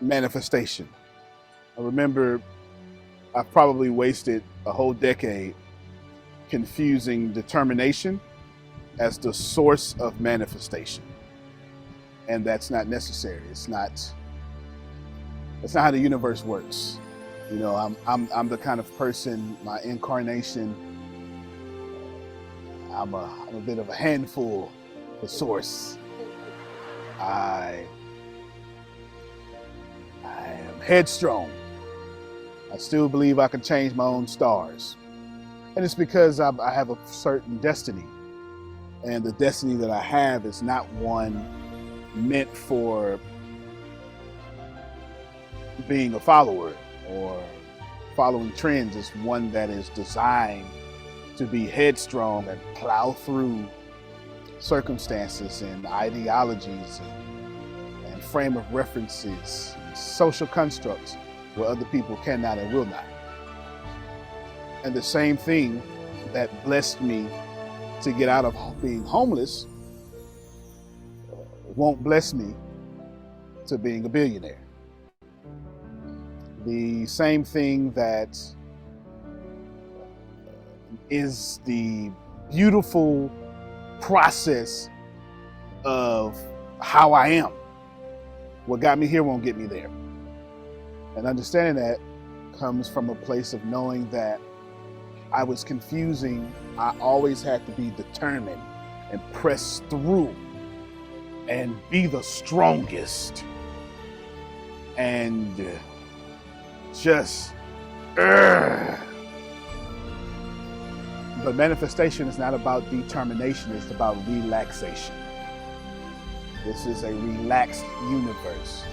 manifestation. I remember I've probably wasted a whole decade confusing determination as the source of manifestation. And that's not necessary. That's not how the universe works. You know, I'm the kind of person, my incarnation, I'm a bit of a handful for source. I am headstrong. I still believe I can change my own stars. And it's because I have a certain destiny. And the destiny that I have is not one meant for being a follower or following trends. It's one that is designed to be headstrong and plow through circumstances and ideologies and frame of references, social constructs where other people cannot and will not. And the same thing that blessed me to get out of being homeless won't bless me to being a billionaire. The same thing that is the beautiful process of how I am. What got me here won't get me there. And understanding that comes from a place of knowing that I was confusing. I always had to be determined and press through and be the strongest and just but manifestation is not about determination, it's about relaxation. This is a relaxed universe.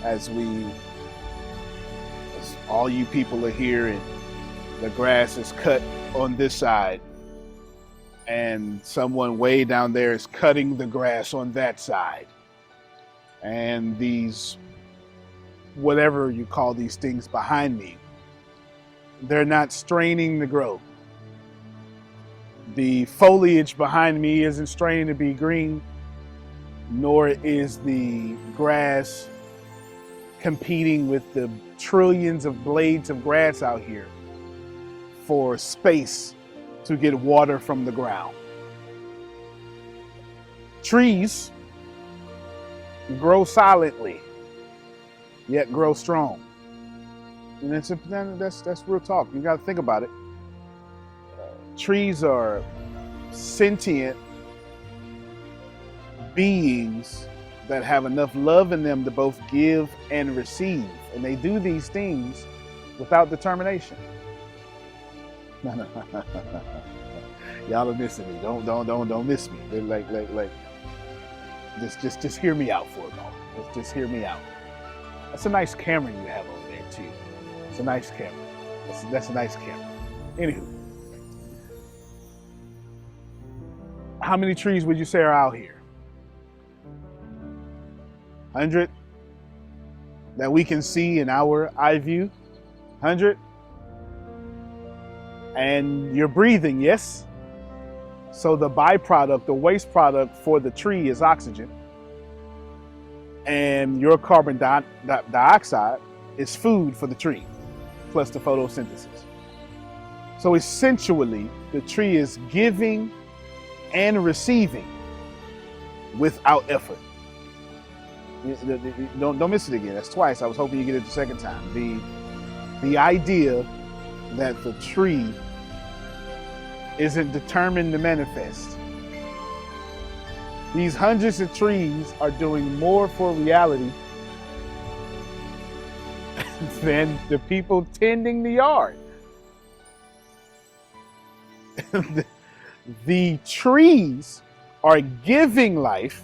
As all you people are here and the grass is cut on this side and someone way down there is cutting the grass on that side. And these, whatever you call these things behind me, they're not straining to grow. The foliage behind me isn't straining to be green, nor is the grass competing with the trillions of blades of grass out here for space to get water from the ground. Trees grow silently, yet grow strong. And that's real talk. You got to think about it. Trees are sentient beings that have enough love in them to both give and receive. And they do these things without determination. No. Y'all are missing me. Don't miss me. Just hear me out for a moment. Just hear me out. That's a nice camera you have over there too. It's a nice camera. That's a nice camera. Anywho, how many trees would you say are out here? 100 that we can see in our eye view? 100? And you're breathing, yes? So the byproduct, the waste product for the tree is oxygen. And your carbon dioxide is food for the tree, plus the photosynthesis. So essentially, the tree is giving and receiving without effort. Don't miss it again. That's twice. I was hoping you get it the second time. The idea that the tree isn't determined to manifest. These hundreds of trees are doing more for reality than the people tending the yard. The trees are giving life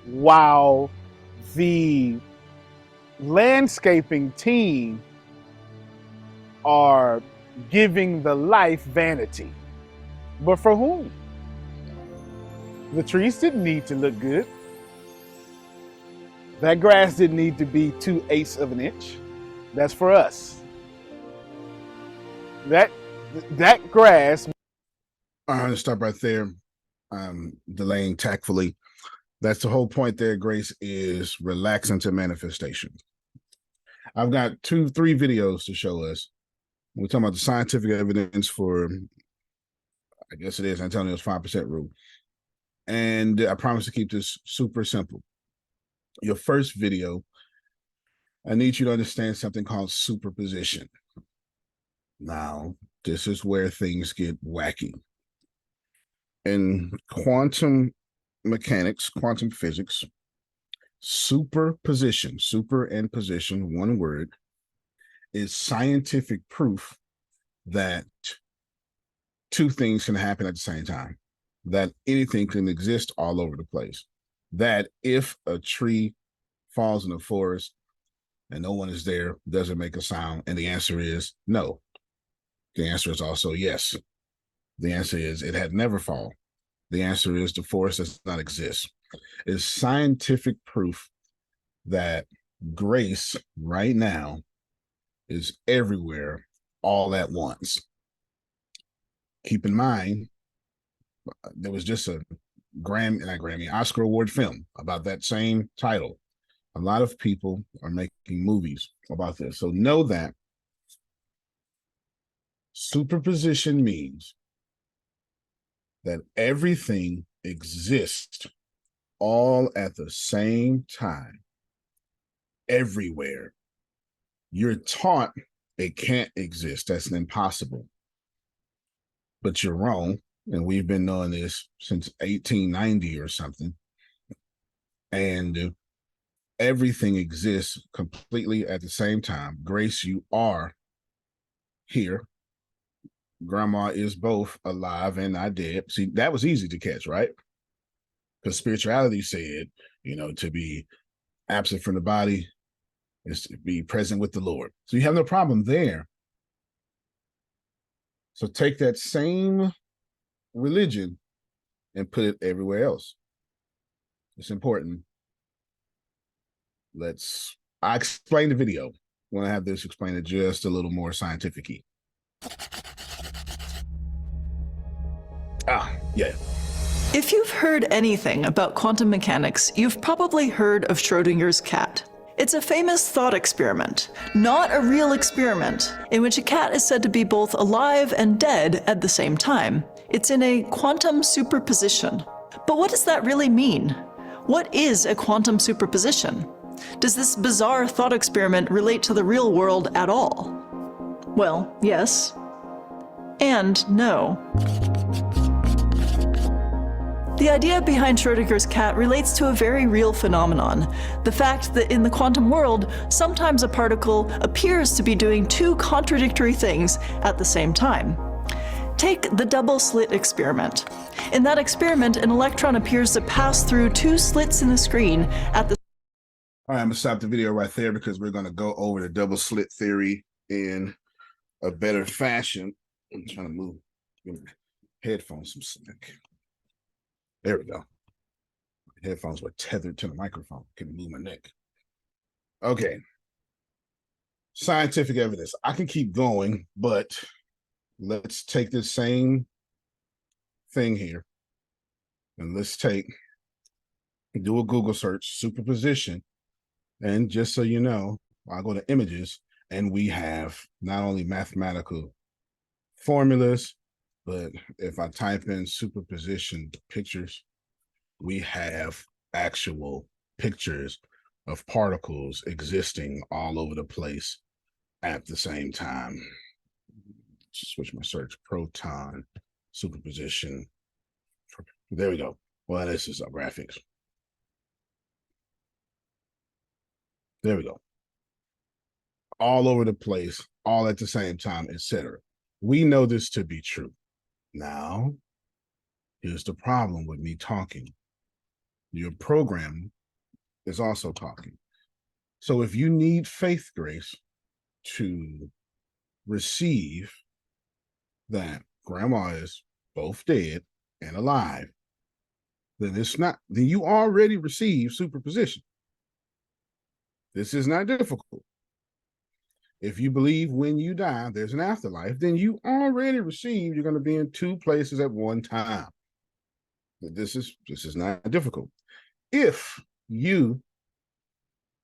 while the landscaping team are giving the life vanity. But for whom? The trees didn't need to look good. That grass didn't need to be 2/8 of an inch. That's for us. That grass. I'm going to stop right there. Delaying tactfully. That's the whole point there, Grace, is relax into manifestation. I've got 3 videos to show us. We're talking about the scientific evidence for, I guess it is, Antonio's 5% rule. And I promise to keep this super simple. Your first video, I need you to understand something called superposition. Now, this is where things get wacky. In quantum mechanics, quantum physics, superposition, super and position, one word, is scientific proof that 2 things can happen at the same time, that anything can exist all over the place, that if a tree falls in the forest and no one is there, does it make a sound? And the answer is no. The answer is also yes. The answer is it had never fallen. The answer is the forest does not exist. It's scientific proof that grace right now is everywhere all at once. Keep in mind, there was just a Oscar Award film about that same title. A lot of people are making movies about this. So know that superposition means that everything exists all at the same time, everywhere. You're taught it can't exist. That's impossible. But you're wrong. And we've been knowing this since 1890 or something. And everything exists completely at the same time. Grace, you are here. Grandma is both alive and not dead. See, that was easy to catch, right? Because spirituality said, to be absent from the body is to be present with the Lord. So you have no problem there. So take that same religion and put it everywhere else. It's important. I explain the video when I have this explain it just a little more scientific-y. Yeah. If you've heard anything about quantum mechanics, you've probably heard of Schrödinger's cat. It's a famous thought experiment, not a real experiment, in which a cat is said to be both alive and dead at the same time. It's in a quantum superposition. But what does that really mean? What is a quantum superposition? Does this bizarre thought experiment relate to the real world at all? Well, yes and no. The idea behind Schrödinger's cat relates to a very real phenomenon, the fact that in the quantum world, sometimes a particle appears to be doing 2 contradictory things at the same time. Take the double slit experiment. In that experiment, an electron appears to pass through 2 slits in the screen at the... All right, I'm gonna stop the video right there because we're gonna go over the double slit theory in a better fashion. I'm trying to move headphones some slack. There we go. My headphones were tethered to the microphone. Couldn't move my neck. Okay. Scientific evidence. I can keep going, but let's take this same thing here and let's do a Google search, superposition. And just so you know, I'll go to images and we have not only mathematical formulas, but if I type in superposition pictures, we have actual pictures of particles existing all over the place at the same time. Switch my search, proton, superposition. There we go. Well, this is our graphics. There we go. All over the place, all at the same time, etc. We know this to be true. Now, here's the problem with me talking. Your program is also talking. So if you need faith, Grace, to receive that grandma is both dead and alive, then you already received superposition. This is not difficult. If you believe when you die, there's an afterlife, then you already received, you're going to be in 2 places at one time. This is not difficult. If you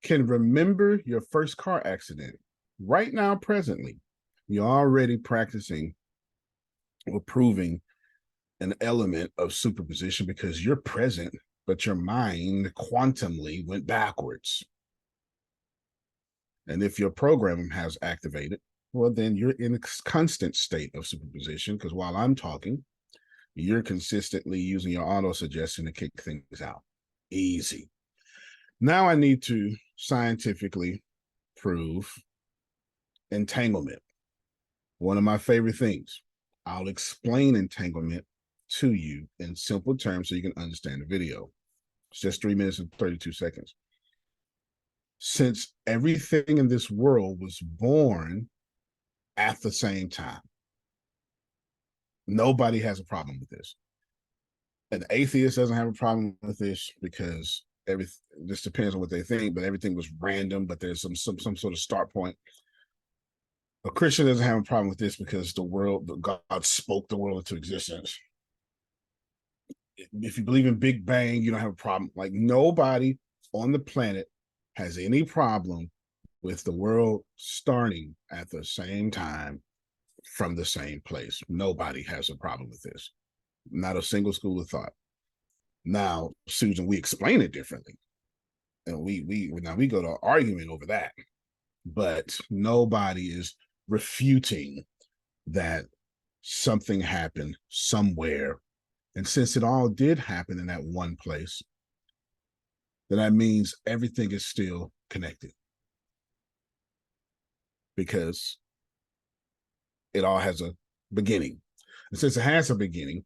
can remember your first car accident right now, presently, you're already practicing or proving an element of superposition because you're present, but your mind quantumly went backwards. And if your program has activated, well, then you're in a constant state of superposition because while I'm talking, you're consistently using your auto suggestion to kick things out. Easy. Now I need to scientifically prove entanglement. One of my favorite things. I'll explain entanglement to you in simple terms so you can understand the video. It's just 3 minutes and 32 seconds. Since everything in this world was born at the same time, nobody has a problem with this. An atheist doesn't have a problem with this because this depends on what they think, but everything was random, but there's some sort of start point. A Christian doesn't have a problem with this because God spoke the world into existence. If you believe in Big Bang, you don't have a problem. Like nobody on the planet has any problem with the world starting at the same time from the same place. Nobody has a problem with this. Not a single school of thought. Now, Susan, we explain it differently. And we go to argument over that. But nobody is refuting that something happened somewhere. And since it all did happen in that one place, then that means everything is still connected. Because it all has a beginning. And since it has a beginning,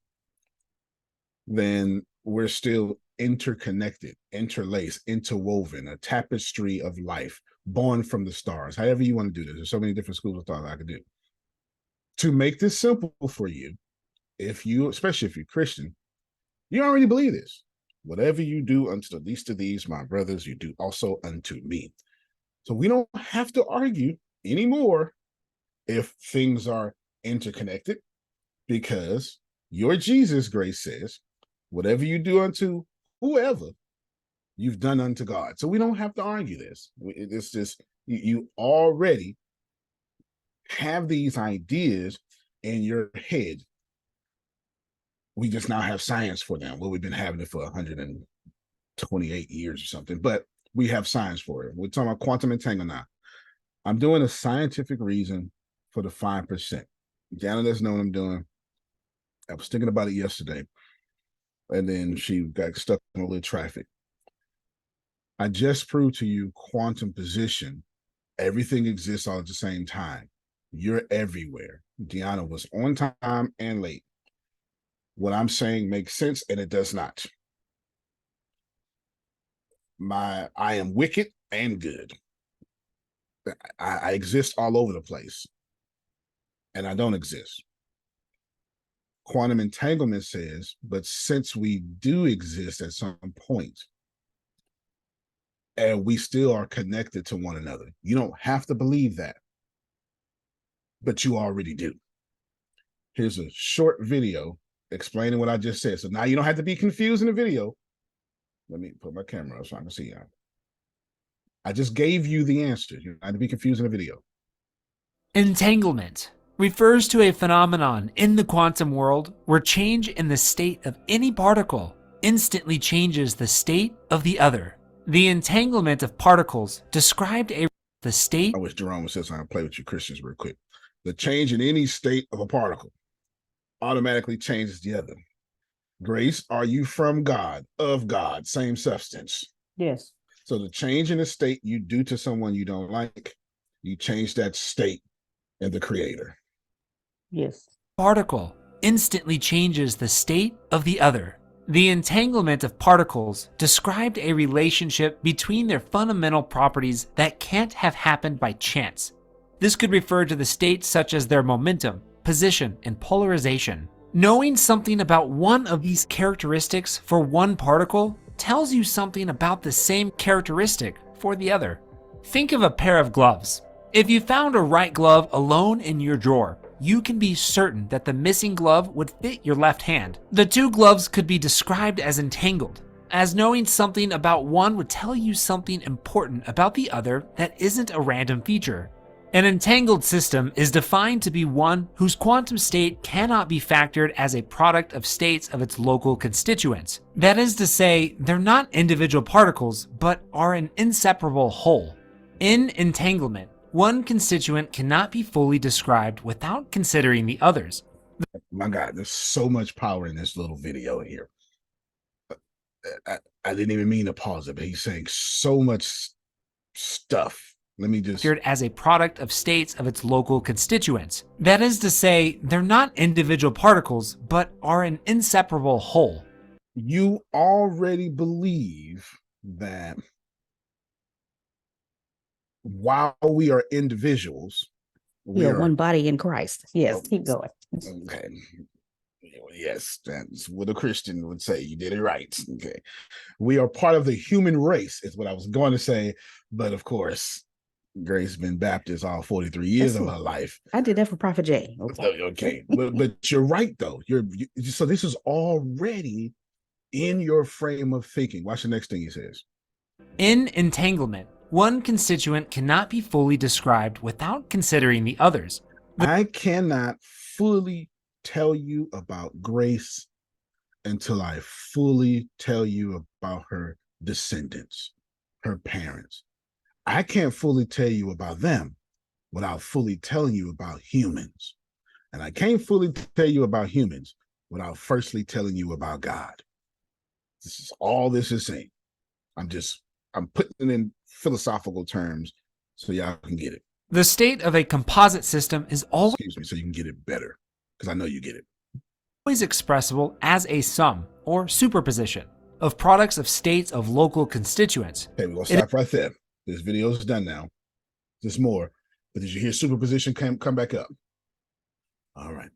then we're still interconnected, interlaced, interwoven, a tapestry of life, born from the stars. However you want to do this. There's so many different schools of thought I could do. To make this simple for you, especially if you're Christian, you already believe this. Whatever you do unto the least of these, my brothers, you do also unto me. So we don't have to argue anymore if things are interconnected, because your Jesus, Grace says, whatever you do unto whoever, you've done unto God. So we don't have to argue this. It's just, you already have these ideas in your head. We just now have science for them. Well, we've been having it for 128 years or something, but we have science for it. We're talking about quantum entanglement now. I'm doing a scientific reason for the 5%. Jana doesn't know what I'm doing. I was thinking about it yesterday, and then she got stuck in a little traffic. I just proved to you quantum position. Everything exists all at the same time. You're everywhere. Deanna was on time and late. What I'm saying makes sense, and it does not. I am wicked and good. I exist all over the place, and I don't exist. Quantum entanglement says, but since we do exist at some point, and we still are connected to one another, you don't have to believe that, but you already do. Here's a short video explaining what I just said. So now you don't have to be confused in the video. Let me put my camera up so I can see you. I just gave you the answer. You don't have to be confused in the video. Entanglement refers to a phenomenon in the quantum world where change in the state of any particle instantly changes the state of the other. The entanglement of particles described the state. I wish Jerome would say something. I'll play with you Christians real quick. The change in any state of a particle automatically changes the other. Grace, are you from God, of God, same substance? Yes. So the change in a state you do to someone you don't like, you change that state in the creator. Yes. Particle instantly changes the state of the other. The entanglement of particles described a relationship between their fundamental properties that can't have happened by chance. This could refer to the states such as their momentum, position, and polarization. Knowing something about one of these characteristics for one particle tells you something about the same characteristic for the other. Think of a pair of gloves. If you found a right glove alone in your drawer, you can be certain that the missing glove would fit your left hand. The two gloves could be described as entangled. as knowing something about one would tell you something important about the other that isn't a random feature. An entangled system is defined to be one whose quantum state cannot be factored as a product of states of its local constituents. That is to say, they're not individual particles, but are an inseparable whole. In entanglement, one constituent cannot be fully described without considering the others. My God, there's so much power in this little video here. I didn't even mean to pause it, but he's saying so much stuff. Let me just... As a product of states of its local constituents. That is to say, they're not individual particles, but are an inseparable whole. You already believe that while we are individuals, we are one body in Christ. Yes, keep going. Okay. Yes, that's what a Christian would say. You did it right. Okay. We are part of the human race, is what I was going to say. But of course, Grace been Baptist all 43 years of her life. I did that for Prophet Jay. Okay. But you're right, though. So this is already in your frame of thinking. Watch the next thing he says. In entanglement, one constituent cannot be fully described without considering the others. I cannot fully tell you about Grace until I fully tell you about her descendants, her parents. I can't fully tell you about them without fully telling you about humans. And I can't fully tell you about humans without firstly telling you about God. This is all this is saying. I'm putting it in philosophical terms so y'all can get it. The state of a composite system is always, so you can get it better, because I know you get it. Always expressible as a sum or superposition of products of states of local constituents. Okay, we're going to stop right there. This video is done now. There's more, but did you hear superposition come back up? All right.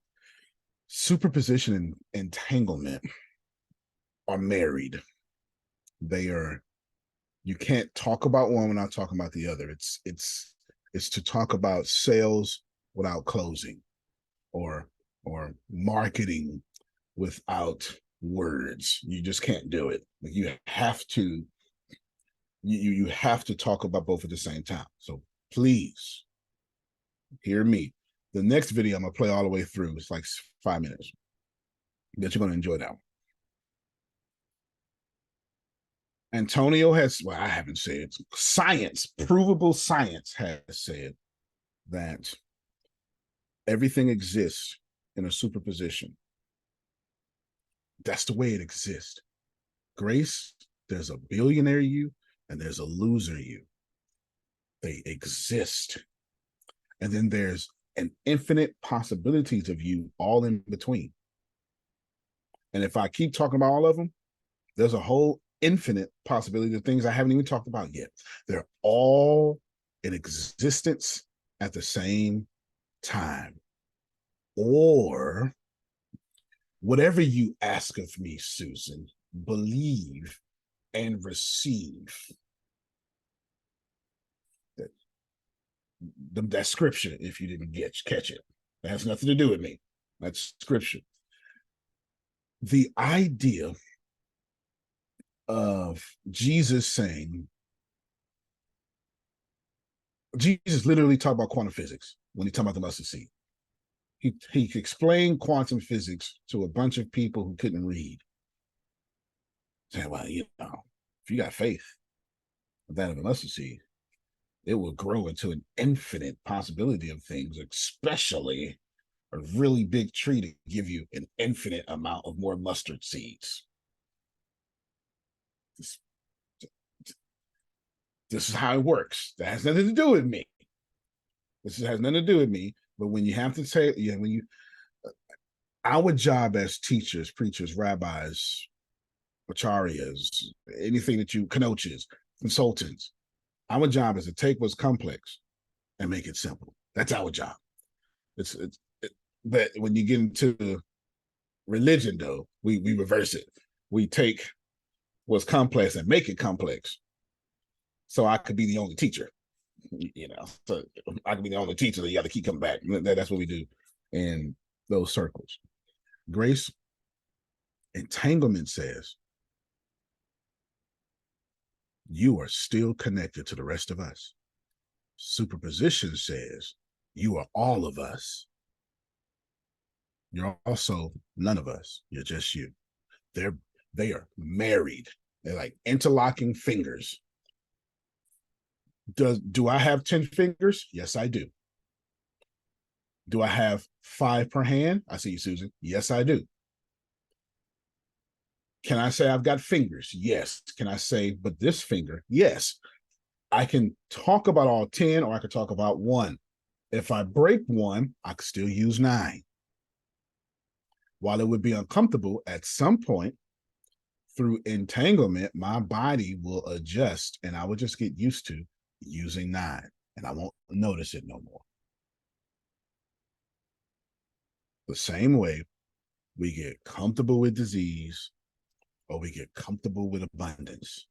Superposition and entanglement are married. You can't talk about one without talking about the other. It's to talk about sales without closing, or marketing without words. You just can't do it. You have to talk about both at the same time. So please hear me. The next video I'm gonna play all the way through. It's like 5 minutes. Bet you're gonna enjoy that one. Antonio has, well, I haven't said, science, provable science has said that everything exists in a superposition. That's the way it exists. Grace, there's a billionaire you and there's a loser you. They exist. And then there's an infinite possibilities of you all in between. And if I keep talking about all of them, there's a whole infinite possibility of things I haven't even talked about yet. They're all in existence at the same time. Or whatever you ask of me, Susan, believe and receive. That's scripture, if you didn't catch it. That has nothing to do with me. That's scripture. The idea of Jesus saying, Jesus literally talked about quantum physics when he talked about the mustard seed. He explained quantum physics to a bunch of people who couldn't read. Saying, well, if you got faith of that of a mustard seed, it will grow into an infinite possibility of things, especially a really big tree to give you an infinite amount of more mustard seeds. This is how it works. That has nothing to do with me. This has nothing to do with me. But when you have to say, our job as teachers, preachers, rabbis, acharyas, anything that coaches, consultants, our job is to take what's complex and make it simple. That's our job. But when you get into religion, though, we reverse it. We take what's complex and make it complex. So I could be the only teacher, so I could be the only teacher that you got to keep coming back. That's what we do in those circles. Grace, entanglement says you are still connected to the rest of us. Superposition says you are all of us. You're also none of us. You're just you. They are married. They're like interlocking fingers. Do I have 10 fingers? Yes, I do. Do I have 5 per hand? I see you, Susan. Yes, I do. Can I say I've got fingers? Yes. Can I say, but this finger? Yes. I can talk about all 10, or I could talk about 1. If I break 1, I could still use 9. While it would be uncomfortable at some point, through entanglement, my body will adjust and I will just get used to using 9 and I won't notice it no more. The same way we get comfortable with disease or we get comfortable with abundance.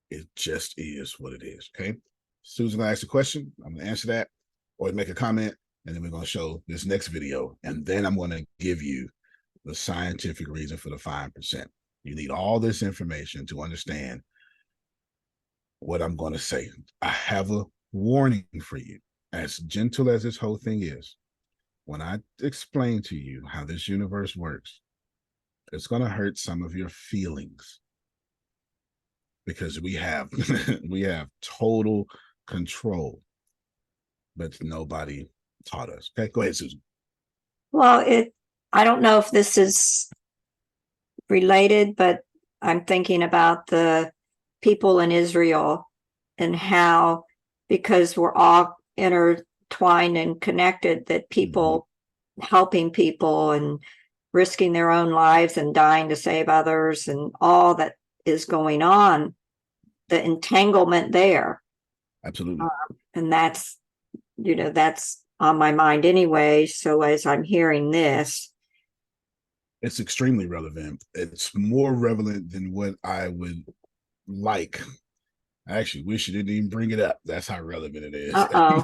It just is what it is, okay? Susan will ask a question. I'm going to answer that or make a comment, and then we're going to show this next video, and then I'm going to give you the scientific reason for the 5%. You need all this information to understand what I'm going to say. I have a warning for you. As gentle as this whole thing is, when I explain to you how this universe works, it's going to hurt some of your feelings because we have total control, but nobody taught us. Okay, go ahead, Susan. Well, I don't know if this is related, but I'm thinking about the people in Israel and how, because we're all intertwined and connected, that people helping people and risking their own lives and dying to save others and all that is going on, the entanglement there. Absolutely. And that's on my mind anyway. So as I'm hearing this, it's extremely relevant. It's more relevant than what I would like. I actually wish you didn't even bring it up. That's how relevant it is.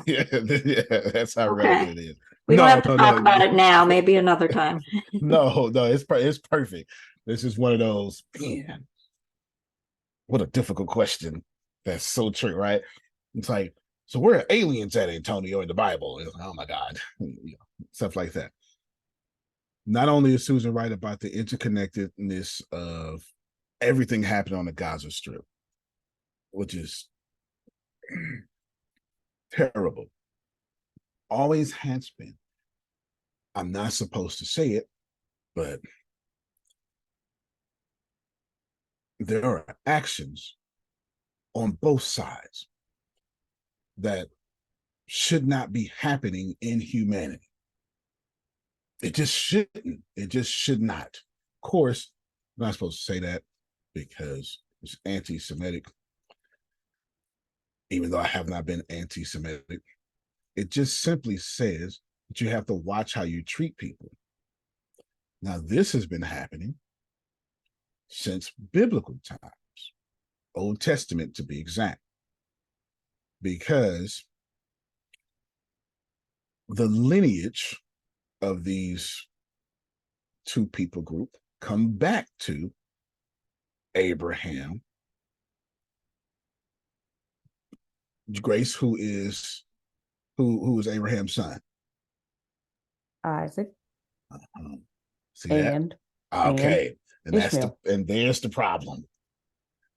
Yeah, that's how relevant it is. We don't have to talk about it now. Maybe another time. No, it's perfect. This is one of those. Man, what a difficult question. That's so true, right? It's like, so where are aliens at, Antonio, in the Bible? It's like, oh my God, stuff like that. Not only is Susan right about the interconnectedness of everything happening on the Gaza Strip, which is terrible, always has been. I'm not supposed to say it, but there are actions on both sides that should not be happening in humanity. It just shouldn't. It just should not. Of course, I'm not supposed to say that because it's anti-Semitic, even though I have not been anti-Semitic. It just simply says that you have to watch how you treat people. Now, this has been happening since biblical times, Old Testament to be exact, because the lineage of these two people group come back to Abraham, Grace, who is Abraham's son? Isaac. See that? And okay, and that's Ishmael. and there's the problem.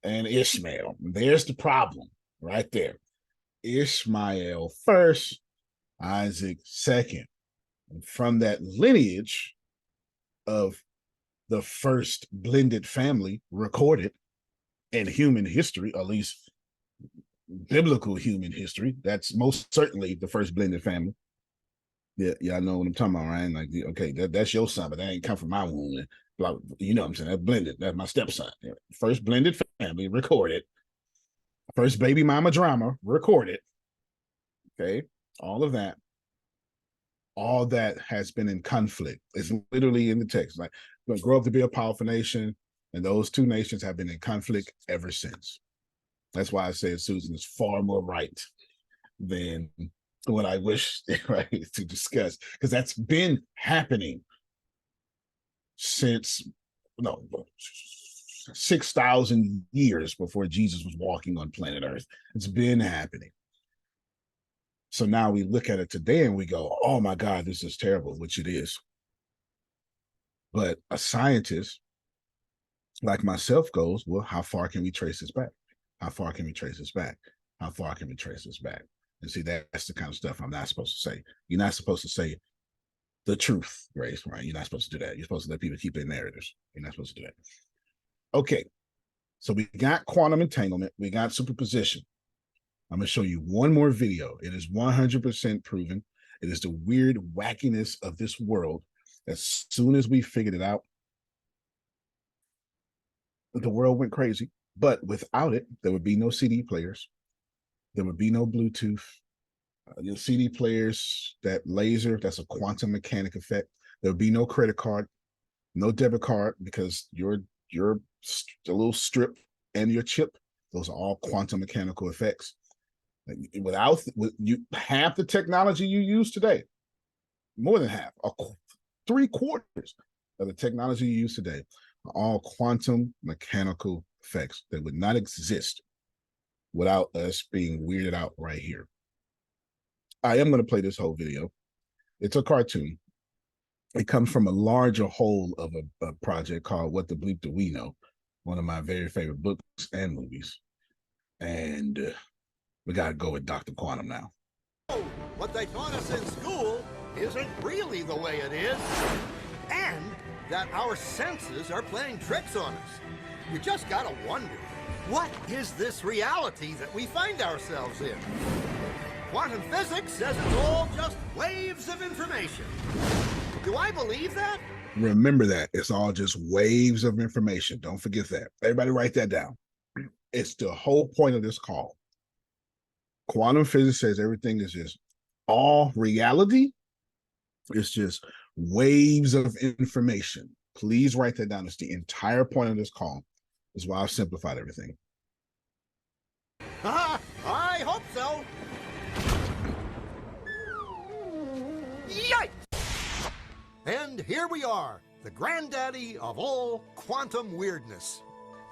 And Ishmael, there's the problem right there. Ishmael first, Isaac second. And from that lineage of the first blended family recorded in human history, at least biblical human history, that's most certainly the first blended family. Yeah, I know what I'm talking about, right? Like, okay, that's your son, but that ain't come from my womb. And blah, you know what I'm saying? That's blended. That's my stepson. First blended family recorded. First baby mama drama recorded. Okay, all of that. All that has been in conflict. It's literally in the text. Like, we're going to grow up to be a powerful nation, and those two nations have been in conflict ever since. That's why I say Susan is far more right than what I wish right, to discuss, because that's been happening since 6,000 years before Jesus was walking on planet Earth. It's been happening. So now we look at it today and we go, oh my God, this is terrible, which it is. But a scientist like myself goes, well, how far can we trace this back? How far can we trace this back? How far can we trace this back? And see, that's the kind of stuff I'm not supposed to say. You're not supposed to say the truth, Grace, right? You're not supposed to do that. You're supposed to let people keep their narratives. You're not supposed to do that. Okay, so we got quantum entanglement. We got superposition. I'm going to show you one more video. It is 100% proven. It is the weird wackiness of this world. As soon as we figured it out, the world went crazy. But without it, there would be no CD players. There would be no Bluetooth. Your CD players, that laser, that's a quantum mechanic effect. There would be no credit card, no debit card, because your little strip and your chip, those are all quantum mechanical effects. Without you, half the technology you use today, more than half, 3/4 of the technology you use today, are all quantum mechanical effects that would not exist without us being weirded out right here. I am going to play this whole video. It's a cartoon. It comes from a larger whole of a project called What the Bleep Do We Know? One of my very favorite books and movies. And we got to go with Dr. Quantum now. What they taught us in school isn't really the way it is. And that our senses are playing tricks on us. You just gotta wonder, what is this reality that we find ourselves in? Quantum physics says it's all just waves of information. Do I believe that? Remember that. It's all just waves of information. Don't forget that. Everybody write that down. It's the whole point of this call. Quantum physics says everything is just all reality. It's just waves of information. Please write that down. It's the entire point of this call. That's why I've simplified everything. I hope so. Yikes! And here we are, the granddaddy of all quantum weirdness,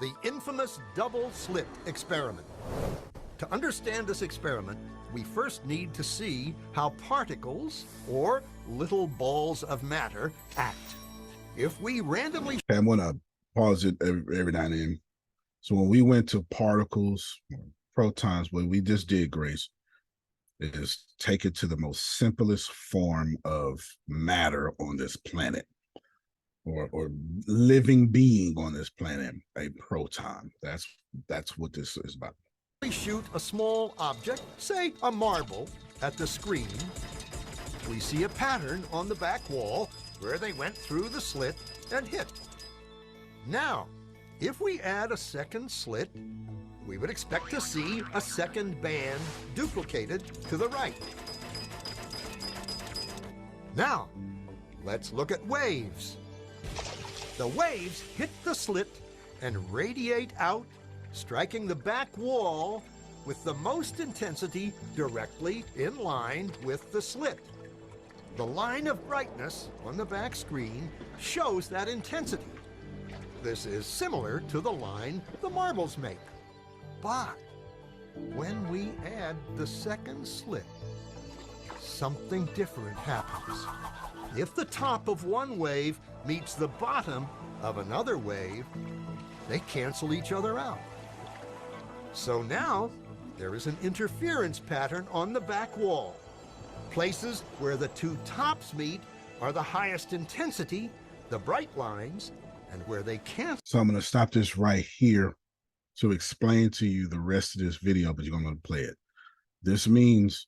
the infamous double slit experiment. To understand this experiment, we first need to see how particles, or little balls of matter, act. If we randomly... I'm going to pause it every now and then. So when we went to particles, protons, what we just did, Grace, is take it to the most simplest form of matter on this planet, or living being on this planet, a proton. That's what this is about. We shoot a small object, say a marble, at the screen. We see a pattern on the back wall where they went through the slit and hit. Now, if we add a second slit, we would expect to see a second band duplicated to the right. Now, let's look at waves. The waves hit the slit and radiate out, striking the back wall with the most intensity directly in line with the slit. The line of brightness on the back screen shows that intensity. This is similar to the line the marbles make. But when we add the second slit, something different happens. If the top of one wave meets the bottom of another wave, they cancel each other out. So now there is an interference pattern on the back wall. Places where the two tops meet are the highest intensity, the bright lines, and where they cancel. So I'm going to stop this right here to explain to you the rest of this video, but you're going to play it. This means,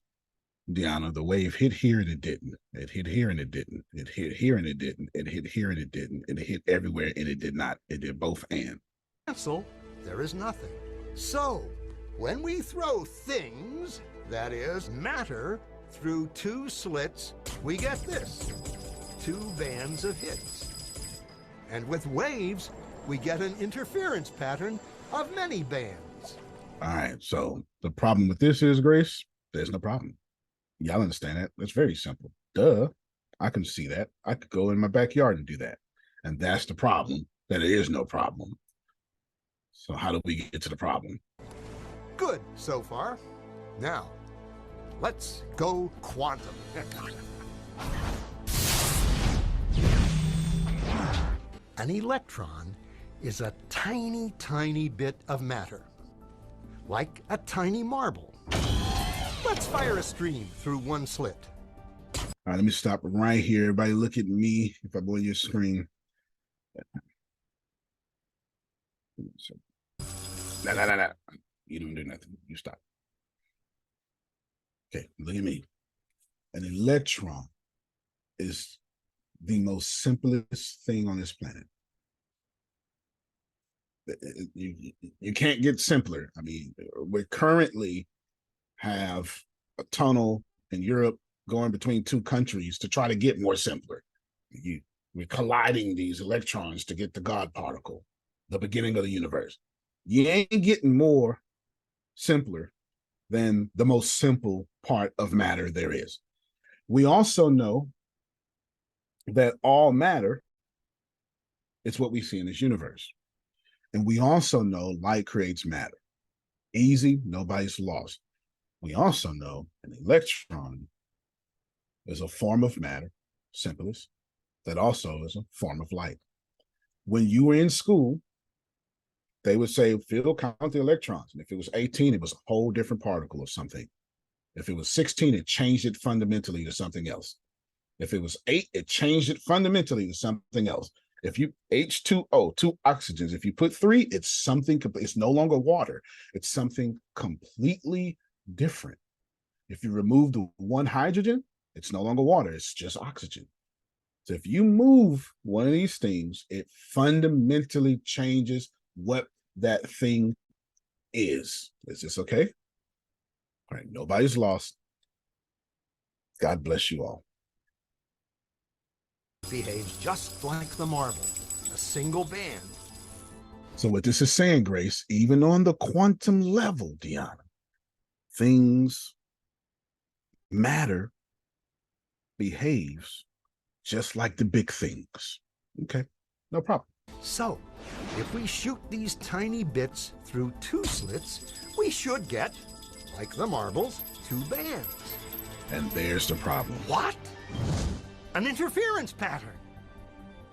Deanna, the wave hit here and it didn't. It hit here and it didn't. It hit here and it didn't. It hit here and it didn't. It hit everywhere and it did not. It did both and. Cancel, there is nothing. So, when we throw things, that is matter, through two slits, we get this, two bands of hits. And with waves, we get an interference pattern of many bands. All right, so the problem with this is, Grace, there's no problem. Y'all understand that? It's very simple. Duh, I can see that. I could go in my backyard and do that. And that's the problem, that it is no problem. So how do we get to the problem? Good so far. Now, let's go quantum. An electron is a tiny, tiny bit of matter, like a tiny marble. Let's fire a stream through one slit. All right, let me stop right here. Everybody look at me if I go on your screen. No. You don't do nothing. You stop. Okay, look at me. An electron is the most simplest thing on this planet. You can't get simpler. I mean, we currently have a tunnel in Europe going between two countries to try to get more simpler. We're colliding these electrons to get the God particle, the beginning of the universe. You ain't getting more simpler than the most simple part of matter there is. We also know that all matter is what we see in this universe. And we also know light creates matter. Easy, nobody's lost. We also know an electron is a form of matter, simplest, that also is a form of light. When you were in school, they would say, Phil, count the electrons. And if it was 18, it was a whole different particle of something. If it was 16, it changed it fundamentally to something else. If it was 8, it changed it fundamentally to something else. If you H2O, 2 oxygens, if you put 3, it's something, it's no longer water. It's something completely different. If you remove the 1 hydrogen, it's no longer water. It's just oxygen. So if you move one of these things, it fundamentally changes what that thing is. Is this okay? All right, nobody's lost. God bless you all. Behaves just like the marble, a single band. So what this is saying, Grace, even on the quantum level, Deanna, things, matter behaves just like the big things. Okay, no problem. So, if we shoot these tiny bits through 2 slits, we should get, like the marbles, 2 bands. And there's the problem. What? An interference pattern.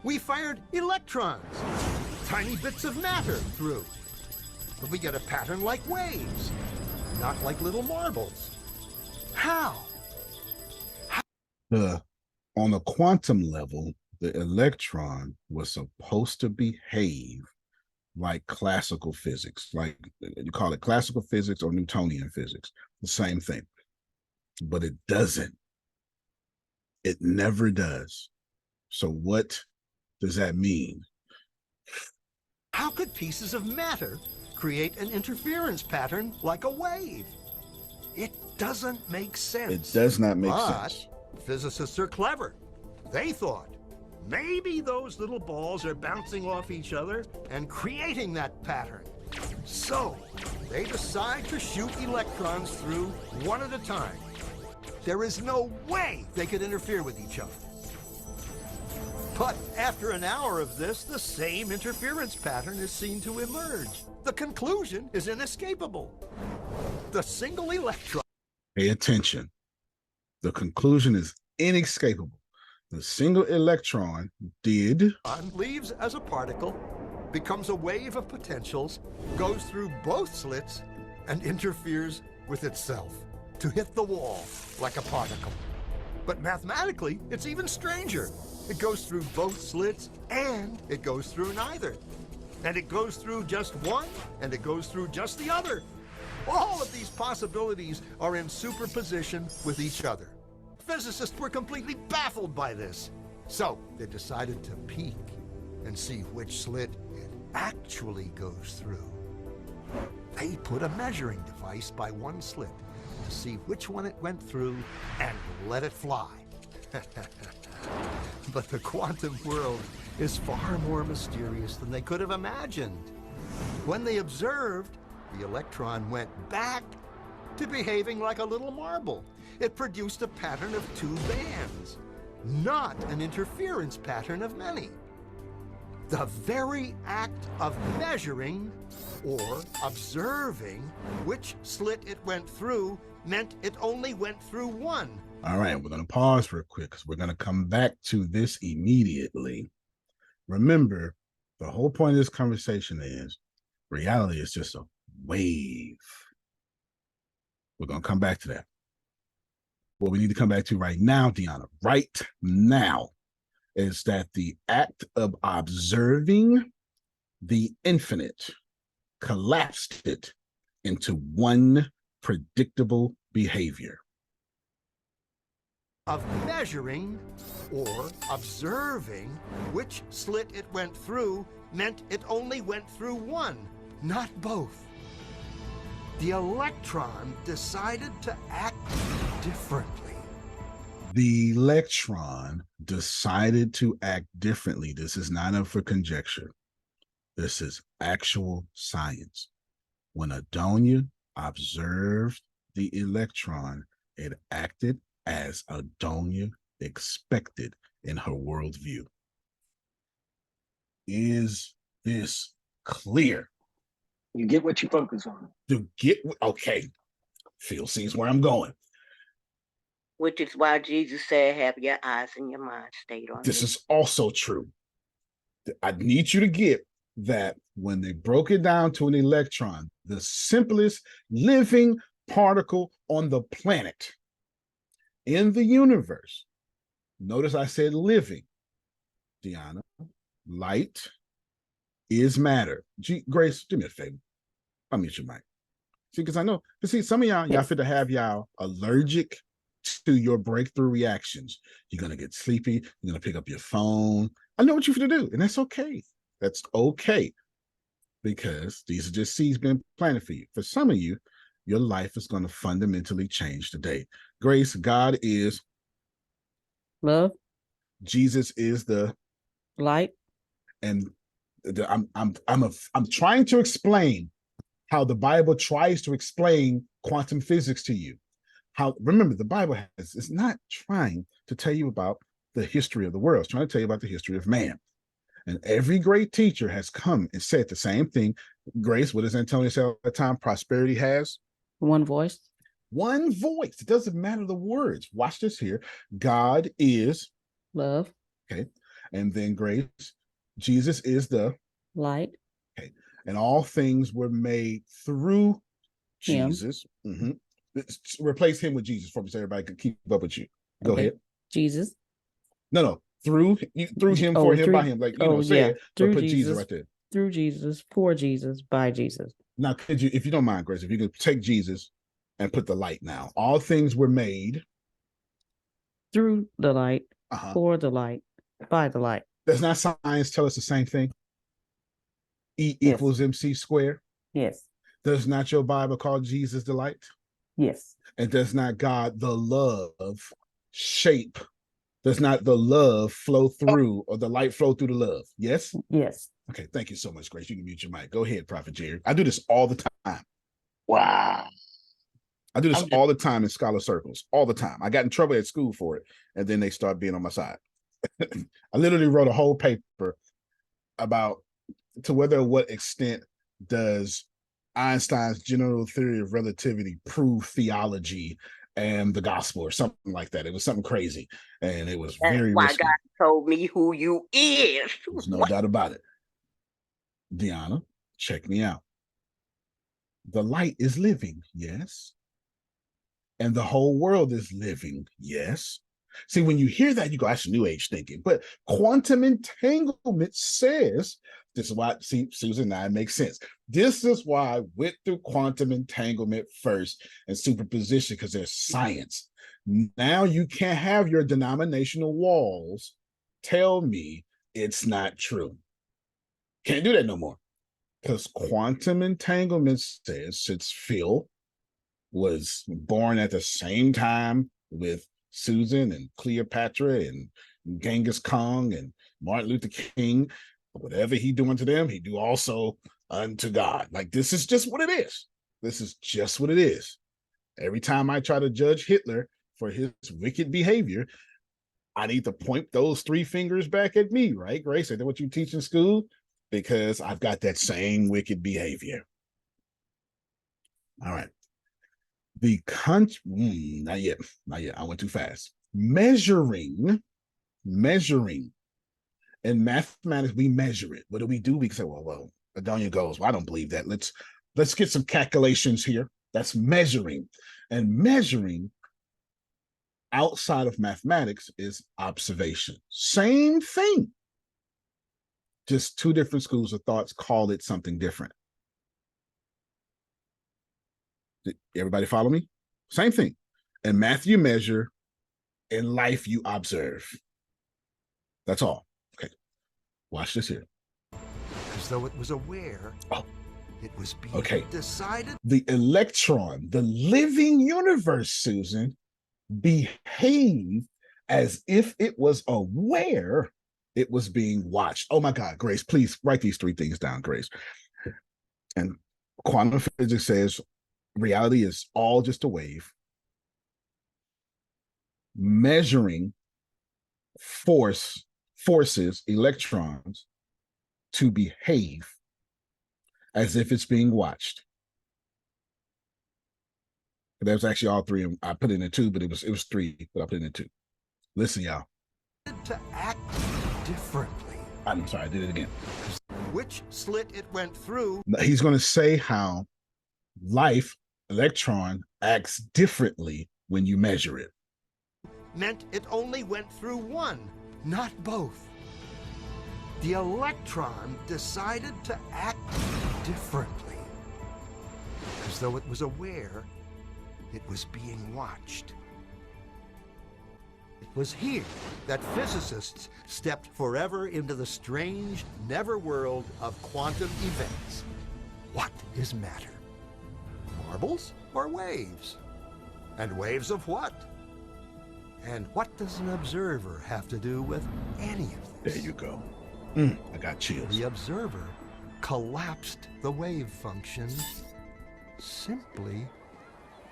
We fired electrons, tiny bits of matter through. But we get a pattern like waves, not like little marbles. How? On the quantum level, the electron was supposed to behave like classical physics, like you call it classical physics or Newtonian physics, the same thing. But it doesn't. It never does. So what does that mean? How could pieces of matter create an interference pattern like a wave? It doesn't make sense. It does not make But sense. physicists are clever. They thought maybe those little balls are bouncing off each other and creating that pattern. So they decide to shoot electrons through one at a time. There is no way they could interfere with each other. But after an hour of this, the same interference pattern is seen to emerge. The conclusion is inescapable. The single electron Pay attention. The conclusion is inescapable. The single electron did leaves as a particle, becomes a wave of potentials, goes through both slits, and interferes with itself to hit the wall like a particle. But mathematically, it's even stranger. It goes through both slits, and it goes through neither. And it goes through just one, and it goes through just the other. All of these possibilities are in superposition with each other. Physicists were completely baffled by this. So they decided to peek and see which slit it actually goes through. They put a measuring device by one slit to see which one it went through and let it fly. But the quantum world is far more mysterious than they could have imagined. When they observed, the electron went back to behaving like a little marble. It produced a pattern of 2 bands, not an interference pattern of many. The very act of measuring or observing which slit it went through meant it only went through one. All right, we're going to pause real quick because we're going to come back to this immediately. Remember, the whole point of this conversation is reality is just a wave. We're going to come back to that. What we need to come back to right now, Deanna, right now, is that the act of observing the infinite collapsed it into one predictable behavior. Of measuring or observing which slit it went through meant it only went through one, not both. The electron decided to act differently. The electron decided to act differently. This is not up for conjecture. This is actual science. When Adonia observed the electron, it acted as Adonia expected in her worldview. Is this clear? You get what you focus on. Okay. Phil sees where I'm going. Which is why Jesus said, have your eyes and your mind stayed on This me. is also true. I need you to get that when they broke it down to an electron, the simplest living particle on the planet in the universe. Notice I said living. Deanna, light is matter. Grace, do me a favor. I'll mute your mic. See, because I know, some of y'all fit to have y'all allergic to your breakthrough reactions. You're going to get sleepy. You're going to pick up your phone. I know what you're going to do, and that's okay. That's okay, because these are just seeds being planted for you. For some of you, your life is going to fundamentally change today. Grace, God is Love, Jesus is the light. And I'm trying to explain how the Bible tries to explain quantum physics to you. How, remember, the Bible is not trying to tell you about the history of the world. It's trying to tell you about the history of man. And every great teacher has come and said the same thing. Grace, what does Antonio say all the time? Prosperity has One voice. one voice. It doesn't matter the words. Watch this here. God is Love, okay. And then Grace, Jesus is the light. okay. And all things were made through Him. Jesus. Let's replace him with Jesus for me so everybody can keep up with you. Go ahead. Jesus. No. Through him, for him, by him. Like, say it, but Through put Jesus Jesus, right there. through Jesus, for Jesus, by Jesus. Now, could you, if you don't mind, Grace, if you could take Jesus and put the light now. All things were made Through the light, uh-huh. for the light, by the light. Does not science tell us the same thing? E equals MC squared. Yes. Does not your Bible call Jesus the light? Yes. And does not God the love shape? Does not the love flow through, or the light flow through the love? Yes? Yes. Okay, thank you so much, Grace. You can mute your mic. Go ahead, Prophet Jared. I do this all the time. Wow. I do this all the time in scholar circles, all the time. I got in trouble at school for it, and then they start being on my side. I literally wrote a whole paper about to whether or what extent does Einstein's general theory of relativity prove theology and the gospel, or something like that. It was something crazy, and it was very why risky. God told me who you is. There's no doubt about it. Deanna, check me out. The light is living, yes. And the whole world is living, yes. See, when you hear that, you go, that's new age thinking. But quantum entanglement says, this is why, see, Susan and I make sense. This is why I went through quantum entanglement first and superposition, because there's science. Now you can't have your denominational walls tell me it's not true. Can't do that no more. Because quantum entanglement says, since Phil was born at the same time with Susan and Cleopatra and Genghis Khan and Martin Luther King, whatever he doing to them, he do also unto God. Like, this is just what it is. This is just what it is. Every time I try to judge Hitler for his wicked behavior, I need to point those 3 fingers back at me, right, Grace? Is that what you teach in school? Because I've got that same wicked behavior. All right. Not yet. I went too fast. Measuring. In mathematics, we measure it. What do? We can say, well, Adonia goes, well, I don't believe that. Let's get some calculations here. That's measuring. And measuring outside of mathematics is observation. Same thing. Just 2 different schools of thoughts call it something different. Did everybody follow me? Same thing. In math, you measure. In life, you observe. That's all. Okay. Watch this here. As though it was aware. Oh. It was being decided. The electron, the living universe, Susan, behaved as if it was aware it was being watched. Oh my God, Grace, please write these 3 things down, Grace. And quantum physics says reality is all just a wave. Measuring forces electrons to behave as if it's being watched. There's actually all 3. I put it in 2, but it was 3, but I put it in 2. Listen, y'all. To act differently. I'm sorry, I did it again. Which slit it went through. He's going to say how life, electron, acts differently when you measure it. Meant it only went through one, not both. The electron decided to act differently. As though it was aware it was being watched. It was here that physicists stepped forever into the strange, never world of quantum events. What is matter? Marbles or waves? And waves of what? And what does an observer have to do with any of this? There you go. I got chills. The observer collapsed the wave function simply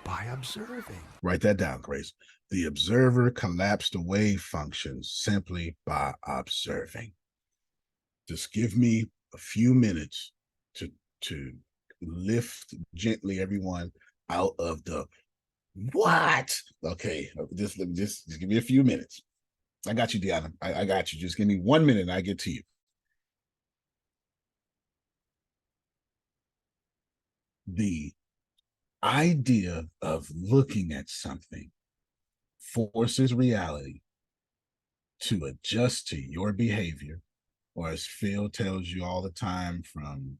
by observing. Write that down, Grace. The observer collapsed the wave function simply by observing. Just give me a few minutes to lift gently everyone out of the what? Okay, just give me a few minutes. I got you, Deanna. I got you. Just give me 1 minute and I get to you. The idea of looking at something forces reality to adjust to your behavior, or as Phil tells you all the time from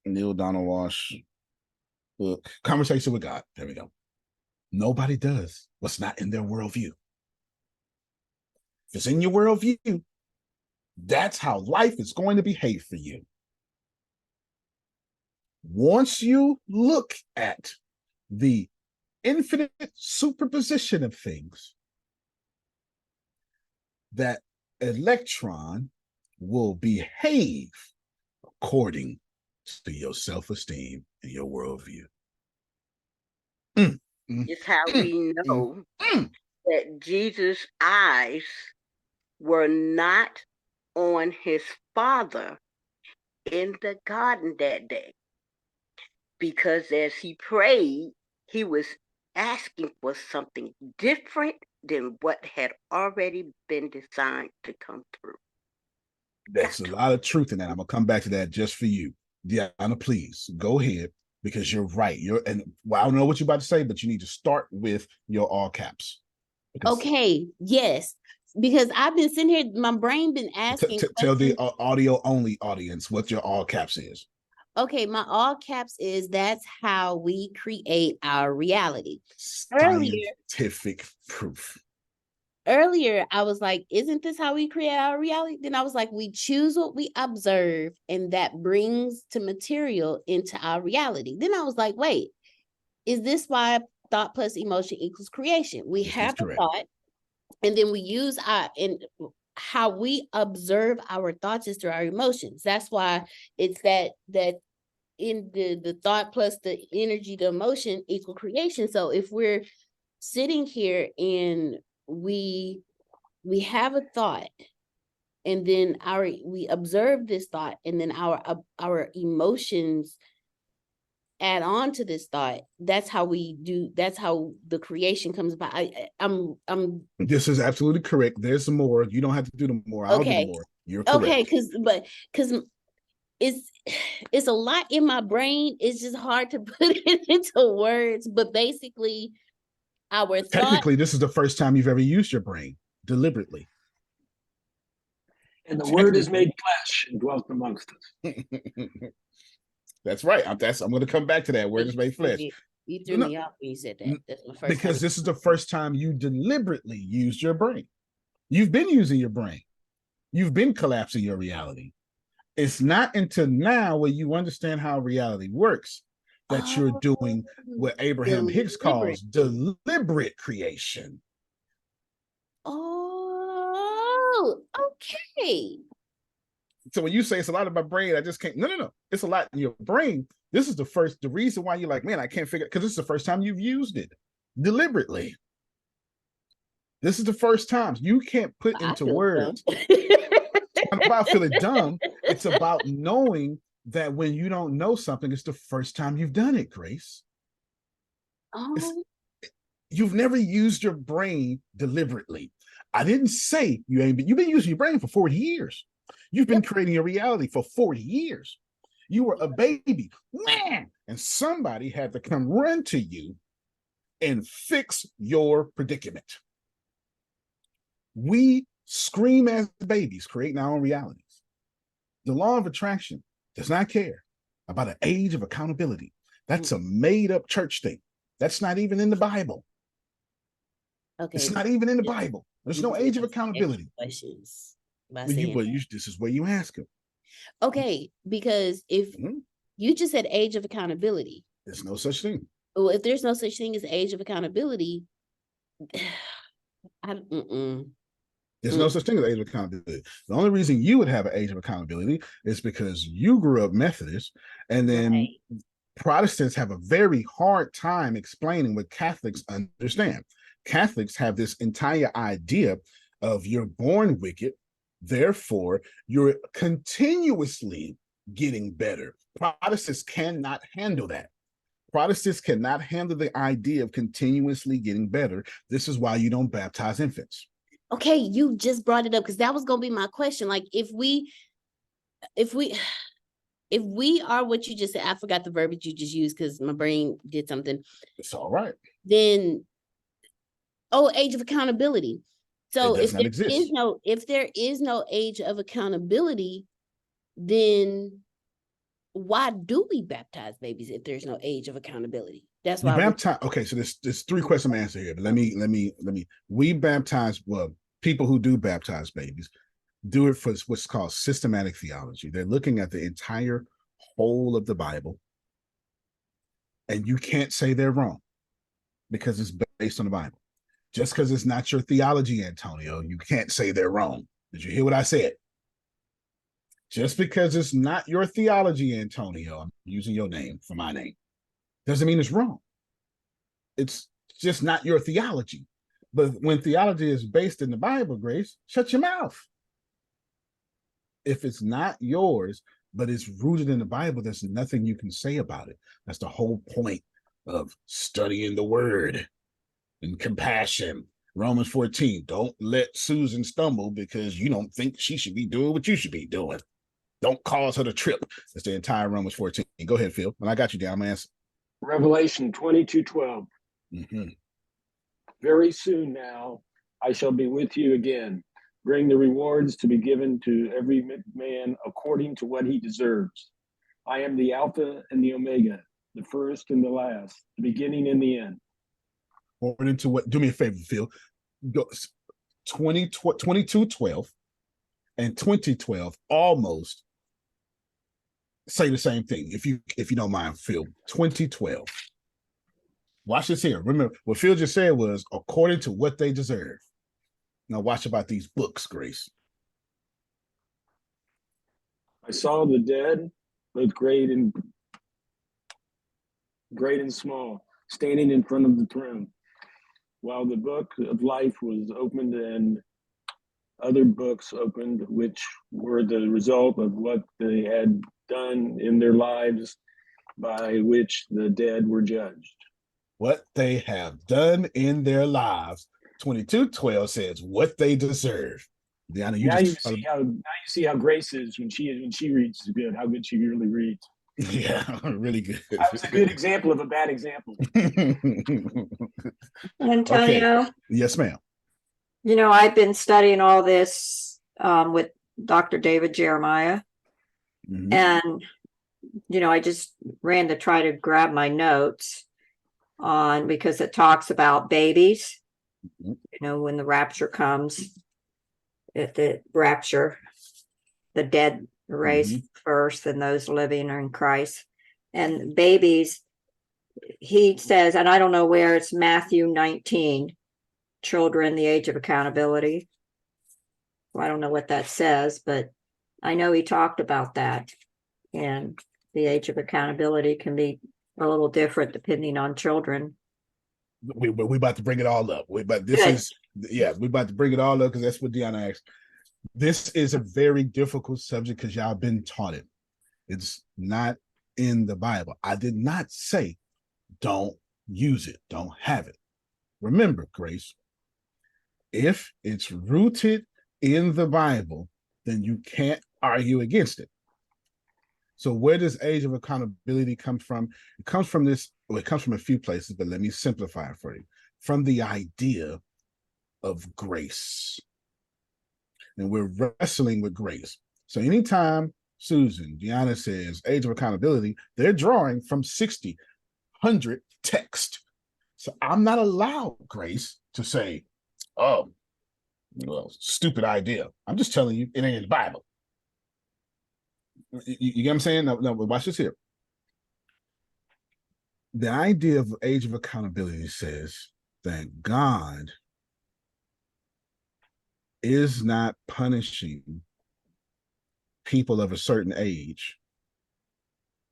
Neil Donald Walsh book, Conversation with God. There we go. Nobody does what's not in their worldview. If it's in your worldview, that's how life is going to behave for you. Once you look at the infinite superposition of things, that electron will behave according to your self-esteem and your worldview. It's how we know that Jesus' eyes were not on his Father in the garden that day. Because as he prayed, he was asking for something different than what had already been designed to come through. That's a lot of truth in that. I'm gonna come back to that just for you. Deanna, please go ahead, because you're right. I don't know what you're about to say, but you need to start with your all caps. Okay, yes. Because I've been sitting here, my brain been asking. Tell the audio only audience what your all caps is. Okay, my all caps is that's how we create our reality. Scientific proof. Earlier, I was like, isn't this how we create our reality? Then I was like, we choose what we observe, and that brings to material into our reality. Then I was like, wait, is this why thought plus emotion equals creation? We have a thought, and then we use how we observe our thoughts is through our emotions. That's why it's that in the thought plus the energy, the emotion equal creation. So if we're sitting here and we have a thought, and then we observe this thought, and then our emotions add on to this thought. That's how the creation comes about. I'm This is absolutely correct. There's some more. You don't have to do the more. I'll do the more. You're correct. Okay, because it's a lot in my brain. It's just hard to put it into words. But basically, technically, this is the first time you've ever used your brain deliberately. And the word is made flesh and dwelt amongst us. That's right. I'm going to come back to that. Word is made flesh. You threw me off when you said that. That's my first because this is the first time you deliberately used your brain. You've been using your brain. You've been collapsing your reality. It's not until now where you understand how reality works that you're doing what Abraham Hicks calls deliberate creation. Oh, okay. So when you say it's a lot of my brain, I just can't. No. It's a lot in your brain. This is the reason why you're like, man, I can't figure it, because this is the first time you've used it deliberately. This is the first time you can't put into words. It's not about feeling dumb. It's about knowing that when you don't know something, it's the first time you've done it, Grace. You've never used your brain deliberately. I didn't say you ain't, but you've been using your brain for 40 years. You've been creating a reality for 40 years. You were a baby, man, and somebody had to come run to you and fix your predicament. We scream as babies, creating our own realities. The law of attraction does not care about an age of accountability. That's a made-up church thing. That's not even in the Bible. Okay. It's not even in the Bible. There's no age of accountability. Questions. This is where you ask them. Okay, because if you just said age of accountability, there's no such thing. Well, if there's no such thing as age of accountability, There's no such thing as age of accountability. The only reason you would have an age of accountability is because you grew up Methodist, and then Protestants have a very hard time explaining what Catholics understand. Catholics have this entire idea of you're born wicked, therefore you're continuously getting better. Protestants cannot handle that. Protestants cannot handle the idea of continuously getting better. This is why you don't baptize infants. Okay, you just brought it up, because that was going to be my question. Like, if we are what you just said, I forgot the verbiage you just used because my brain did something. It's all right. Then, age of accountability. So if there is no age of accountability, then why do we baptize babies if there's no age of accountability? That's why baptize. Okay, so there's three questions I'm answering here, but let me. We baptize, people who do baptize babies do it for what's called systematic theology. They're looking at the entire whole of the Bible, and you can't say they're wrong because it's based on the Bible. Just because it's not your theology, Antonio, you can't say they're wrong. Did you hear what I said? Just because it's not your theology, Antonio, I'm using your name for my name, doesn't mean it's wrong. It's just not your theology. But when theology is based in the Bible, Grace, shut your mouth. If it's not yours, but it's rooted in the Bible, there's nothing you can say about it. That's the whole point of studying the word and compassion. Romans 14, don't let Susan stumble because you don't think she should be doing what you should be doing. Don't cause her to trip. That's the entire Romans 14. Go ahead, Phil. When I got you down, I'm going to answer. Revelation 22:12. Very soon now, I shall be with you again. Bring the rewards to be given to every man according to what he deserves. I am the Alpha and the Omega, the first and the last, the beginning and the end. According to what? Do me a favor, Phil. 22:12 and 20:12 almost say the same thing. If you don't mind, Phil. 20:12. Watch this here. Remember, what Phil just said was according to what they deserve. Now watch about these books, Grace. I saw the dead, both great and small, standing in front of the throne. while the book of life was opened and other books opened, which were the result of what they had done in their lives, by which the dead were judged. What they have done in their lives. 22:12 says what they deserve. Deanna, you Now just you see how Grace is when she reads good, how good she really reads. yeah, really good. That was a good example of a bad example. Antonio, Okay. Yes, ma'am. you know, I've been studying all this with Dr. David Jeremiah. Mhm. And, you know, I just ran to try to grab my notes on because it talks about babies, Mhm. you know, when the rapture comes, at the rapture, the dead are raised first and those living are in Christ. And babies, he says, and I don't know where, it's Matthew 19, children, the age of accountability. Well, I don't know what that says, but I know he talked about that. And the age of accountability can be a little different depending on children. We about to bring it all up. We about to bring it all up because that's what Deanna asked. This is a very difficult subject because y'all been taught it. It's not in the Bible. I did not say don't use it, don't have it. Remember, Grace, if it's rooted in the Bible, then you can't argue against it. So where does age of accountability come from? It comes from it comes from a few places, but let me simplify it for you. From the idea of grace. And we're wrestling with grace. So anytime Susan, Deanna says age of accountability, they're drawing from 60, 100 text. So I'm not allowed, Grace, to say, oh, well, stupid idea. I'm just telling you, it ain't in the Bible. You get what I'm saying? No, watch this here. The idea of age of accountability says that God is not punishing people of a certain age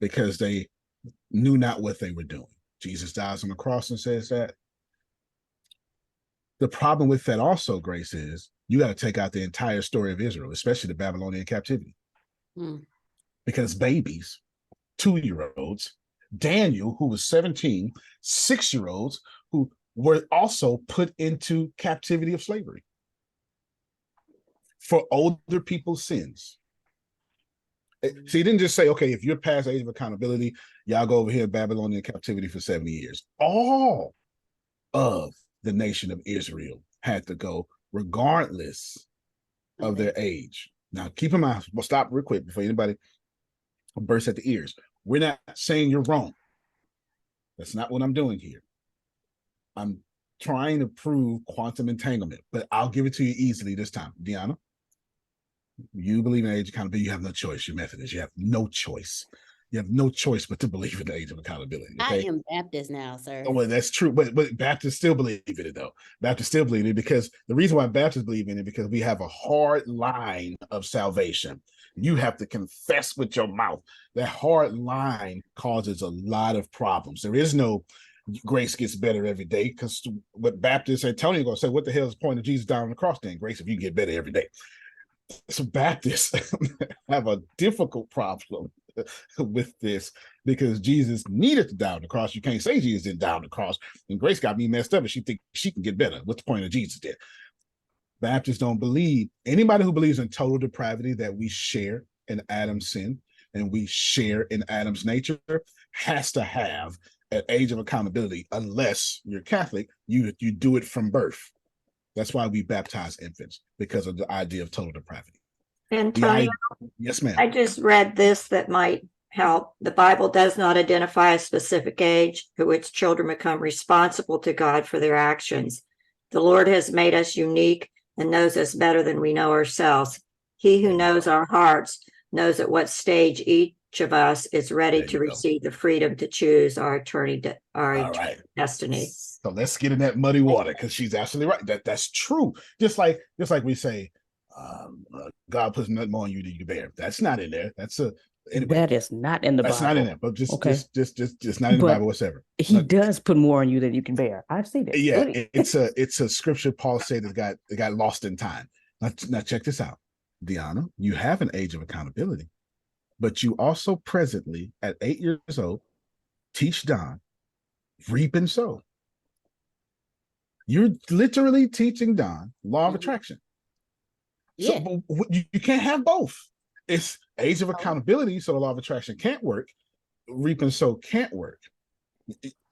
because they knew not what they were doing. Jesus dies on the cross and says that. The problem with that also, Grace, is you got to take out the entire story of Israel, especially the Babylonian captivity. Because babies, 2-year-olds, Daniel, who was 17, 6-year-olds who were also put into captivity of slavery for older people's sins. So he didn't just say, okay, if you're past age of accountability, y'all go over here in Babylonian captivity for 70 years. All of the nation of Israel had to go regardless of their age. Now, keep in mind, we'll stop real quick before anybody bursts at the ears. We're not saying you're wrong. That's not what I'm doing here. I'm trying to prove quantum entanglement, but I'll give it to you easily this time. Deanna, you believe in age of accountability. You have no choice. You're Methodist. You have no choice. You have no choice but to believe in the age of accountability. Okay? I am Baptist now, sir. Oh, well, that's true. But Baptists still believe in it, though. Baptists still believe in it because the reason why Baptists believe in it because we have a hard line of salvation. You have to confess with your mouth. That hard line causes a lot of problems. There is no grace gets better every day because what Baptists and Tony are going to say, what the hell is the point of Jesus dying on the cross then? Grace, if you get better every day. So Baptists have a difficult problem with this because Jesus needed to die on the cross. You can't say Jesus didn't die on the cross. And Grace got me messed up and she thinks she can get better. What's the point of Jesus then? Baptists don't believe, anybody who believes in total depravity that we share in Adam's sin and we share in Adam's nature has to have an age of accountability. Unless you're Catholic, you do it from birth. That's why we baptize infants, because of the idea of total depravity. Antonio, yes, ma'am. I just read this that might help. The Bible does not identify a specific age at which children become responsible to God for their actions. The Lord has made us unique and knows us better than we know ourselves. He who knows our hearts knows at what stage each of us is ready to receive the freedom to choose our eternity, destiny. So let's get in that muddy water because she's absolutely right. That's true. Just like we say, God puts nothing more on you than you bear. That's not in there. Anyway, That is not in the that's Bible. not in there, but just Okay. just not in the But Bible whatsoever. he Not- does put more on you than you can bear. I've seen it. yeah, Really. it's a scripture Paul said that got lost in time. Now check this out, Deanna. You have an age of accountability, but you also presently at 8 years old teach Don, reap and sow. You're literally teaching Don law of attraction. So Yeah. you can't have both. It's age of accountability, so the law of attraction can't work. Reap and sow can't work.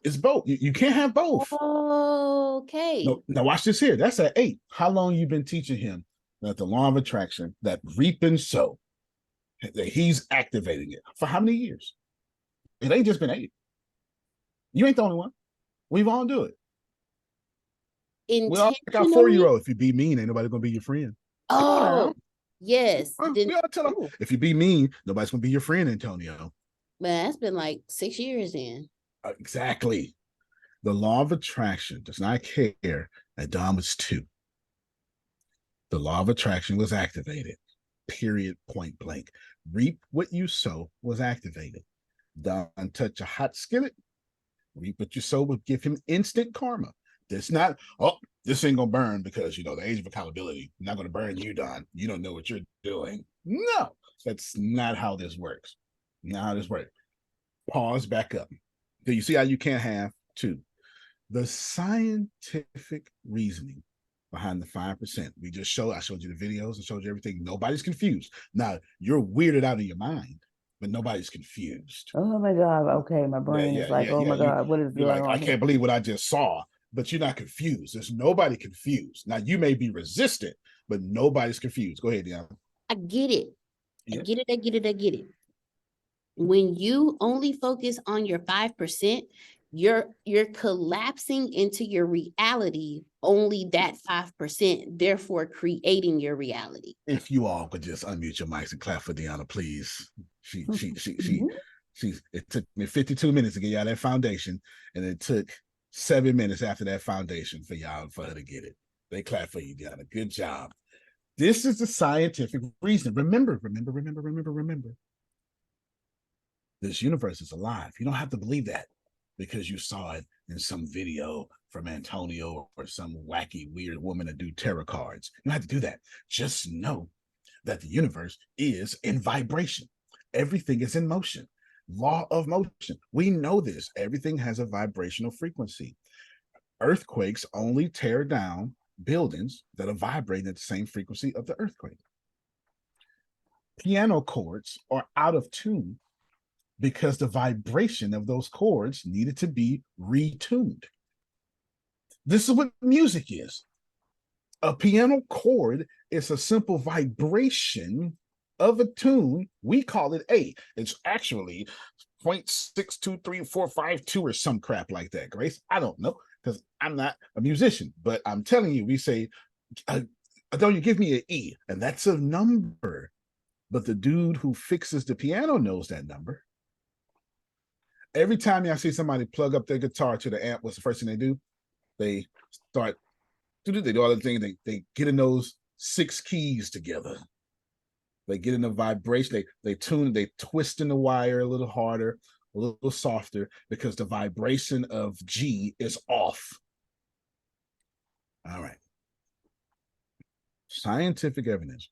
It's both. You can't have both. Okay. No, now watch this here. That's at 8. How long you been teaching him that the law of attraction, that reap and sow, that he's activating it for how many years? It ain't just been 8. You ain't the only one. We've all do it. We all got 4-year-old. If you be mean, ain't nobody gonna be your friend. Oh, yes. We all tell them, if you be mean, nobody's gonna be your friend, Antonio. Man, that's been like 6 years in. Exactly. The law of attraction does not care that Don was 2. The law of attraction was activated. Period. Point blank. Reap what you sow was activated. Don touch a hot skillet. Reap what you sow will give him instant karma. It's not, this ain't gonna burn because the age of accountability. I'm not gonna burn you, Don. You don't know what you're doing. No, that's not how this works. Not how this works. Pause, back up. Do you see how you can't have 2? The scientific reasoning behind the 5%. I showed you the videos and showed you everything. Nobody's confused. Now you're weirded out of your mind, but nobody's confused. Oh my God. Okay. My brain is like, oh my God, what is going on? I can't believe what I just saw. But you're not confused. There's nobody confused. Now you may be resistant, but nobody's confused. Go ahead, Deanna. I get it. Yeah. I get it. When you only focus on your 5%, you're collapsing into your reality, only that 5%, therefore creating your reality. If you all could just unmute your mics and clap for Deanna, please. It took me 52 minutes to get y'all that foundation, and it took 7 minutes after that foundation for her to get it. They clap for you, Deanna. Good job. This is the scientific reason. Remember. This universe is alive. You don't have to believe that because you saw it in some video from Antonio or some wacky, weird woman that do tarot cards. You don't have to do that. Just know that the universe is in vibration. Everything is in motion. Law of motion. We know this. Everything has a vibrational frequency. Earthquakes only tear down buildings that are vibrating at the same frequency of the earthquake. Piano chords are out of tune because the vibration of those chords needed to be retuned. This is what music is. A piano chord is a simple vibration of a tune. We call it A. It's actually 0.623452 or some crap like that, Grace. I don't know because I'm not a musician, but I'm telling you, we say, don't you give me an E, and that's a number. But the dude who fixes the piano knows that number. Every time y'all see somebody plug up their guitar to the amp, what's the first thing they do? They start, they do all the things, they get in those 6 keys together. They get in the vibration, they tune, they twist in the wire a little harder, a little softer, because the vibration of G is off. All right. Scientific evidence.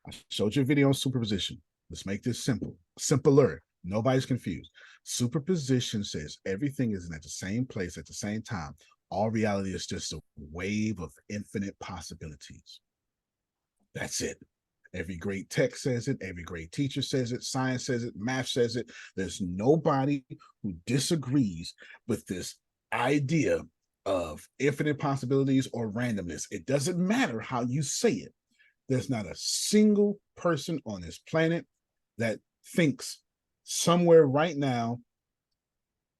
I showed you a video on superposition. Let's make this simple, simpler. Nobody's confused. Superposition says everything is at the same place at the same time. All reality is just a wave of infinite possibilities. That's it. Every great text says it. Every great teacher says it. Science says it. Math says it. There's nobody who disagrees with this idea of infinite possibilities or randomness. It doesn't matter how you say it. There's not a single person on this planet that thinks somewhere right now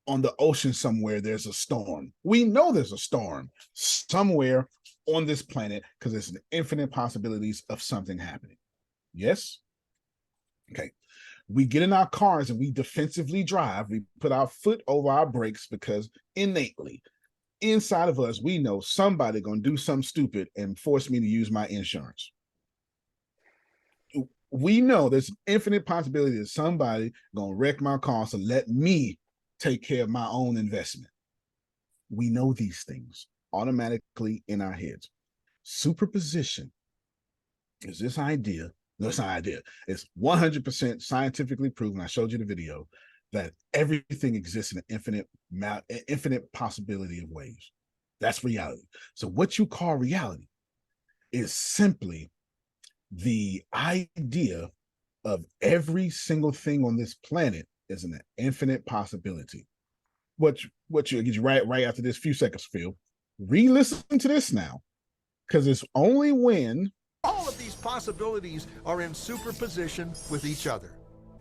on the ocean somewhere there's a storm. We know there's a storm somewhere on this planet because there's infinite possibilities of something happening. Yes? Okay. We get in our cars and we defensively drive. We put our foot over our brakes because innately, inside of us, we know somebody gonna do something stupid and force me to use my insurance. we know there's an infinite possibility that somebody gonna wreck my car, so let me take care of my own investment. We know these things automatically in our heads. Superposition is this idea. No, it's not an idea. It's 100% scientifically proven. I showed you the video that everything exists in an infinite possibility of ways. That's reality. So what you call reality is simply the idea of every single thing on this planet is an infinite possibility. What you get you right after this few seconds, Phil. Re-listen to this now, because it's only when all of these possibilities are in superposition with each other.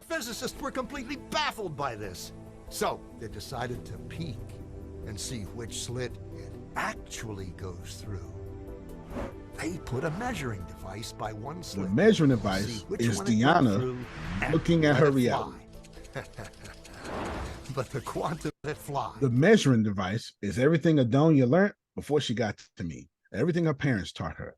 Physicists were completely baffled by this, so they decided to peek and see which slit it actually goes through. They put a measuring device by one slit. The measuring device is Deanna looking at her reality. But the quantum that flies. The measuring device is everything Adonia learned before she got to me. Everything her parents taught her.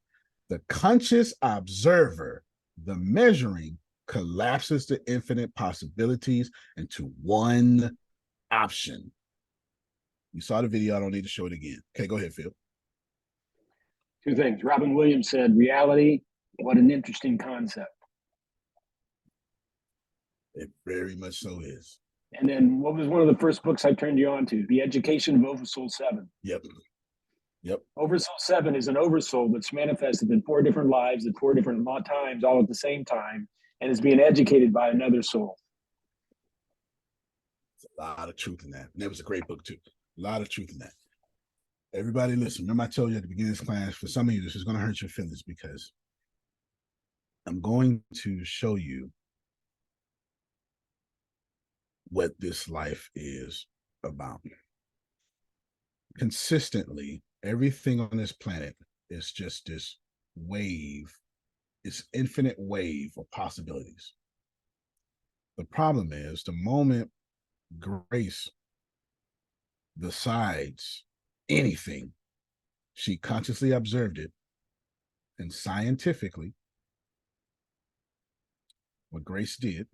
The conscious observer, the measuring, collapses the infinite possibilities into one option. You saw the video. I don't need to show it again. Okay, go ahead, Phil. Two things. Robin Williams said, reality, what an interesting concept. It very much so is. And then what was one of the first books I turned you on to? The Education of Oversoul 7. Yep. Oversoul 7 is an oversoul that's manifested in 4 different lives at 4 different times, all at the same time, and is being educated by another soul. There's a lot of truth in that. And that was a great book, too. A lot of truth in that. Everybody listen. Remember I told you at the beginning of this class, for some of you, this is going to hurt your feelings because I'm going to show you what this life is about. Consistently, everything on this planet is just this wave, this infinite wave of possibilities. The problem is the moment Grace decides anything, she consciously observed it, and scientifically, what Grace did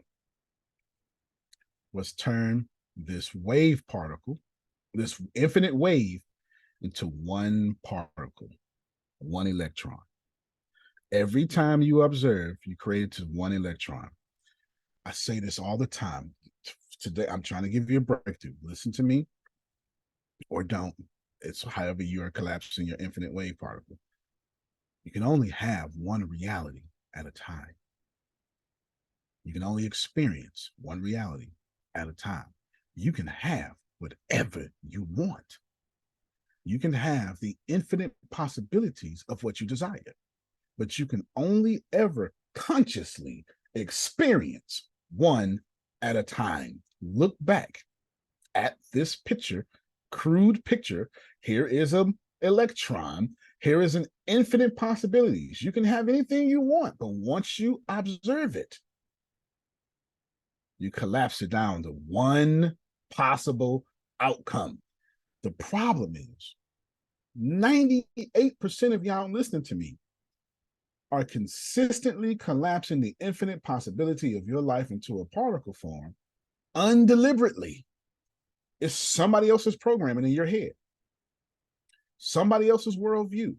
was turn this wave particle, this infinite wave, into one particle, one electron. Every time you observe, you create it to one electron. I say this all the time. Today, I'm trying to give you a breakthrough. Listen to me or don't. It's however you are collapsing your infinite wave particle. You can only have one reality at a time. You can only experience one reality at a time. You can have whatever you want. You can have the infinite possibilities of what you desire, but you can only ever consciously experience one at a time. Look back at this picture, crude picture. Here is an electron. Here is an infinite possibilities. You can have anything you want, but once you observe it, you collapse it down to one possible outcome. The problem is 98% of y'all listening to me are consistently collapsing the infinite possibility of your life into a particle form undeliberately. It's somebody else's programming in your head, somebody else's worldview.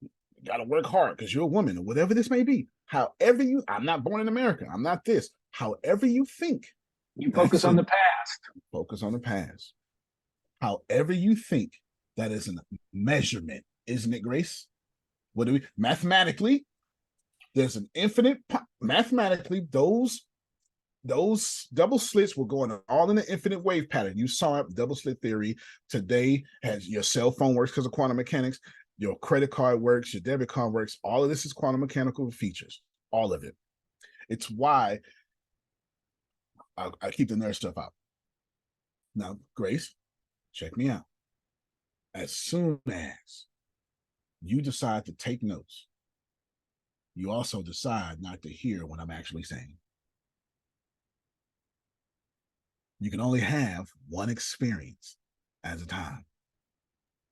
You got to work hard because you're a woman or whatever this may be. However you, I'm not born in America. I'm not this. However you think. You focus on the past. Focus on the past. However you think, that is a measurement, isn't it, Grace? What do we, mathematically, there's an infinite, mathematically, those double slits were going all in an infinite wave pattern. You saw it, double slit theory. Today, has your cell phone works because of quantum mechanics. Your credit card works, your debit card works. All of this is quantum mechanical features, all of it. It's why I keep the nerd stuff out. Now, Grace, check me out. As soon as you decide to take notes, you also decide not to hear what I'm actually saying. You can only have one experience at a time.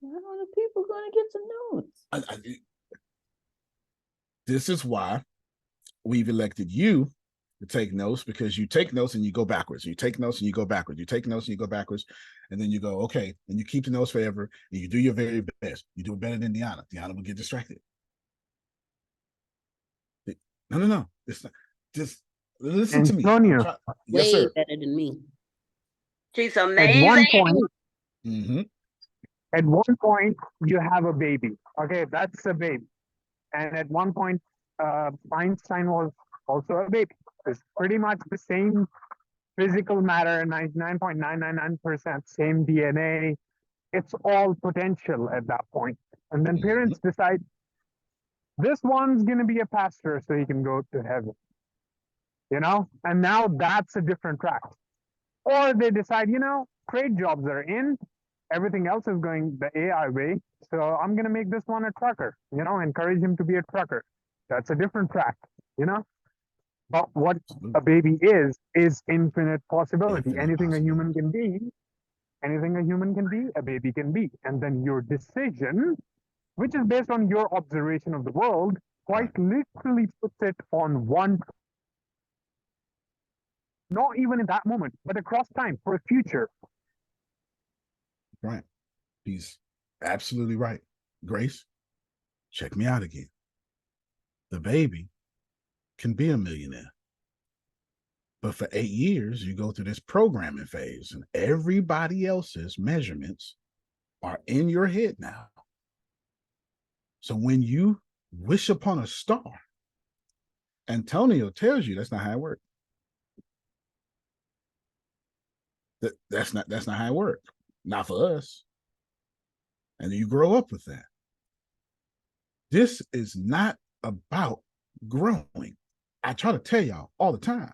How are the people going to get the notes? This is why we've elected you to take notes, because you take notes and you go backwards. You take notes and you go backwards. You take notes and you go backwards. And then you go, okay, and you keep the notes forever, and you do your very best. You do it better than Deanna. Deanna will get distracted. No. It's not. Just listen to me. Antonio. Yes, Way sir. better than me. She's At amazing. one point, Mm-hmm. at one point, you have a baby. Okay, that's a baby. And at one point, Einstein was also a baby. It's pretty much the same physical matter, 99.999%, same DNA. It's all potential at that point. And then parents decide, this one's going to be a pastor so he can go to heaven. You know? And now that's a different track. Or they decide, you know, trade jobs are in, everything else is going the AI way, so I'm going to make this one a trucker, you know, encourage him to be a trucker. That's a different track, you know? But what a baby is infinite possibility. Anything a human can be, a baby can be. And then your decision, which is based on your observation of the world, quite literally puts it on one, not even in that moment, but across time for a future. Right. He's absolutely right. Grace, check me out again. The baby can be a millionaire. But for 8 years, you go through this programming phase, and everybody else's measurements are in your head now. So when you wish upon a star, Antonio tells you that's not how it works. That's not how it works. Not for us. And you grow up with that. This is not about growing. I try to tell y'all all the time.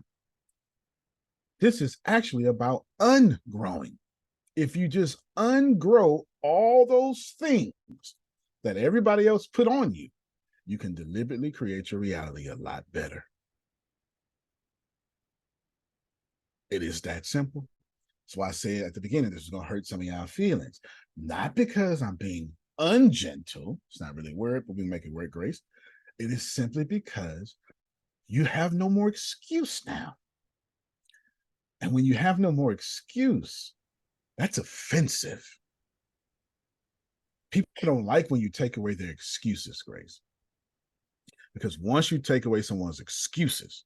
This is actually about ungrowing. If you just ungrow all those things that everybody else put on you, you can deliberately create your reality a lot better. It is that simple. That's why I said at the beginning, this is going to hurt some of y'all feelings. Not because I'm being ungentle. It's not really a word, but we make it work, Grace. It is simply because you have no more excuse now. And when you have no more excuse, that's offensive. People don't like when you take away their excuses, Grace. Because once you take away someone's excuses,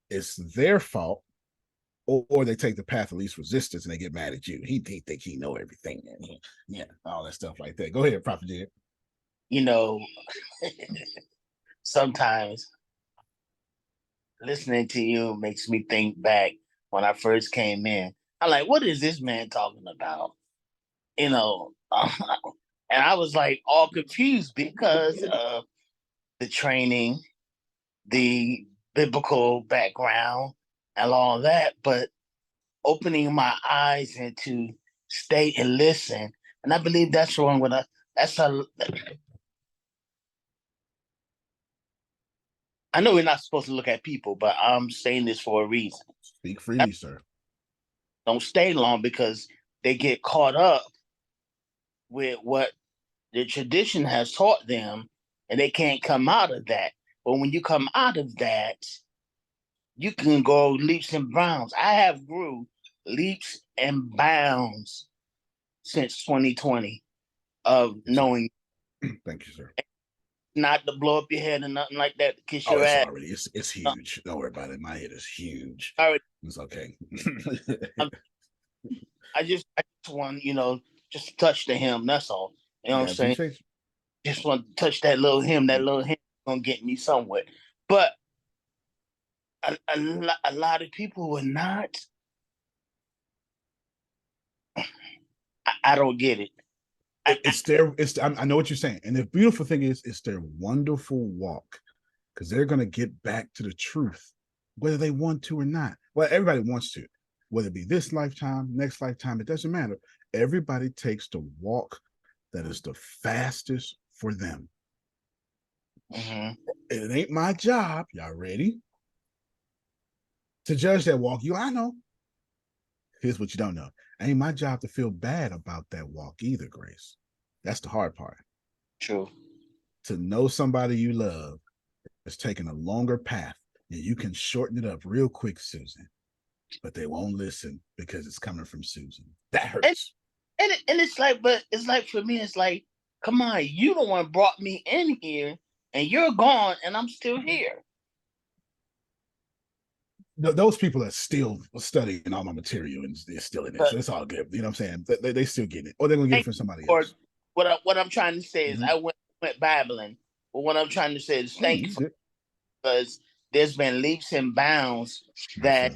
it's their fault, or they take the path of least resistance and they get mad at you. He think he know everything. Yeah, all that stuff like that. Go ahead, Prophet Jed. You know, sometimes listening to you makes me think back when I first came in. I'm like, what is this man talking about? You know, and I was like all confused because of the training, the biblical background, and all that. But opening my eyes and to stay and listen, and I believe that's wrong with us. I know we're not supposed to look at people, but I'm saying this for a reason. Speak freely, sir. Don't stay long because they get caught up with what the tradition has taught them, and they can't come out of that. But when you come out of that, you can go leaps and bounds. I have grew leaps and bounds since 2020 of knowing. Thank you, sir. Not to blow up your head or nothing like that to kiss your it's ass. Already, it's huge. Don't worry about it. My head is huge. Already. It's okay. I just want, just to touch the hem. That's all. You know what I'm saying? Just want to touch that little hem. That little hem is gonna get me somewhere. But a lot of people were not. I don't get it. I know what you're saying. And the beautiful thing is, it's their wonderful walk, because they're going to get back to the truth, whether they want to or not. Well, everybody wants to, whether it be this lifetime, next lifetime, it doesn't matter. Everybody takes the walk that is the fastest for them. Mm-hmm. It ain't my job. Y'all ready? To judge that walk. I know. Here's what you don't know. It ain't my job to feel bad about that walk either, Grace. That's the hard part. True. To know somebody you love is taking a longer path, and you can shorten it up real quick, Susan. But they won't listen because it's coming from Susan. That hurts. And it's like, but it's like for me, it's like, come on, you the one brought me in here, and you're gone, and I'm still here. Those people are still studying all my material, and they're still in it, so it's all good. You know what I'm saying? They still getting it, or they're gonna get it from somebody else. What I'm trying to say is, I went babbling, but what I'm trying to say is, thank you for, because there's been leaps and bounds that,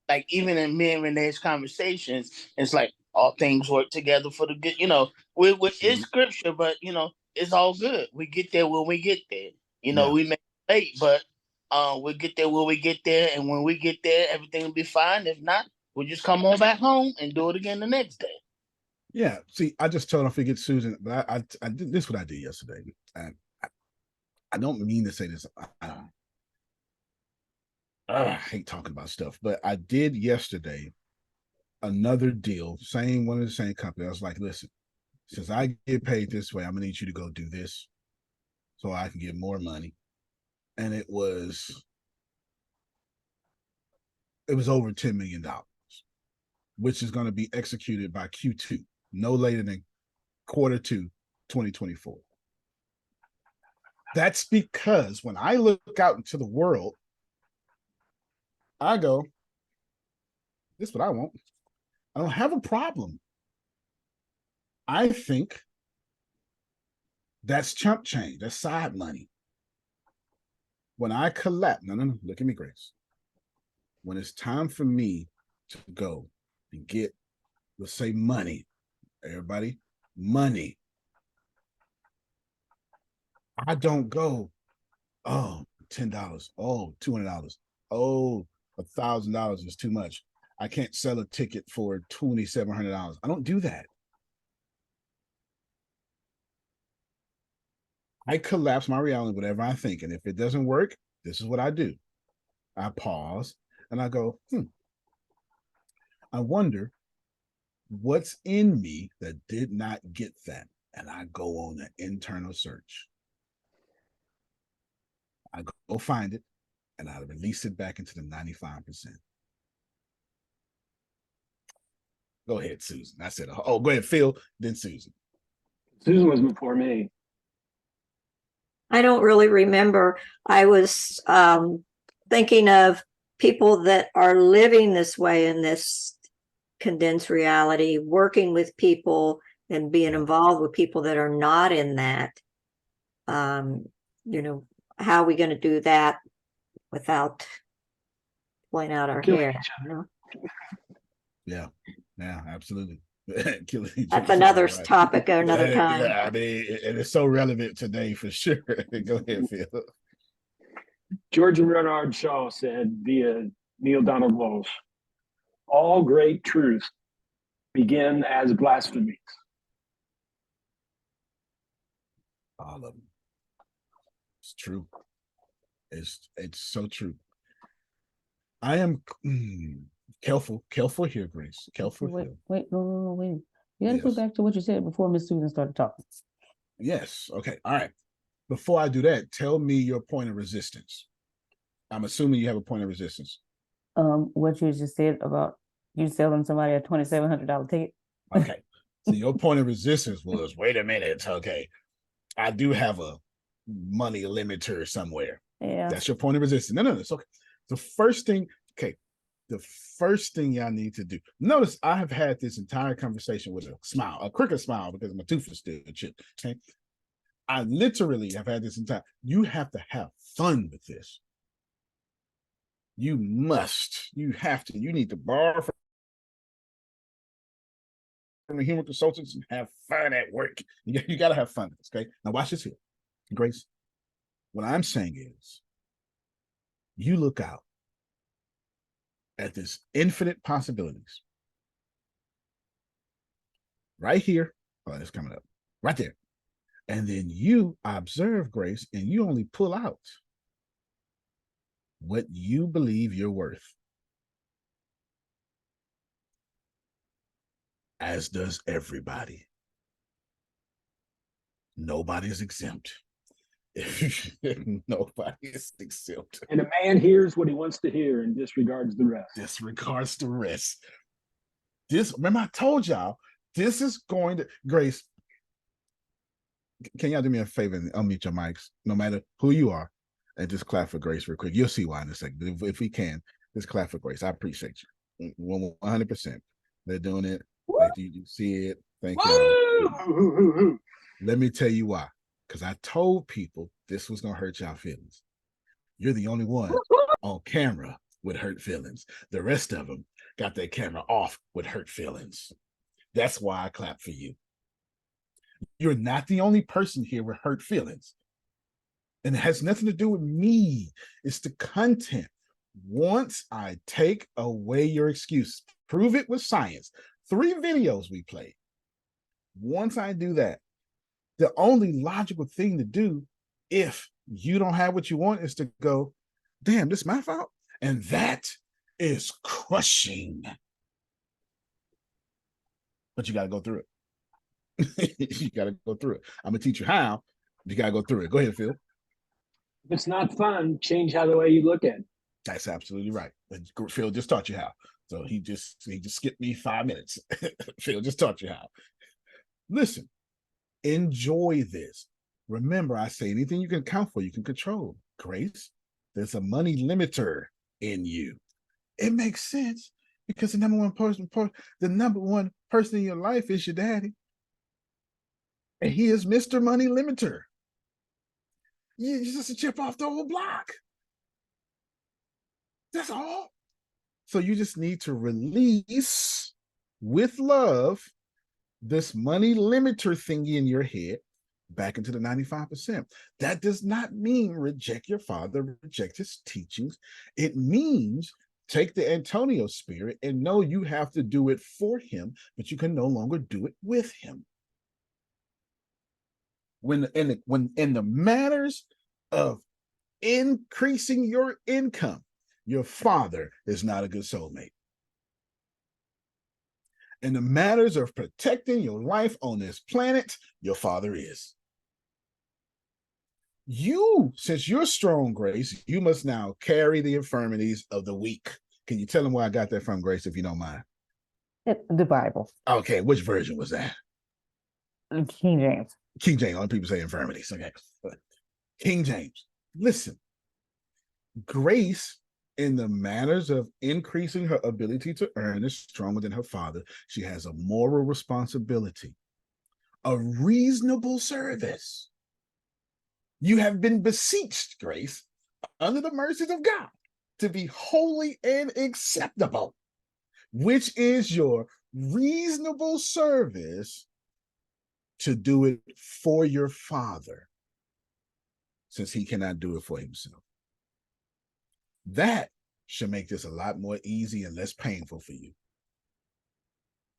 like, even in me and Renee's conversations, it's like all things work together for the good. You know, it's scripture, but you know, it's all good. We get there when we get there. You know, we may be late, but we'll get there when we get there, and when we get there, everything will be fine. If not, we'll just come on back home and do it again the next day. Yeah. See, I just told her forget Susan, but I did this. What I did yesterday. I don't mean to say this. I hate talking about stuff, but I did yesterday another deal, one of the same company. I was like, listen, since I get paid this way, I'm gonna need you to go do this so I can get more money. And it was over $10 million, which is going to be executed by Q2, no later than Q2 2024. That's because when I look out into the world, I go, this is what I want. I don't have a problem. I think that's chump change. That's side money. When I collapse, no, look at me, Grace. When it's time for me to go and get, let's say, money, everybody, money, I don't go, oh, $10, oh, $200, oh, $1,000 is too much. I can't sell a ticket for $2,700. I don't do that. I collapse my reality, whatever I think. And if it doesn't work, this is what I do. I pause and I go, I wonder what's in me that did not get that. And I go on an internal search. I go find it and I release it back into the 95%. Go ahead, Susan. I said, oh, go ahead, Phil, then Susan. Susan was before me. I don't really remember. I was thinking of people that are living this way in this condensed reality, working with people and being involved with people that are not in that. You know, how are we going to do that without pulling out our hair? Yeah, absolutely. That's another topic another time. Yeah, I mean, and it's so relevant today for sure. Go ahead, Phil. George Bernard Shaw said via Neil Donald Walsh, all great truths begin as blasphemies. All of them. It's true. It's so true. I am careful here, Grace. Careful wait, here. Wait. You got to go back to what you said before Miss Susan started talking. Yes. Okay. All right. Before I do that, tell me your point of resistance. I'm assuming you have a point of resistance. What you just said about you selling somebody a $2,700 ticket. Okay. So your point of resistance was, wait a minute. Okay. I do have a money limiter somewhere. Yeah. That's your point of resistance. No, it's okay. The first thing y'all need to do. Notice I have had this entire conversation with a smile, a crooked smile, because my tooth is still chipped. Okay. I literally have had this entire, you have to have fun with this. You need to borrow from the human consultants and have fun at work. You got to have fun with this, okay? Now watch this here. Grace, what I'm saying is, you look out at this infinite possibilities. Right here. Oh, it's coming up. Right there. And then you observe, Grace, and you only pull out what you believe you're worth. As does everybody. Nobody's exempt. Nobody is exempt. And a man hears what he wants to hear and disregards the rest. Disregards the rest. Remember, I told y'all, this is going to, Grace, can y'all do me a favor and unmute your mics, no matter who you are, and just clap for Grace real quick. You'll see why in a second. If we can, just clap for Grace. I appreciate you. 100%. They're doing it. Like you see it. Thank you. Let me tell you why. Because I told people this was going to hurt y'all feelings. You're the only one on camera with hurt feelings. The rest of them got their camera off with hurt feelings. That's why I clap for you. You're not the only person here with hurt feelings. And it has nothing to do with me. It's the content. Once I take away your excuse, prove it with science. 3 videos we played. Once I do that, the only logical thing to do, if you don't have what you want, is to go, damn, this is my fault. And that is crushing. But you got to go through it. You got to go through it. I'm going to teach you how. You got to go through it. Go ahead, Phil. If it's not fun, change how the way you look at it. That's absolutely right. Phil just taught you how. So he just skipped me 5 minutes. Phil just taught you how. Listen, enjoy this. Remember, I say anything you can account for, you can control. Grace, there's a money limiter in you. It makes sense because the number one person in your life is your daddy. And he is Mr. Money Limiter. You're just a chip off the old block. That's all. So you just need to release with love this money limiter thingy in your head back into the 95%. That does not mean reject your father, reject his teachings. It means take the Antonio spirit and know you have to do it for him, but you can no longer do it with him. When in the matters of increasing your income, your father is not a good soulmate. In the matters of protecting your life on this planet, your father is. You, since you're strong, Grace, you must now carry the infirmities of the weak. Can you tell them where I got that from, Grace, if you don't mind? The Bible. Okay, which version was that? King James. King James. A lot of people say infirmities. Okay. King James. Listen, Grace, in the matters of increasing her ability to earn, is stronger than her father. She has a moral responsibility, a reasonable service. You have been beseeched, Grace, under the mercies of God, to be holy and acceptable, which is your reasonable service to do it for your father, since he cannot do it for himself. That should make this a lot more easy and less painful for you.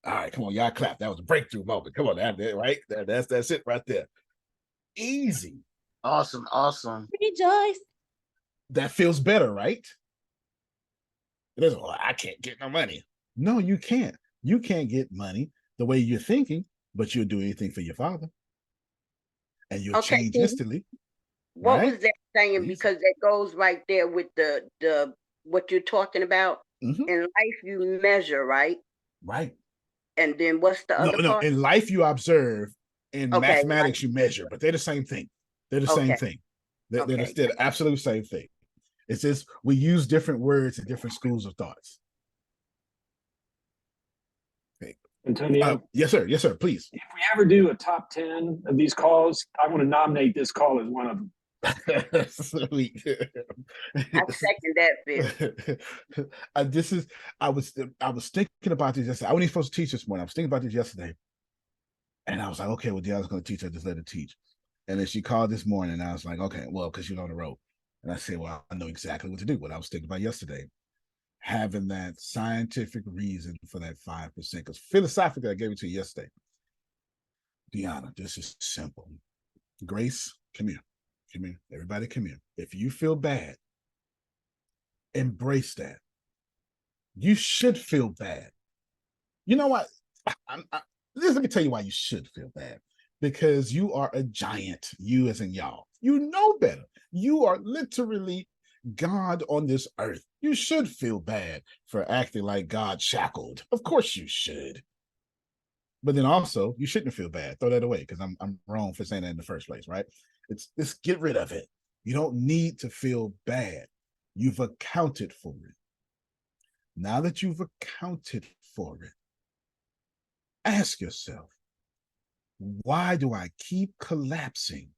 All right, come on, y'all clap. That was a breakthrough moment. Come on, right? That's it right there. Easy. Awesome, awesome. Rejoice. That feels better, right? It isn't, well, I can't get no money. No, you can't. You can't get money the way you're thinking, but you'll do anything for your father. And you'll change instantly. What right? was that saying? Because that goes right there with the what you're talking about. Mhm. In life, you measure, right? Right. And then what's the other part? In life you observe, in mathematics you measure, but they're the same thing. They're the same thing. They're the absolute same thing. It's just we use different words in different schools of thoughts. Okay. Antonio? Yes, sir. Yes, sir. Please. If we ever do a top 10 of these calls, I want to nominate this call as one of them. Sweet. I second that, Phil. I was thinking about this yesterday. I wasn't supposed to teach this morning. I was thinking about this yesterday. And I was like, okay, well, Deanna's going to teach. I just let her teach. And then she called this morning, and I was like, okay, well, because you're on the road. And I said, well, I know exactly what to do. What I was thinking about yesterday, having that scientific reason for that 5%. Because philosophically, I gave it to you yesterday. Deanna, this is simple. Grace, come here. Come here. Everybody, come here. If you feel bad, embrace that. You should feel bad. You know what? Let me tell you why you should feel bad. Because you are a giant. You as in y'all. You know better. You are literally God on this earth. You should feel bad for acting like God shackled. Of course you should. But then also, you shouldn't feel bad. Throw that away, because I'm wrong for saying that in the first place, right? It's get rid of it. You don't need to feel bad. You've accounted for it. Now that you've accounted for it, ask yourself, why do I keep collapsing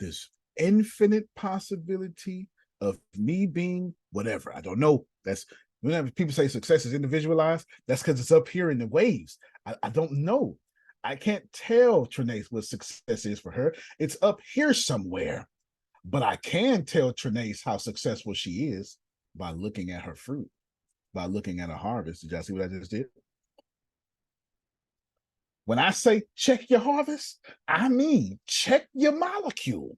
this infinite possibility of me being whatever? I don't know. That's whenever people say success is individualized, that's because it's up here in the waves. I don't know. I can't tell Trinae what success is for her. It's up here somewhere. But I can tell Trinae how successful she is by looking at her fruit, by looking at her harvest. Did y'all see what I just did? When I say check your harvest, I mean check your molecule,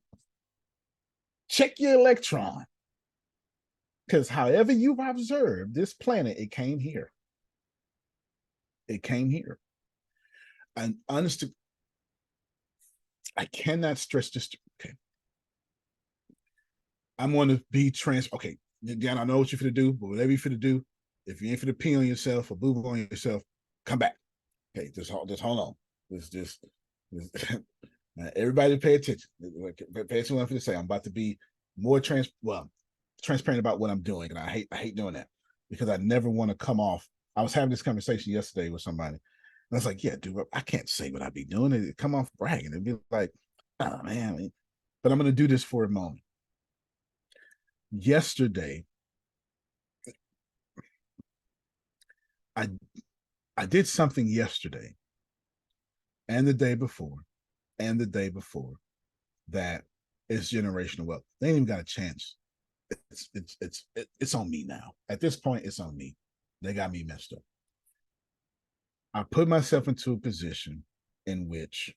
check your electron. Because however you've observed this planet, it came here. It came here. And honestly, I cannot stress this. Okay. I'm going to be Okay, Dan, I know what you're going to do, but whatever you're going to do, if you ain't going to pee on yourself or boo on yourself, come back. Okay, just hold on. Just everybody pay attention. Pay attention to what I'm going to say. I'm about to be more transparent about what I'm doing, and I hate doing that because I never want to come off. I was having this conversation yesterday with somebody, and I was like, "Yeah, dude, I can't say what I be doing. It come off bragging. It'd be like, oh man." But I'm going to do this for a moment. Yesterday, I did something yesterday, and the day before, that is generational wealth. They ain't even got a chance. It's on me now. At this point, it's on me. They got me messed up. I put myself into a position in which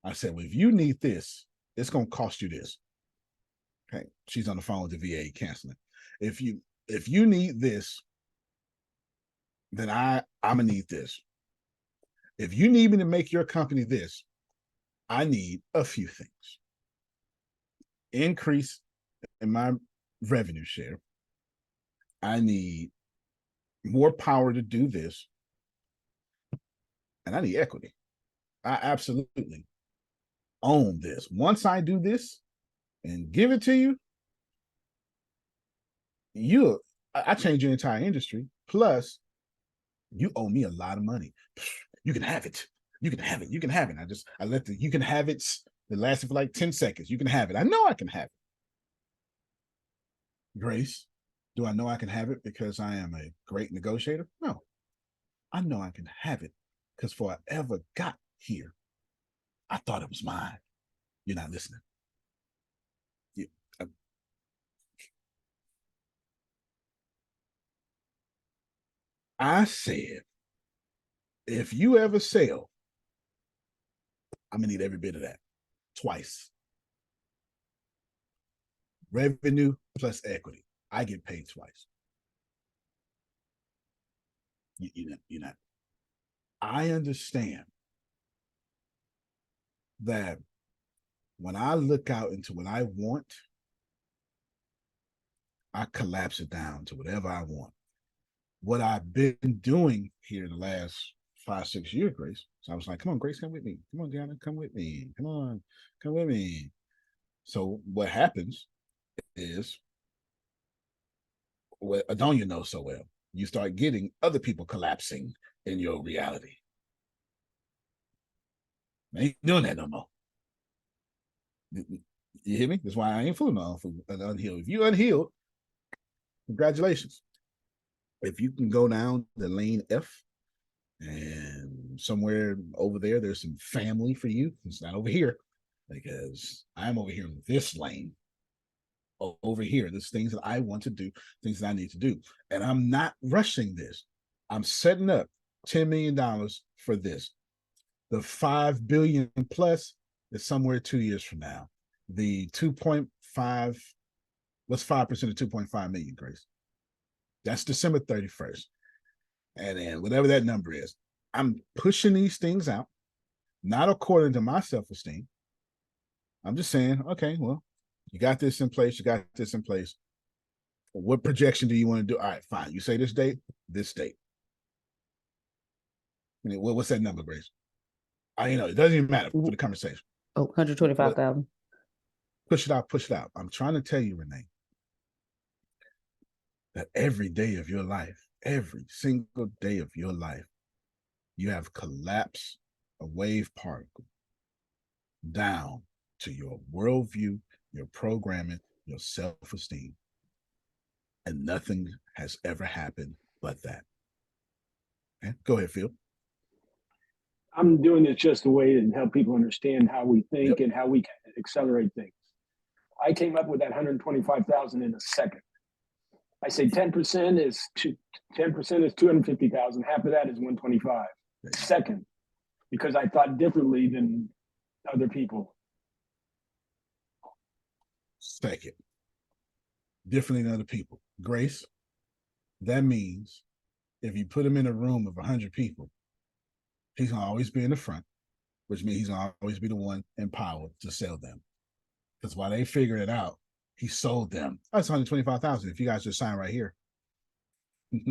I said, well, if you need this, it's going to cost you this. Okay. She's on the phone with the VA canceling. If you need this, then I'm going to need this. If you need me to make your company this, I need a few things. Increase in my revenue share. I need more power to do this. And I need equity. I absolutely own this. Once I do this and give it to you, I change your entire industry. Plus, you owe me a lot of money. You can have it. You can have it. You can have it. I let you can have it. It lasted for like 10 seconds. You can have it. I know I can have it. Grace, do I know I can have it because I am a great negotiator? No. I know I can have it because before I ever got here, I thought it was mine. You're not listening. I said, if you ever sell, I'm going to need every bit of that twice. Revenue plus equity. I get paid twice. You're not. I understand that when I look out into what I want, I collapse it down to whatever I want. What I've been doing here the last 5-6 years, Grace. So I was like, come on, Grace, come with me. Come on, Diana, come with me. Come on, come with me. So what happens is what Adonia knows so well. You start getting other people collapsing in your reality. I ain't doing that no more. You hear me? That's why I ain't fooling on unhealed. If you unhealed, congratulations. If you can go down the lane F and somewhere over there, there's some family for you. It's not over here because I'm over here in this lane. Over here, there's things that I want to do, things that I need to do. And I'm not rushing this. I'm setting up $10 million for this. The 5 billion plus is somewhere 2 years from now. The 2.5, what's 5% of 2.5 million, Grace? That's December 31st. And then whatever that number is, I'm pushing these things out, not according to my self-esteem, I'm just saying, okay, well, you got this in place. You got this in place. What projection do you want to do? All right, fine. You say this date, this date. I mean, what's that number, Grace? I know it doesn't even matter for the conversation. Oh, 125,000. Push it out, push it out. I'm trying to tell you, Renee, that every day of your life, every single day of your life, you have collapsed a wave particle down to your worldview, your programming, your self-esteem. And nothing has ever happened but that. Okay? Go ahead, Phil. I'm doing this just a way to help people understand how we think and how we can accelerate things. I came up with that 125,000 in a second. I say 10% is 250,000. Half of that is 125. Second, because I thought differently than other people. Second, differently than other people. Grace, that means if you put him in a room of 100 people, he's gonna always be in the front, which means he's gonna always be the one in power to sell them. Because while they figure it out, he sold them. That's 125,000. If you guys just sign right here,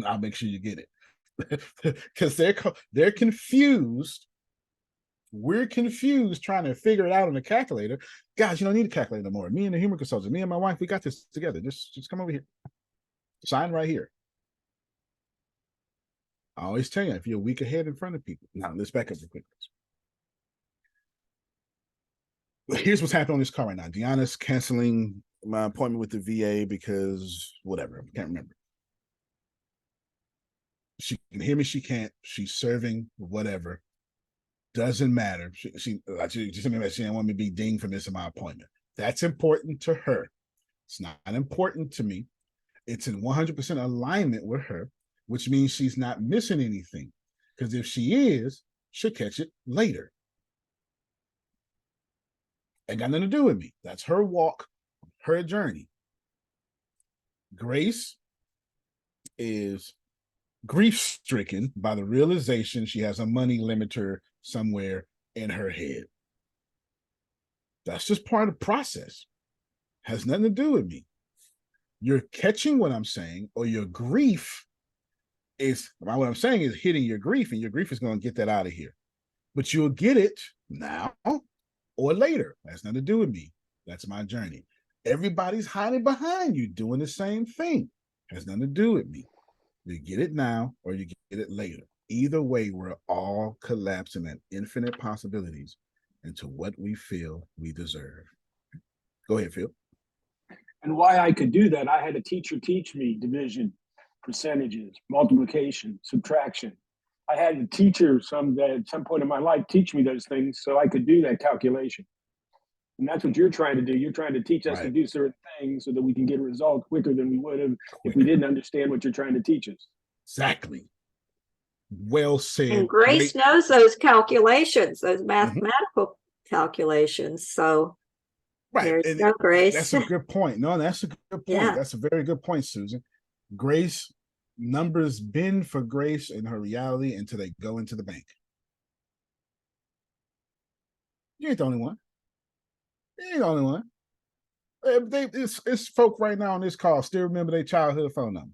I'll make sure you get it. Because they're confused. We're confused trying to figure it out on the calculator. Guys, you don't need a calculator no more. Me and the human consultant, me and my wife, we got this together. Just come over here. Sign right here. I always tell you, if you're a week ahead in front of people. Now, let's back up real quick. Here's what's happening on this car right now. Deanna's canceling my appointment with the VA because whatever. I can't remember. She can hear me. She can't. She's serving whatever. Doesn't matter. She didn't want me to be dinged for missing my appointment. That's important to her. It's not important to me. It's in 100% alignment with her, which means she's not missing anything. Because if she is, she'll catch it later. Ain't got nothing to do with me. That's her walk, her journey. Grace is grief-stricken by the realization she has a money limiter somewhere in her head. That's just part of the process. Has nothing to do with me. You're catching what I'm saying, or your grief is, what I'm saying is hitting your grief, and your grief is going to get that out of here. But you'll get it now or later. That's nothing to do with me. That's my journey. Everybody's hiding behind you doing the same thing. Has nothing to do with me. You get it now or you get it later. Either way, we're all collapsing at infinite possibilities into what we feel we deserve. Go ahead, Phil. And why I could do that, I had a teacher teach me division, percentages, multiplication, subtraction. I had a teacher at some point in my life teach me those things so I could do that calculation. And that's what you're trying to do. You're trying to teach us to do certain things so that we can get a result quicker than we would have if we didn't understand what you're trying to teach us. Exactly. Well said. And Grace knows those calculations, those mathematical calculations. So there you go, Grace. That's a good point. No, that's a good point. Yeah. That's a very good point, Susan. Grace, numbers bend for Grace in her reality until they go into the bank. You ain't the only one. You ain't the only one. It's folk right now on this call still remember their childhood phone number.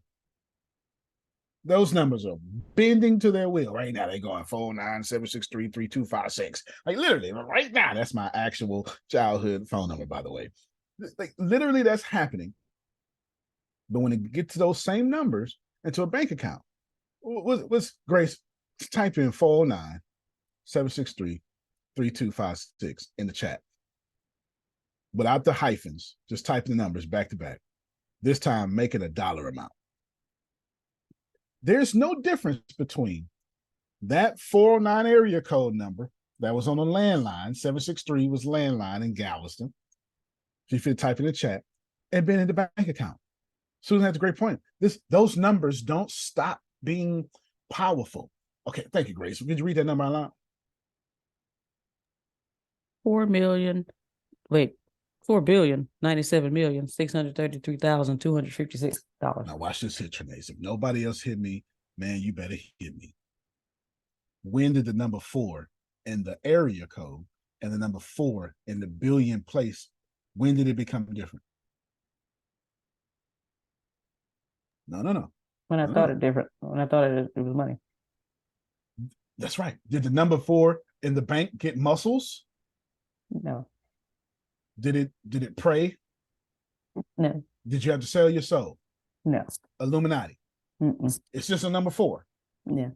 Those numbers are bending to their will right now. They're going 497633256. Like literally, right now, that's my actual childhood phone number, by the way. Like literally, that's happening. But when it gets to those same numbers into a bank account, what's Grace? Type in 497633256 in the chat. Without the hyphens, just type the numbers back to back. This time, make it a dollar amount. There's no difference between that 409 area code number that was on a landline, 763 was landline in Galveston. If you type in the chat, and been in the bank account. Susan has a great point. Those numbers don't stop being powerful. Okay, thank you, Grace. Could you read that number out loud? 4,097,633,256. Now watch this hit, Trinace. If nobody else hit me, man, you better hit me. When did the number 4 in the area code and the number 4 in the billion place, when did it become different? No. When I thought it different. When I thought it was money. That's right. Did the number 4 in the bank get muscles? No. Did it pray? No. Did you have to sell your soul? No. Illuminati. Mm-mm. It's just a number 4. Yeah.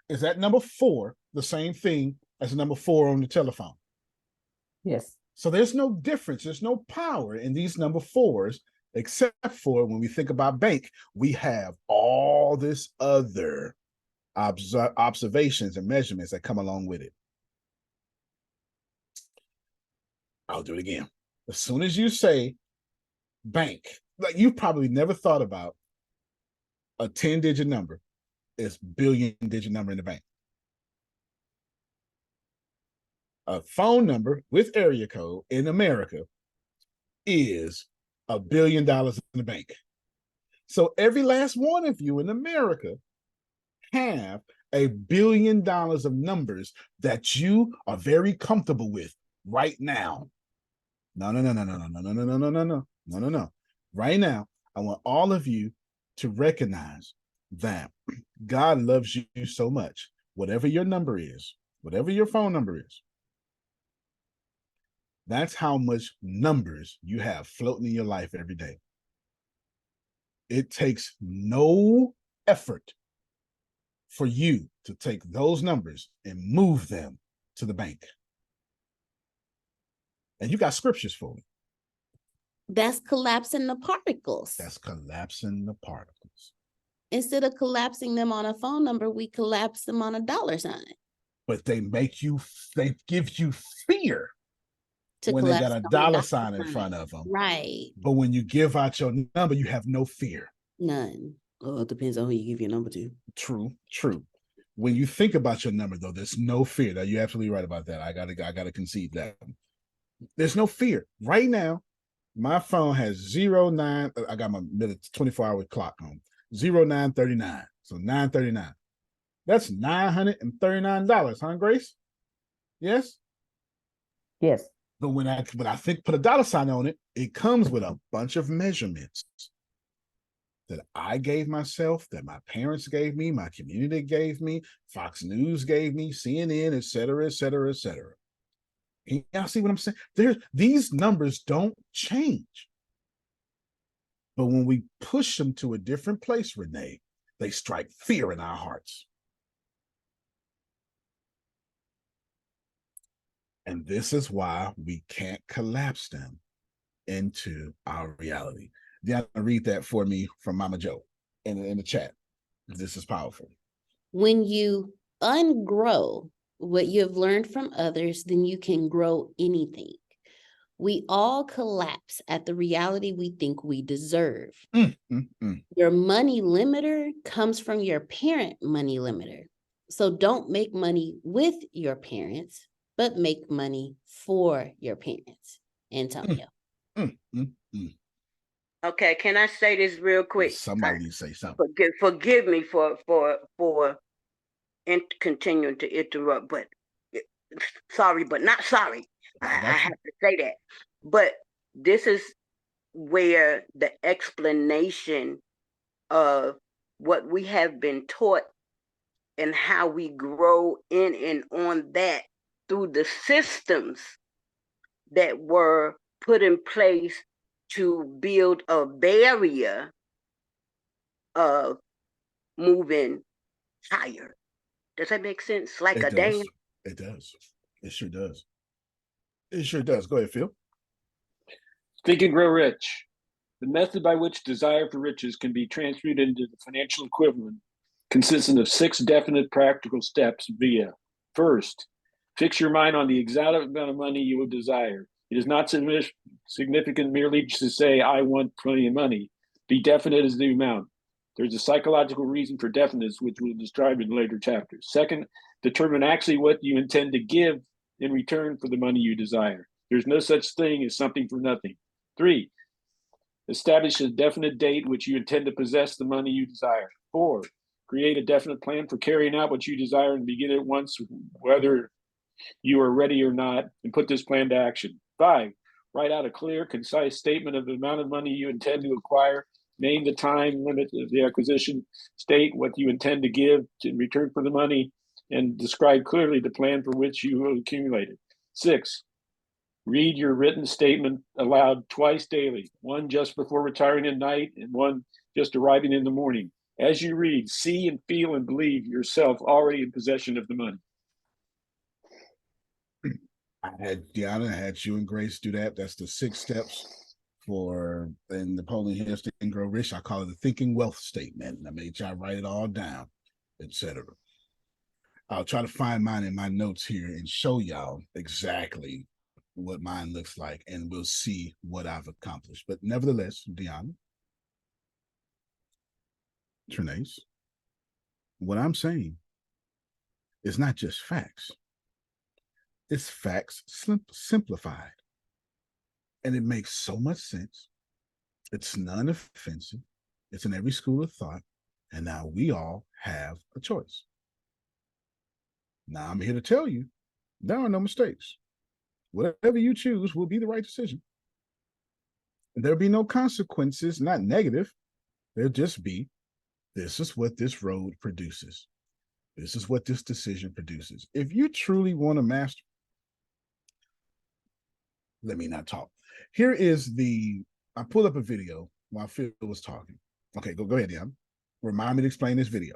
Is that number 4 the same thing as the number 4 on the telephone? Yes. So there's no difference. There's no power in these number 4s, except for when we think about bank, we have all this other observations and measurements that come along with it. I'll do it again. As soon as you say bank, like you've probably never thought about a 10-digit number is billion-digit number in the bank. A phone number with area code in America is $1 billion in the bank. So every last one of you in America have $1 billion of numbers that you are very comfortable with right now. No. Right now, I want all of you to recognize that God loves you so much. Whatever your number is, whatever your phone number is, that's how much numbers you have floating in your life every day. It takes no effort for you to take those numbers and move them to the bank. And you got scriptures for it. That's collapsing the particles. That's collapsing the particles. Instead of collapsing them on a phone number, we collapse them on a dollar sign. But they give you fear To when they got collapse a on dollar sign in front of them. Right. But when you give out your number, you have no fear. None. Well, it depends on who you give your number to. True. When you think about your number, though, there's no fear. Now, you're absolutely right about that. I gotta concede that. There's no fear. Right now, my phone has 09. I got my 24-hour clock on 0939. So 939. That's $939, huh, Grace? Yes? Yes. But when I put a dollar sign on it, it comes with a bunch of measurements that I gave myself, that my parents gave me, my community gave me, Fox News gave me, CNN, et cetera, et cetera, et cetera. Can y'all see what I'm saying? These numbers don't change. But when we push them to a different place, Renee, they strike fear in our hearts. And this is why we can't collapse them into our reality. Deanna, read that for me from Mama Joe in the chat. This is powerful. When you ungrow what you have learned from others, then you can grow anything. We all collapse at the reality we think we deserve. Your money limiter comes from your parent money limiter. So don't make money with your parents, but make money for your parents. Antonio. Okay, can I say this real quick? Somebody say something. Forgive me for continuing to interrupt, but sorry, but not sorry. I have to say that. But this is where the explanation of what we have been taught and how we grow in and on that through the systems that were put in place to build a barrier of moving higher. Does that make sense? Like a dam? It does. It sure does. It sure does. Go ahead, Phil. Think and Grow Rich. The method by which desire for riches can be transmuted into the financial equivalent consisting of 6 definite practical steps via: first, fix your mind on the exact amount of money you will desire. It is not significant merely to say, I want plenty of money. Be definite as the amount. There's a psychological reason for definiteness, which we'll describe in later chapters. Second, determine actually what you intend to give in return for the money you desire. There's no such thing as something for nothing. 3, establish a definite date which you intend to possess the money you desire. 4, create a definite plan for carrying out what you desire and begin at once, whether you are ready or not, and put this plan to action. 5, write out a clear, concise statement of the amount of money you intend to acquire. Name the time limit of the acquisition. State what you intend to give in return for the money, and describe clearly the plan for which you will accumulate it. 6, read your written statement aloud twice daily, one just before retiring at night and one just arriving in the morning. As you read, see and feel and believe yourself already in possession of the money. I had Deanna, I had you and Grace do that. That's the 6 steps for in Napoleon Hill's Think and Grow Rich. I call it the thinking wealth statement. And I made y'all write it all down, etc. I'll try to find mine in my notes here and show y'all exactly what mine looks like, and we'll see what I've accomplished. But nevertheless, Deanna, Trinace, what I'm saying is not just facts. It's facts simplified. And it makes so much sense. It's non-offensive. It's in every school of thought. And now we all have a choice. Now I'm here to tell you, there are no mistakes. Whatever you choose will be the right decision. There'll be no consequences, not negative. There'll just be, this is what this road produces. This is what this decision produces. If you truly want to master, let me not talk. Here is I pulled up a video while Phil was talking. Okay, go ahead, Deanna. Remind me to explain this video.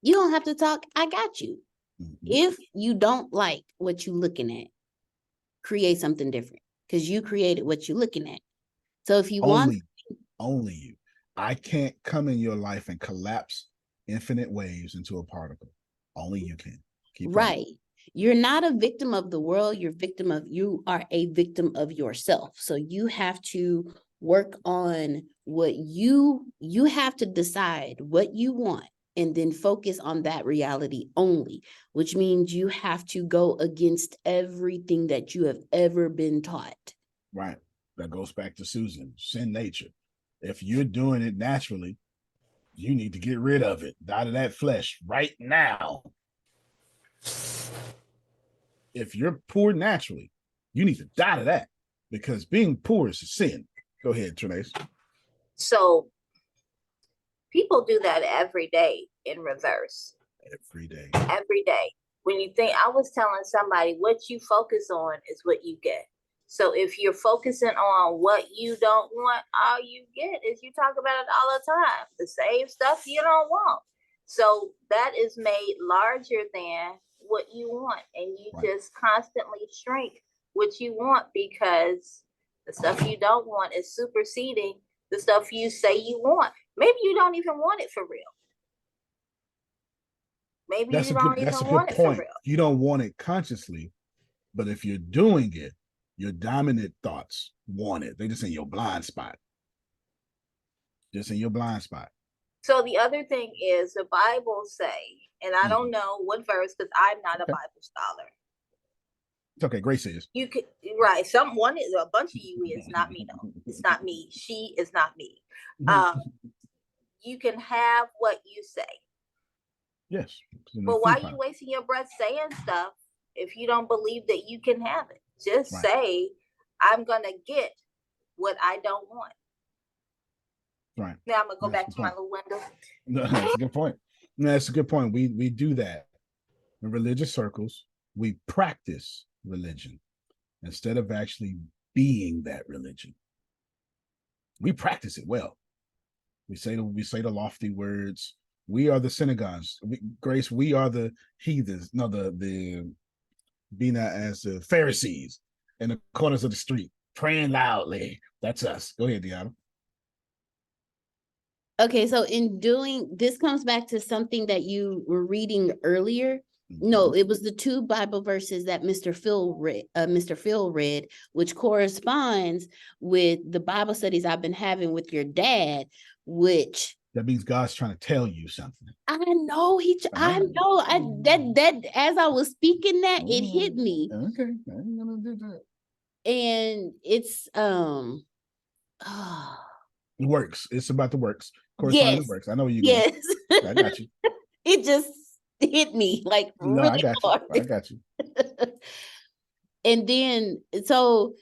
You don't have to talk. I got you. Mhm. If you don't like what you're looking at, create something different, because you created what you're looking at. So if you want, only you. I can't come in your life and collapse infinite waves into a particle. Only you can. Keep right. going. You're not a victim of the world. You are a victim of yourself. So you have to work on what you have to decide what you want, and then focus on that reality only, which means you have to go against everything that you have ever been taught. Right. That goes back to Susan, sin nature. If you're doing it naturally, you need to get rid of it, out of that flesh right now. If you're poor naturally, you need to die to that, because being poor is a sin. Go ahead, Trinace. So people do that every day in reverse. Every day. Every day. When you think, I was telling somebody, what you focus on is what you get. So if you're focusing on what you don't want, all you get is, you talk about it all the time, the same stuff you don't want. So that is made larger than what you want. And you just constantly shrink what you want, because the stuff you don't want is superseding the stuff you say you want. Maybe you don't even want it for real. Maybe you don't even want it for real. You don't want it consciously, but if you're doing it, your dominant thoughts want it. They're just in your blind spot. Just in your blind spot. So the other thing is, the Bible say, and I don't know what verse, because I'm not a Bible scholar. It's okay. Grace is. You could, right? Someone is, a bunch of you is, not me though. It's not me. She is not me. You can have what you say. Yes. But why are you wasting your breath saying stuff if you don't believe that you can have it? Just say, I'm gonna get what I don't want. Right. Now I'm gonna go back to my little window. No, that's a good point. No, that's a good point. We do that in religious circles. We practice religion instead of actually being that religion. We practice it well. We say the lofty words. We are the synagogues. Grace, we are the heathens. No, the being as the Pharisees in the corners of the street, praying loudly. That's us. Go ahead, Deanna. Okay, so in doing this comes back to something that you were reading earlier. No, it was the 2 Bible verses that Mr. Phil read, which corresponds with the Bible studies I've been having with your dad, which that means God's trying to tell you something. I know that as I was speaking that, it hit me. Okay, I'm gonna do that. And it's the works. It's about the works. Yes. The works. I know you. Yes. I got you. It just hit me like No, really I got you. hard. I got you. And then so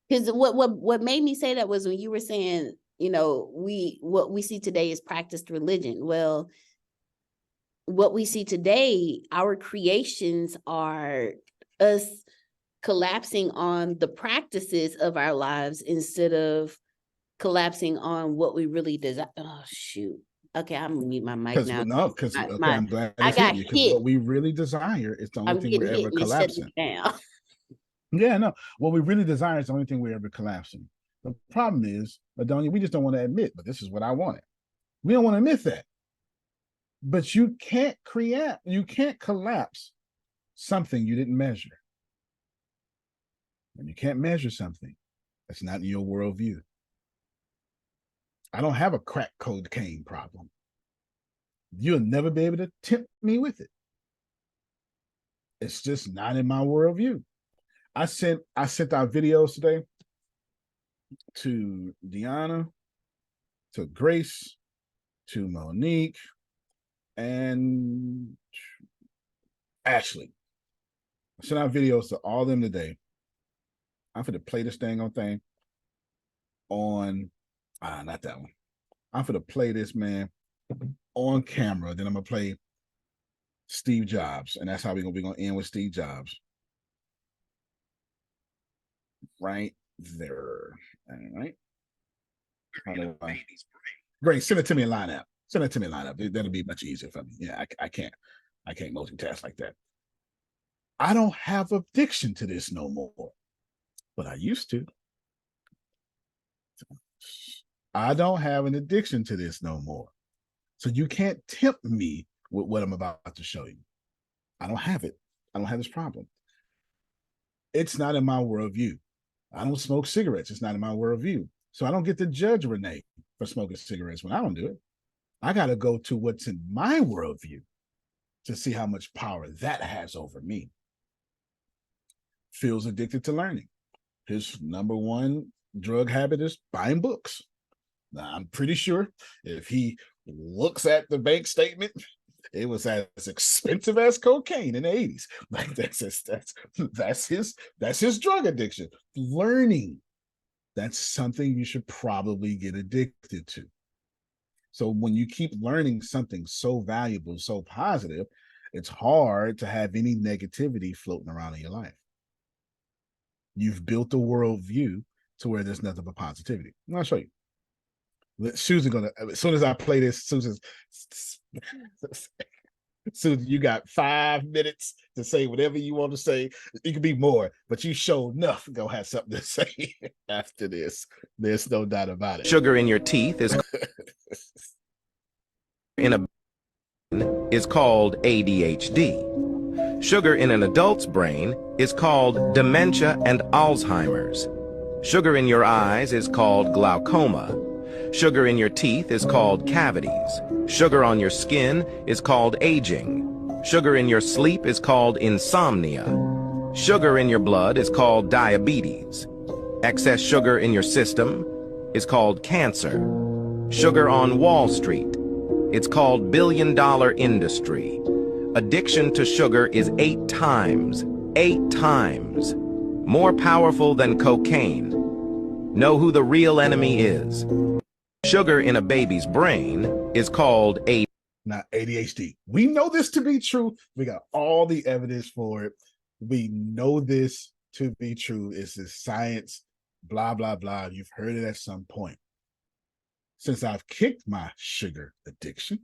because what made me say that was when you were saying, you know, what we see today is practiced religion. Well, what we see today, our creations are us collapsing on the practices of our lives instead of collapsing on what we really desire. Oh shoot. Okay, I'm gonna mute my mic now. Because I'm glad I it's got hitting you, because hit. what we really desire is the only I'm thing getting we're hit ever and it shut collapsing. me down. Yeah, no. What we really desire is the only thing we're ever collapsing. The problem is, Adonia, we just don't want to admit, but this is what I wanted. We don't want to admit that. But you can't collapse something you didn't measure. When you can't measure something, that's not in your worldview. I don't have a crack cocaine problem. You'll never be able to tempt me with it. It's just not in my worldview. I sent out videos today to Deanna, to Grace, to Monique, and Ashley. I sent out videos to all of them today. I'm going to play this thing on not that one. I'm going to play this, man, on camera. Then I'm going to play Steve Jobs, and that's how we're going to end with Steve Jobs. Right there. All right. Great. Send it to me in lineup. Send it to me in lineup. That'll be much easier for me. Yeah, I can't multitask like that. I don't have addiction to this no more, but I used to. I don't have an addiction to this no more. So you can't tempt me with what I'm about to show you. I don't have it. I don't have this problem. It's not in my worldview. I don't smoke cigarettes. It's not in my worldview. So I don't get to judge Renee for smoking cigarettes when I don't do it. I got to go to what's in my worldview to see how much power that has over me. Phil's addicted to learning. His number one drug habit is buying books. Now, I'm pretty sure if he looks at the bank statement, it was as expensive as cocaine in the 80s. Like that's his drug addiction. Learning. That's something you should probably get addicted to. So when you keep learning something so valuable, so positive, it's hard to have any negativity floating around in your life. You've built a worldview to where there's nothing but positivity. I'll show you. Susan gonna, as soon as I play this, Susan, you got 5 minutes to say whatever you want to say. It could be more, but you sure enough gonna have something to say after this. There's no doubt about it. Sugar in your teeth is called ADHD. Sugar in an adult's brain is called dementia and Alzheimer's. Sugar in your eyes is called glaucoma. Sugar in your teeth is called cavities. Sugar on your skin is called aging. Sugar in your sleep is called insomnia. Sugar in your blood is called diabetes. Excess sugar in your system is called cancer. Sugar on Wall Street, it's called billion-dollar industry. Addiction to sugar is 8 times more powerful than cocaine. Know who the real enemy is. Sugar in a baby's brain is called ADHD. We know this to be true. We got all the evidence for it. We know this to be true. It's the science, blah, blah, blah. You've heard it at some point. Since I've kicked my sugar addiction,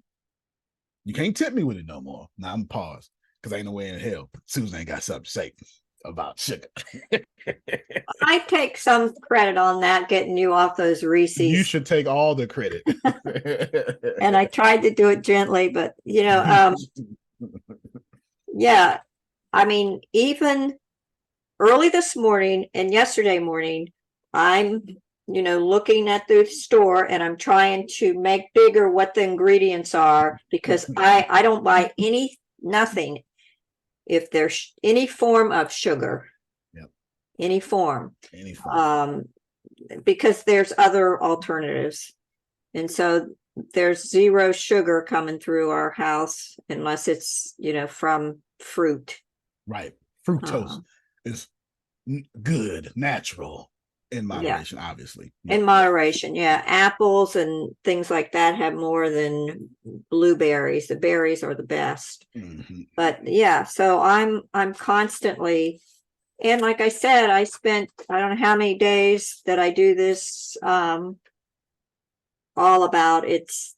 you can't tempt me with it no more. Now I'm paused because ain't no way in hell Susan ain't got something to say about sugar. I take some credit on that, getting you off those Reese's. You should take all the credit. And I tried to do it gently, but yeah, I mean, even early this morning and yesterday morning, I'm looking at the store and I'm trying to make bigger what the ingredients are, because I don't buy nothing if there's any form of sugar. Yep. Any form. Because there's other alternatives. And so there's zero sugar coming through our house unless it's, from fruit. Right. Fructose is good, natural, in moderation, obviously. In moderation, yeah. Apples and things like that have more than blueberries. The berries are the best. But yeah, so I'm constantly, and like I said, I spent, I don't know how many days that I do this, all about, it's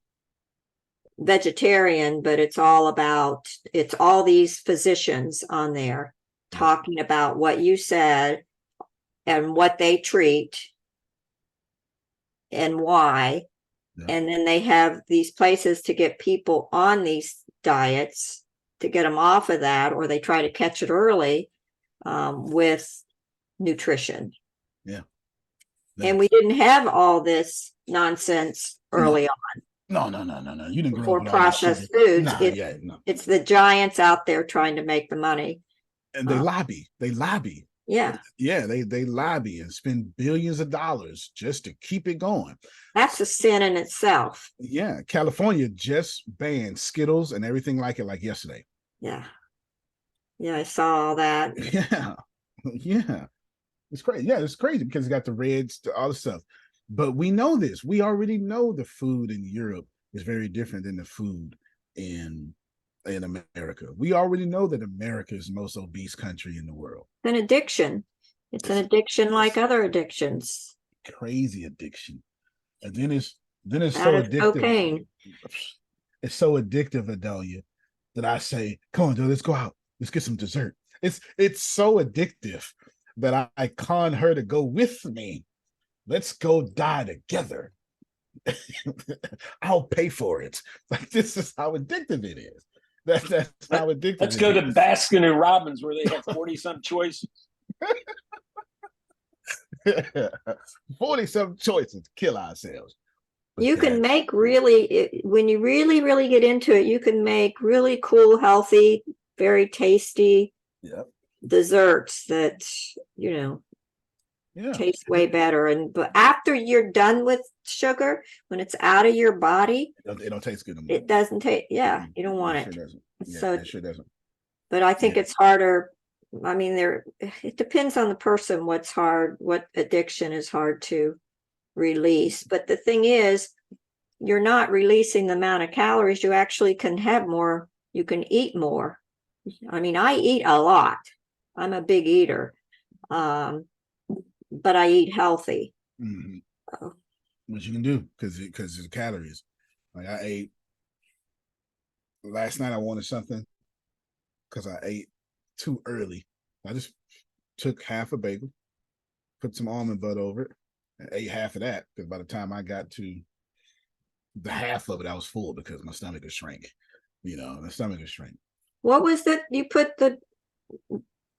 vegetarian, but it's all these physicians on there talking about what you said and what they treat and why. And then they have these places to get people on these diets to get them off of that, or they try to catch it early with nutrition. And we didn't have all this nonsense early on. No. You didn't grow For up with all that processed shit. foods. No. It's the giants out there trying to make the money. And they lobby. Yeah. Yeah, they lobby and spend billions of dollars just to keep it going. That's a sin in itself. Yeah, California just banned Skittles and everything like it like yesterday. Yeah, I saw all that. Yeah. It's crazy. Yeah, it's crazy because it got the reds, all the stuff. But we know this. We already know the food in Europe is very different than the food in America. We already know that America is the most obese country in the world. An addiction. It's an addiction like other addictions. Crazy addiction. And then it's so addictive. Cocaine. It's so addictive, Adelia, that I say, come on, dude, let's go out. Let's get some dessert. It's so addictive that I con her to go with me. Let's go die together. I'll pay for it. Like, this is how addictive it is. That's how addictive. Let's go to Baskin and Robbins where they have 40-some choices. 40-some choices to kill ourselves. You can make really, when you really, really get into it, you can make really cool, healthy, very tasty desserts that, taste way better. But after you're done with sugar, when it's out of your body, it don't taste good anymore. It doesn't taste. Yeah, you don't want it. Sure doesn't. So it sure doesn't. But I think it's harder. I mean, it depends on the person. What addiction is hard to release. But the thing is, you're not releasing the amount of calories. You actually can have more. You can eat more. I mean, I eat a lot. I'm a big eater. But I eat healthy. What you can do because it's calories. Like I ate last night. I wanted something because I ate too early. I just took half a bagel, put some almond butter over it, and ate half of that. Because by the time I got to the half of it, I was full because my stomach was shrank. My stomach was shrank. What was that you put the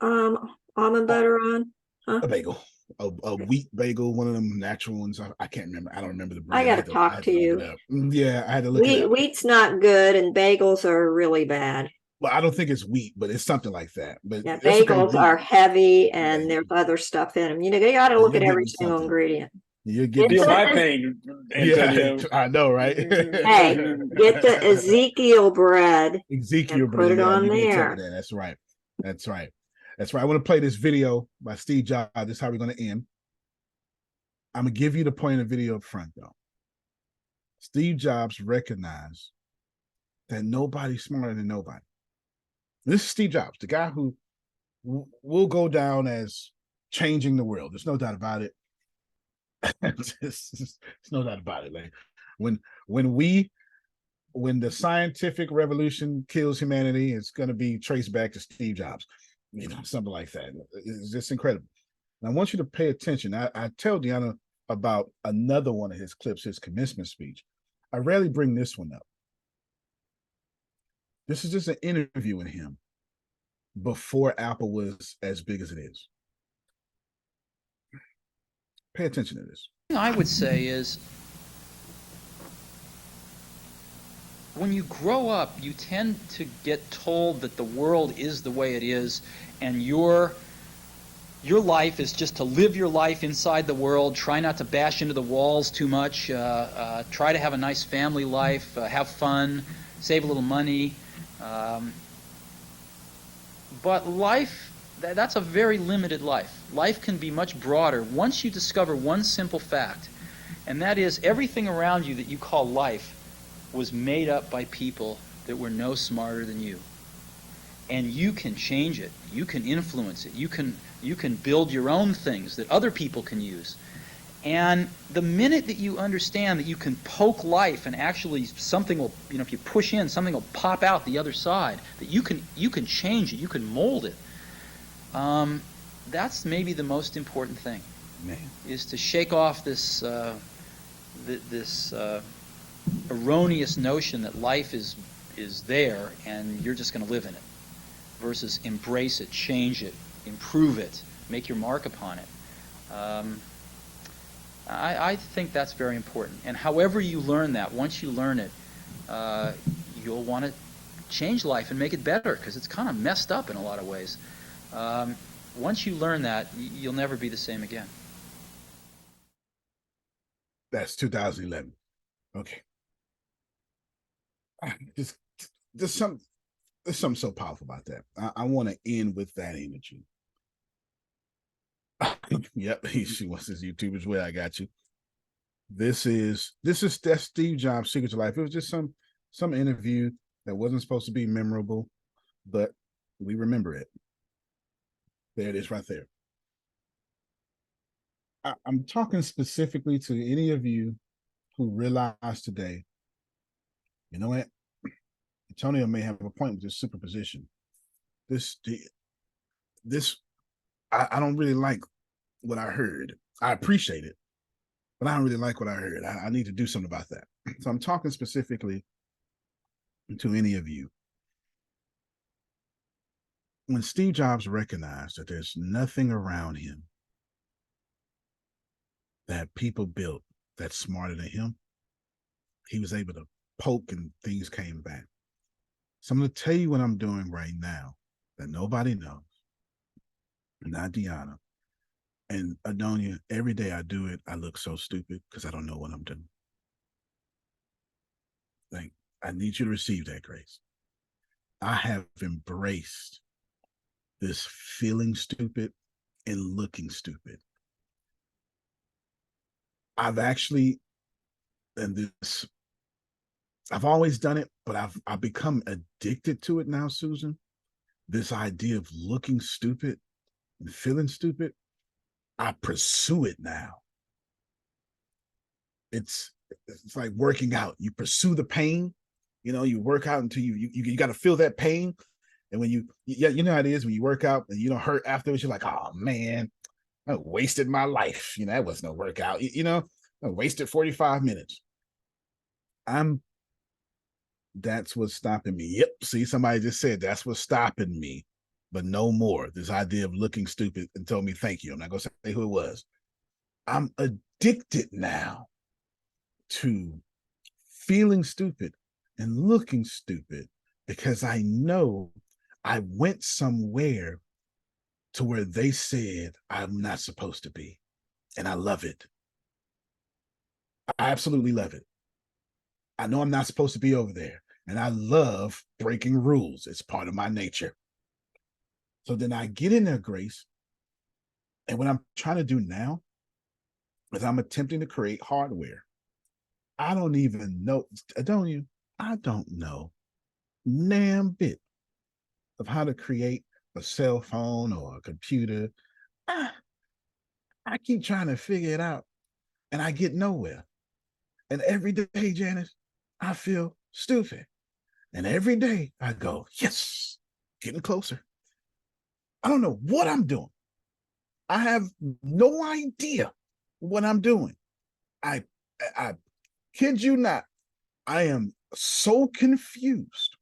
almond butter on? Huh? A bagel. A wheat bagel, one of them natural ones. I can't remember. I don't remember the brand. I got to talk to you. Yeah, I had to look it up. Wheat's not good, and bagels are really bad. Well, I don't think it's wheat, but it's something like that. But yeah, bagels are heavy, and there's other stuff in them. You got to look at every single ingredient. You're getting feel my pain, Antonio. Yeah, I know, right? Hey, get the Ezekiel bread. Ezekiel bread. Put it on there. That's right. That's right. That's right. I want to play this video by Steve Jobs. This is how we're going to end. I'm going to give you the point of the video up front, though. Steve Jobs recognized that nobody's smarter than nobody. This is Steve Jobs, the guy who will go down as changing the world. There's no doubt about it. There's no doubt about it. Like when the scientific revolution kills humanity, it's going to be traced back to Steve Jobs. Something like that. It's just incredible. And I want you to pay attention. I tell Deanna about another one of his clips, his commencement speech. I rarely bring this one up. This is just an interview with him before Apple was as big as it is. Pay attention to this. I would say is when you grow up, you tend to get told that the world is the way it is, and your your life is just to live your life inside the world, try not to bash into the walls too much, try to have a nice family life, have fun, save a little money. But life, that's a very limited life. Life can be much broader once you discover one simple fact, and that is everything around you that you call life was made up by people that were no smarter than you. And you can change it. You can influence it. You can build your own things that other people can use. And the minute that you understand that you can poke life and actually something will, if you push in, something will pop out the other side, that you can change it, you can mold it. That's maybe the most important thing. Man. Is to shake off this erroneous notion that life is there and you're just going to live in it, versus embrace it, change it, improve it, make your mark upon it. I think that's very important. And however you learn that, once you learn it, you'll want to change life and make it better, because it's kind of messed up in a lot of ways. Once you learn that, you'll never be the same again. That's 2011. Okay. There's something so powerful about that. I want to end with that energy. Yep, she wants this YouTube as well. I got you. That's Steve Jobs' Secret to Life. It was just some interview that wasn't supposed to be memorable, but we remember it. There it is right there. I'm talking specifically to any of you who realize today, you know what? Antonio may have a point with this superposition. I don't really like what I heard. I appreciate it, but I don't really like what I heard. I need to do something about that. So I'm talking specifically to any of you. When Steve Jobs recognized that there's nothing around him that people built that's smarter than him, he was able to poke and things came back. So I'm going to tell you what I'm doing right now that nobody knows, not Deanna. And Adonia, every day I do it, I look so stupid because I don't know what I'm doing. Like, I need you to receive that grace. I have embraced this feeling stupid and looking stupid. I've always done it, but I've become addicted to it now, Susan. This idea of looking stupid and feeling stupid, I pursue it now. It's like working out. You pursue the pain, you work out until you got to feel that pain. And when you know how it is when you work out and you don't hurt afterwards, you're like, oh man, I wasted my life. That was no workout. I wasted 45 minutes. That's what's stopping me. Yep. See, somebody just said that's what's stopping me, but no more. This idea of looking stupid and told me thank you. I'm not going to say who it was. I'm addicted now to feeling stupid and looking stupid because I know I went somewhere to where they said I'm not supposed to be. And I love it. I absolutely love it. I know I'm not supposed to be over there. And I love breaking rules. It's part of my nature. So then I get in there, Grace. And what I'm trying to do now is I'm attempting to create hardware. I don't even know. I don't know damn bit of how to create a cell phone or a computer. I keep trying to figure it out and I get nowhere. And every day, Janice, I feel stupid. And every day I go, yes, getting closer. I don't know what I'm doing. I have no idea what I'm doing. I kid you not. I am so confused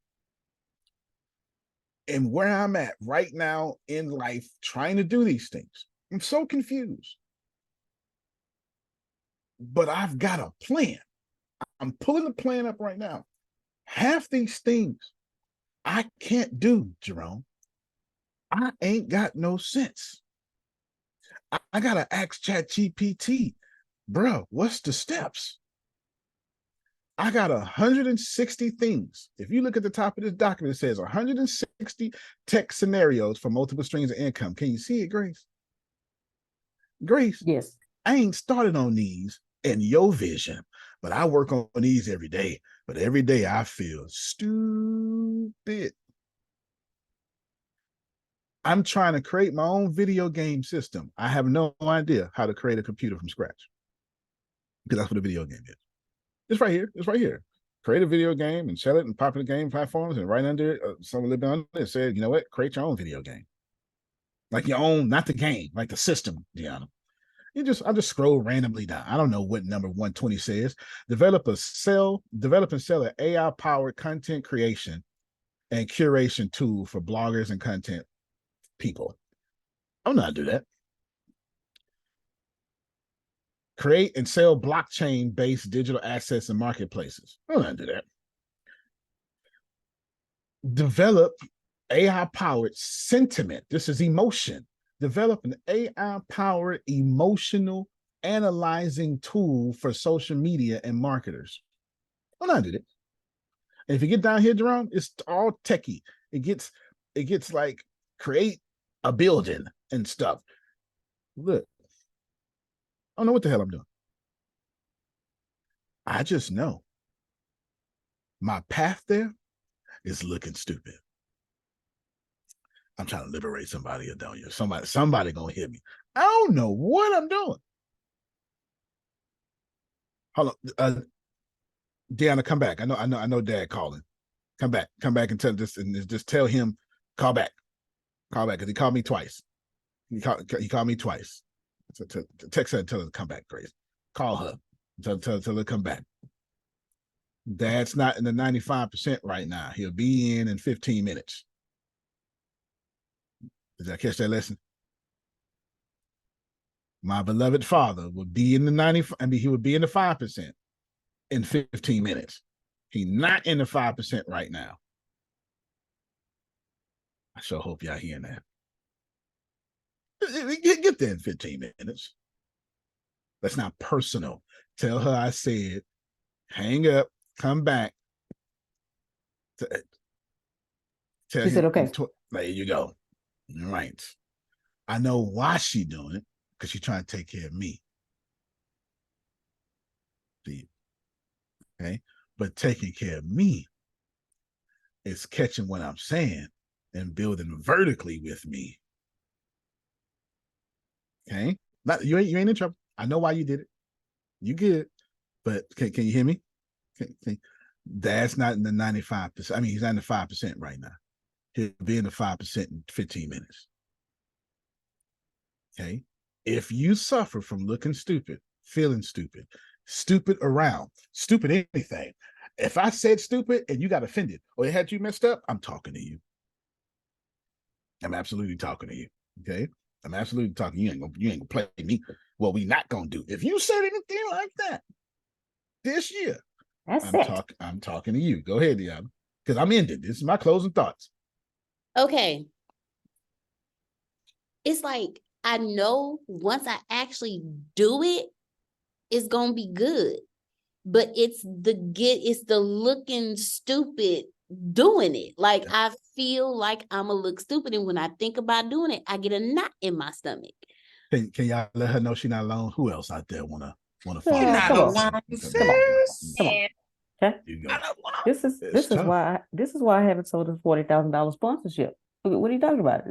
in where I'm at right now in life trying to do these things. I'm so confused. But I've got a plan. I'm pulling the plan up right now. Half these things I can't do, Jerome. I ain't got no sense. I gotta ask Chat GPT, bro, what's the steps? I got 160 things. If you look at the top of this document, it says 160 tech scenarios for multiple streams of income. Can you see it, Grace? Grace, Yes. I ain't started on these in your vision, but I work on these every day. But every day I feel stupid. I'm trying to create my own video game system. I have no idea how to create a computer from scratch, because that's what a video game is. It's right here. It's right here. Create a video game and sell it in popular game platforms, and right under it, someone living under it said, you know what? Create your own video game. Like your own, not the game, like the system, Deanna. I'll just scroll randomly down. I don't know what number 120 says. Develop and sell an AI-powered content creation and curation tool for bloggers and content people. I'm not do that. Create and sell blockchain-based digital assets and marketplaces. I'm not do that. Develop AI-powered sentiment. This is emotion. Develop an AI-powered emotional analyzing tool for social media and marketers. I'm not do that. And if you get down here, Jerome, it's all techie. It gets like create a building and stuff. Look, I don't know what the hell I'm doing. I just know my path there is looking stupid. I'm trying to liberate somebody, Adonia. Somebody gonna hit me. I don't know what I'm doing. Hold on, Deanna, come back. I know. Dad calling. Come back and tell this, and just tell him call back, because he called me twice. He called me twice. Text her and tell her to come back, Grace. Call her. Tell her to come back. Dad's not in the 95% right now. He'll be in 15 minutes. Did I catch that lesson? My beloved father would be in the 95. I mean, he would be in the 5% in 15 minutes. He's not in the 5% right now. I sure hope y'all hearing that. Get there in 15 minutes. That's not personal. Tell her I said, hang up, come back. She said, okay. There you go. All right. I know why she's doing it, because she's trying to take care of me. See? Okay. But taking care of me is catching what I'm saying and building vertically with me. Okay. You ain't in trouble. I know why you did it. You good. But can you hear me? That's not in the 95%. I mean, he's not in the 5% right now. He'll be in the 5% in 15 minutes. Okay. If you suffer from looking stupid, feeling stupid, stupid around, stupid anything, if I said stupid and you got offended or it had you messed up, I'm talking to you. I'm absolutely talking to you. Okay. I'm absolutely talking. You ain't gonna play me. What we not gonna do. If you said anything like that this year, I'm talking to you. Go ahead, Deanna. Because I'm ending. This is my closing thoughts. Okay. It's like I know once I actually do it, it's gonna be good. But it's the looking stupid doing it. Like I feel like I'm gonna look stupid, and when I think about doing it, I get a knot in my stomach. Can y'all let her know she's not alone? Who else out there wanna follow? You're not alone, sis. Come on. Okay. This is why I haven't sold a $40,000 sponsorship. What are you talking about?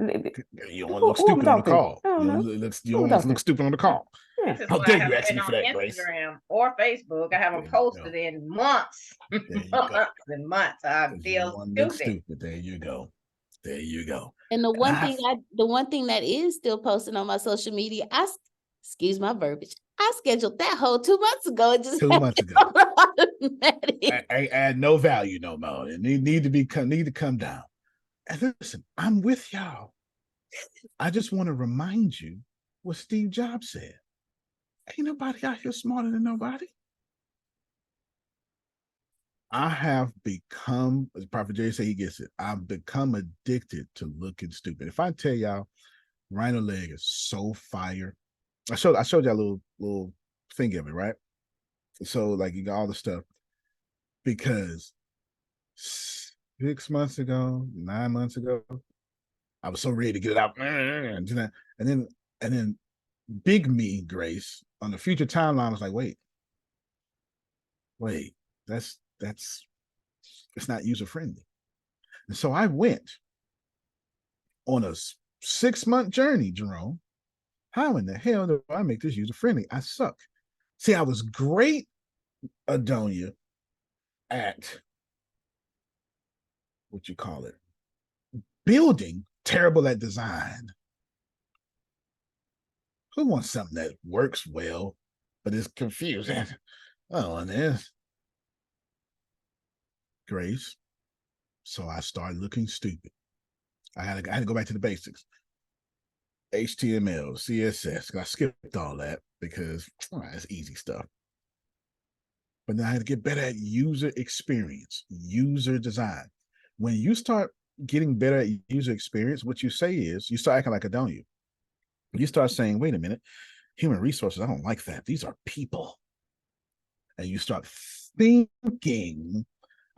You don't want to look stupid on the call. You don't want to look stupid on the call. This is How why dare I you haven't ask been me on for that, Grace? Instagram or Facebook. I haven't posted in months. Months and months. I feel stupid. There you go. There you go. And the one thing that is still posted on my social media, excuse my verbiage, I scheduled that whole 2 months ago. It just 2 months ago. I add no value no more. It need to come down. And listen, I'm with y'all. I just want to remind you what Steve Jobs said. Ain't nobody out here smarter than nobody. I have become, as Prophet Jay said, he gets it. I've become addicted to looking stupid. If I tell y'all, Rhino Leg is so fire, I showed you a little thing of it, right? So like you got all the stuff because 6 months ago, 9 months ago, I was so ready to get it out and do that. And then big me, Grace, on the future timeline was like, wait, that's it's not user friendly. And so I went on a 6-month journey, Jerome. How in the hell do I make this user friendly? I suck. See, I was great, Adonia, at what you call it, building, terrible at design. Who wants something that works well, but is confusing? Oh, and there's Grace. So I started looking stupid. I had to go back to the basics. HTML, CSS. I skipped all that because it's easy stuff. But then I had to get better at user experience, user design. When you start getting better at user experience, what you say is you start acting like Adonia. You start saying, wait a minute, human resources, I don't like that. These are people. And you start thinking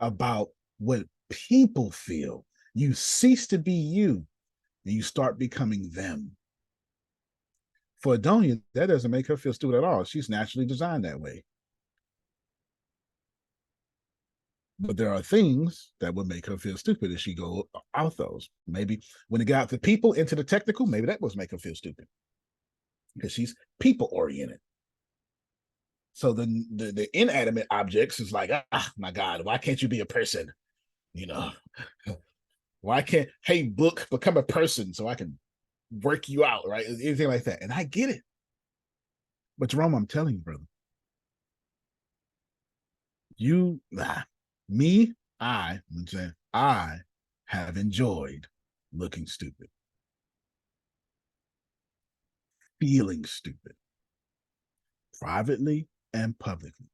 about what people feel. You cease to be you and you start becoming them. For Adonia, that doesn't make her feel stupid at all. She's naturally designed that way. But there are things that would make her feel stupid as she go out those. Maybe when it got out the people into the technical, maybe that was make her feel stupid because she's people oriented. So the inanimate objects is like, my God, why can't you be a person? You know, why can't, hey, book, become a person so I can work you out, right? Anything like that. And I get it. But Jerome, I'm telling you, brother, I have enjoyed looking stupid, feeling stupid, privately and publicly.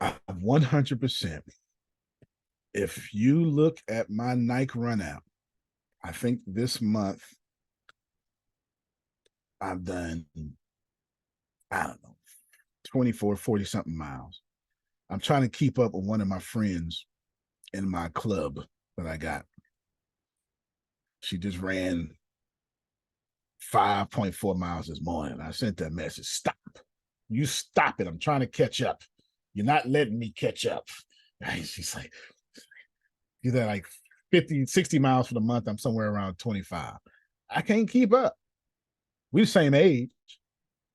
100%. If you look at my Nike run out, I think this month I've done, I don't know, 24, 40 something miles. I'm trying to keep up with one of my friends in my club that I got. She just ran 5.4 miles this morning. I sent that message. Stop. You stop it. I'm trying to catch up. You're not letting me catch up. Right? She's like, you're there like 50, 60 miles for the month. I'm somewhere around 25. I can't keep up. We're the same age.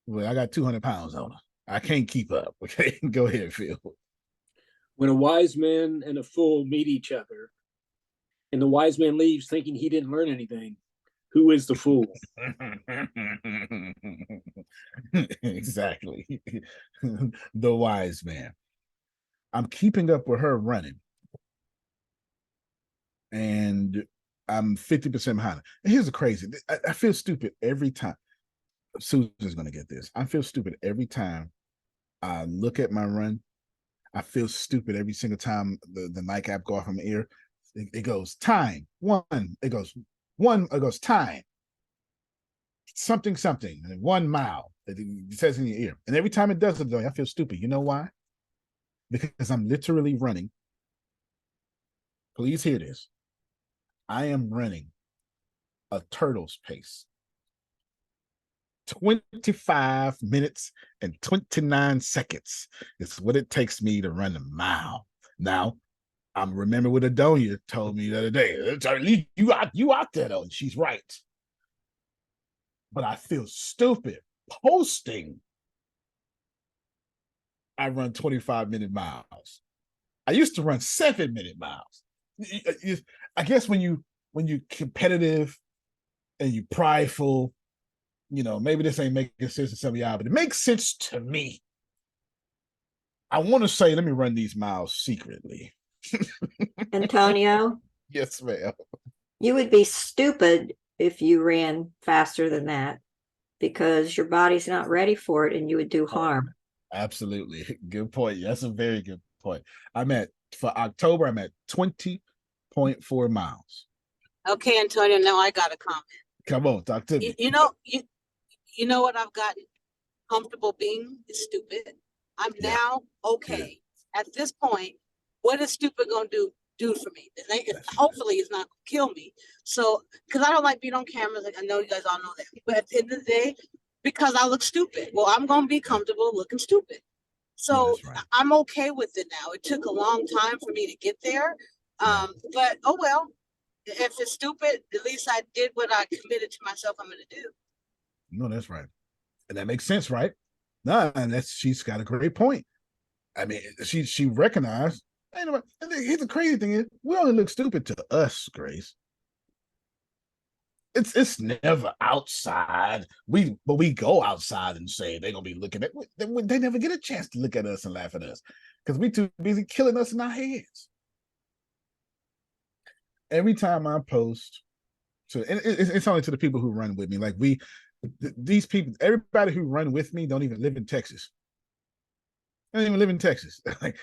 Well, I got 200 pounds on her. I can't keep up. Okay, go ahead, Phil. When a wise man and a fool meet each other, and the wise man leaves thinking he didn't learn anything, who is the fool? Exactly. The wise man. I'm keeping up with her running. And I'm 50% behind her. And here's the crazy. I feel stupid every time. Susan's going to get this. I feel stupid every time I look at my run. I feel stupid every single time the Nike app go off my ear. It goes time, one. It goes one. It goes time. Something, 1 mile. It says in your ear. And every time it does it, though, I feel stupid. You know why? Because I'm literally running. Please hear this. I am running a turtle's pace. 25 minutes and 29 seconds is what it takes me to run a mile. Now, I remember what Adonia told me the other day. You out there, though, and she's right. But I feel stupid posting I run 25-minute miles. I used to run 7-minute miles. I guess when you're competitive and you prideful, you know, maybe this ain't making sense to some of y'all, but it makes sense to me. I want to say, let me run these miles secretly. Antonio? Yes, ma'am. You would be stupid if you ran faster than that because your body's not ready for it and you would do harm. Absolutely. Good point. That's a very good point. For October, I'm at 20.4 miles. Okay, Antonio, now I got a comment. Come on, talk to me. You know, you know what I've gotten comfortable being is stupid. I'm now okay. At this point, what is stupid gonna do for me? Hopefully it's not gonna kill me. So, because I don't like being on camera, like I know you guys all know that. But at the end of the day, because I look stupid, well, I'm gonna be comfortable looking stupid. So I'm okay with it now. It took a long time for me to get there. But oh well, if it's stupid, at least I did what I committed to myself I'm gonna do. No, that's right. And that makes sense, right? No, and she's got a great point. I mean, she recognized. And here's the crazy thing is, we only look stupid to us, Grace. It's never outside. But we go outside and say they're gonna be looking at. They never get a chance to look at us and laugh at us because we too busy killing us in our heads. Every time I post, and it's only to the people who run with me. Like these people, everybody who run with me don't even live in Texas. I don't even live in Texas. Like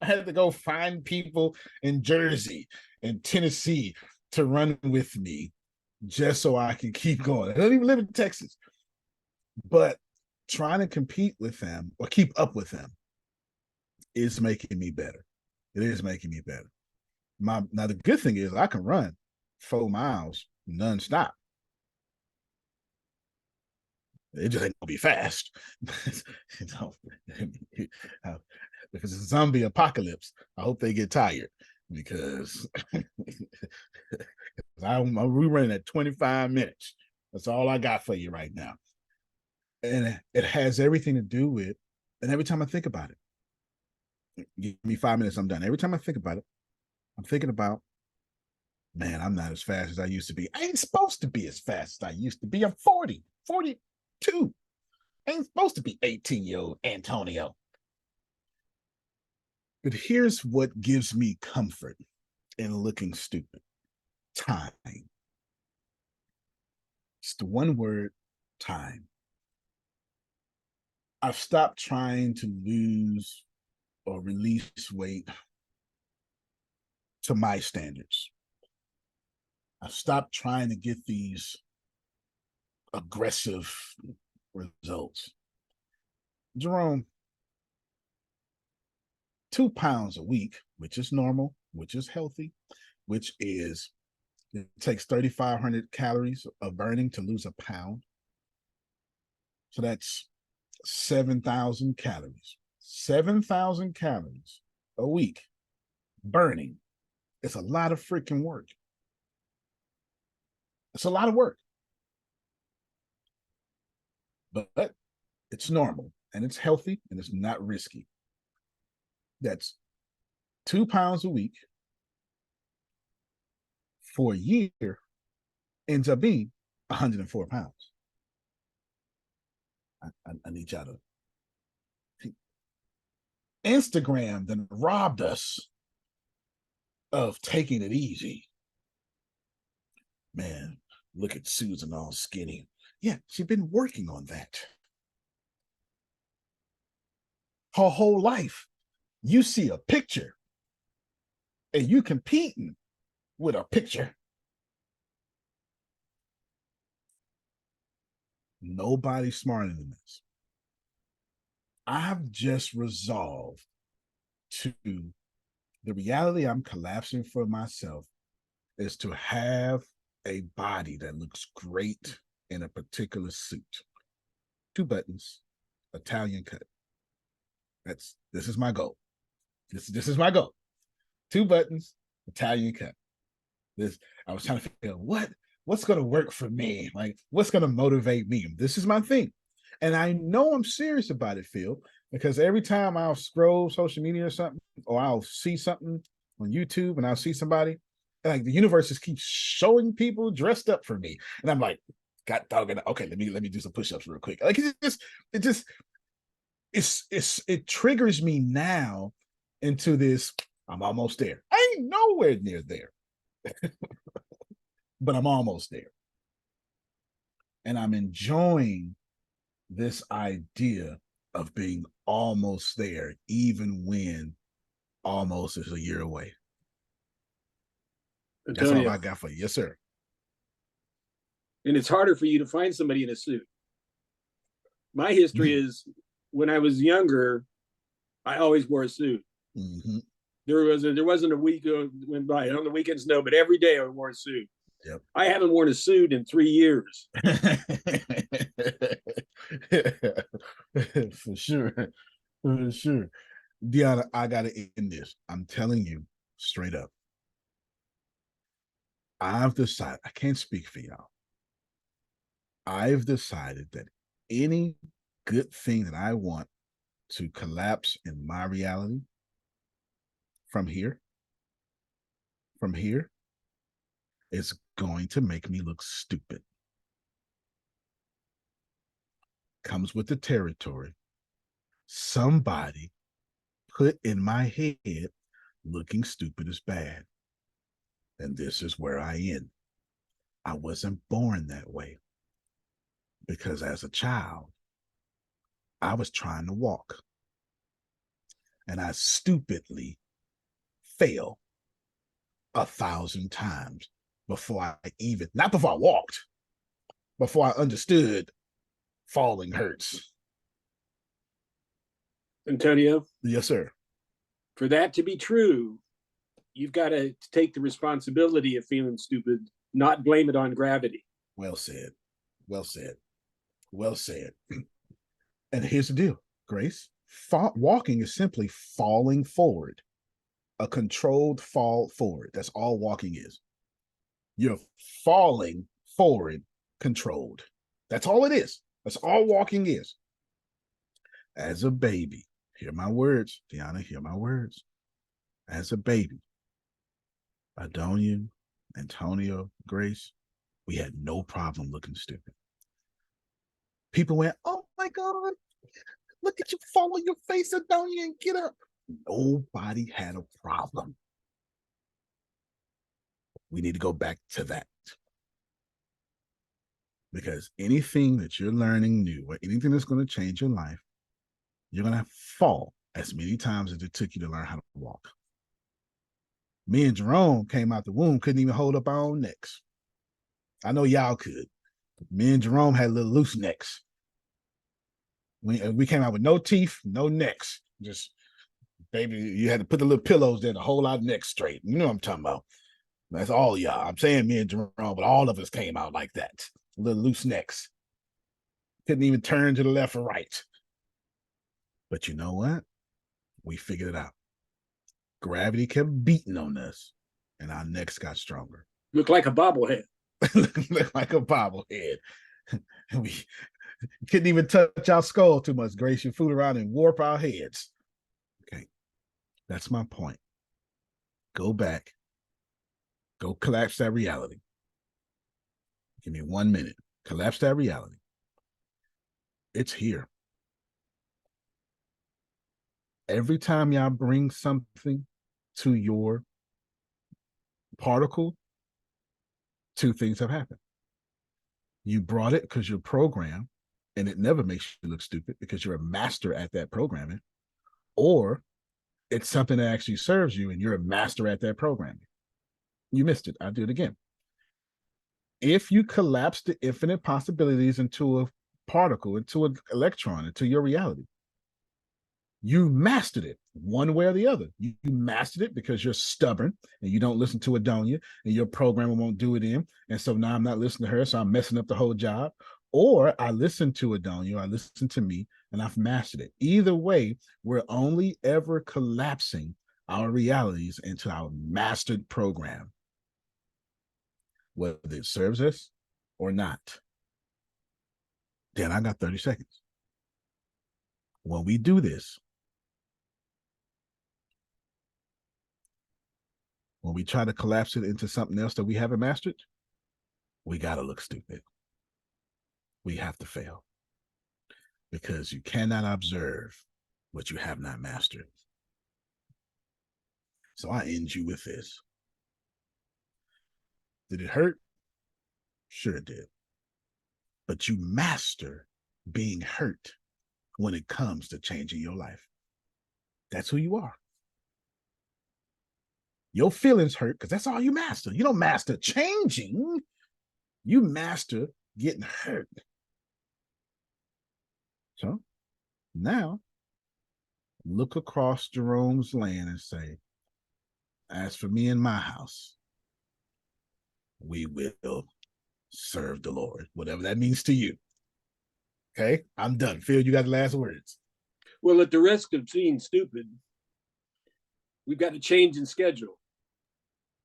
I had to go find people in Jersey and Tennessee to run with me just so I can keep going. I don't even live in Texas. But trying to compete with them or keep up with them is making me better. It is making me better. Now the good thing is I can run 4 miles nonstop. It just ain't gonna be fast. You know, if it's a zombie apocalypse, I hope they get tired because we're running at 25 minutes. That's all I got for you right now. And it has everything to do with, and every time I think about it, give me 5 minutes, I'm done. Every time I think about it, I'm thinking about, man, I'm not as fast as I used to be. I ain't supposed to be as fast as I used to be. I'm 42. I ain't supposed to be 18-year-old Antonio. But here's what gives me comfort in looking stupid. Time. It's the one word, time. I've stopped trying to lose or release weight to my standards. I've stopped trying to get these aggressive results. Jerome, 2 pounds a week, which is normal, which is healthy, which is, it takes 3,500 calories of burning to lose a pound. So that's 7,000 calories. 7,000 calories a week burning. It's a lot of freaking work. It's a lot of work. But it's normal and it's healthy and it's not risky. That's 2 pounds a week for a year ends up being 104 pounds. I need y'all to. Instagram then robbed us of taking it easy. Man, look at Susan all skinny. Yeah, she's been working on that. Her whole life, you see a picture and you competing with a picture. Nobody's smarter than this. I've just resolved to the reality I'm collapsing for myself is to have a body that looks great in a particular suit. 2 buttons, Italian cut. This is my goal. This is my goal. 2 buttons, Italian cut. I was trying to figure out what's going to work for me? Like, what's going to motivate me? This is my thing. And I know I'm serious about it, Phil, because every time I'll scroll social media or something, or I'll see something on YouTube and I'll see somebody, like the universe just keeps showing people dressed up for me. And I'm like, God doggone it. Okay, let me do some push-ups real quick. Like it triggers me now into this, I'm almost there. I ain't nowhere near there. But I'm almost there. And I'm enjoying this idea of being almost there, even when almost is a year away. Antonio, that's all I got for you. Yes, sir. And it's harder for you to find somebody in a suit. My history is when I was younger, I always wore a suit. Mm-hmm. There wasn't a week went by. On the weekends, no, but every day I wore a suit. Yep. I haven't worn a suit in 3 years. For sure. For sure. Deanna, I gotta end this. I'm telling you straight up. I've decided, I can't speak for y'all. I've decided that any good thing that I want to collapse in my reality from here, is going to make me look stupid. Comes with the territory. Somebody put in my head looking stupid is bad. And this is where I end. I wasn't born that way. Because as a child, I was trying to walk. And I stupidly fell 1,000 times before I not before I walked, before I understood falling hurts. Antonio? Yes, sir. For that to be true, you've got to take the responsibility of feeling stupid, not blame it on gravity. Well said. Well said. Well said. And here's the deal, Grace. Walking is simply falling forward. A controlled fall forward. That's all walking is. You're falling forward controlled. That's all it is. That's all walking is. As a baby, hear my words, Deanna, hear my words. As a baby, Adonia, Antonio, Grace, we had no problem looking stupid. People went, oh my God, look at you fall on your face, Adonia, and get up. Nobody had a problem. We need to go back to that. Because anything that you're learning new or anything that's going to change your life, you're going to fall as many times as it took you to learn how to walk. Me and Jerome came out the womb, couldn't even hold up our own necks. I know y'all could. Me and Jerome had little loose necks. We came out with no teeth, no necks. Just, baby, you had to put the little pillows there to hold our necks straight. You know what I'm talking about. That's all y'all. I'm saying me and Jerome, but all of us came out like that. Little loose necks. Couldn't even turn to the left or right. But you know what? We figured it out. Gravity kept beating on us, and our necks got stronger. Looked like a bobblehead. Looked like a bobblehead. We couldn't even touch our skull too much, Grace. You fool around and warp our heads. Okay. That's my point. Go back. Go collapse that reality. Give me 1 minute. Collapse that reality. It's here. Every time y'all bring something to your particle, two things have happened. You brought it because you're programmed, and it never makes you look stupid because you're a master at that programming, or it's something that actually serves you and you're a master at that programming. You missed it. I'll do it again. If you collapse the infinite possibilities into a particle, into an electron, into your reality, you mastered it one way or the other. You mastered it because you're stubborn and you don't listen to Adonia and your programmer won't do it in. And so now I'm not listening to her, so I'm messing up the whole job. Or I listen to Adonia, I listen to me, and I've mastered it. Either way, we're only ever collapsing our realities into our mastered program, whether it serves us or not. Then I got 30 seconds. When we do this, when we try to collapse it into something else that we haven't mastered, we got to look stupid. We have to fail. Because you cannot observe what you have not mastered. So I end you with this. Did it hurt? Sure it did. But you master being hurt when it comes to changing your life. That's who you are. Your feelings hurt because that's all you master. You don't master changing. You master getting hurt. So now look across Jerome's land and say, as for me and my house, we will serve the Lord, whatever that means to you. Okay, I'm done. Phil, you got the last words. Well, at the risk of being stupid, we've got to change in schedule.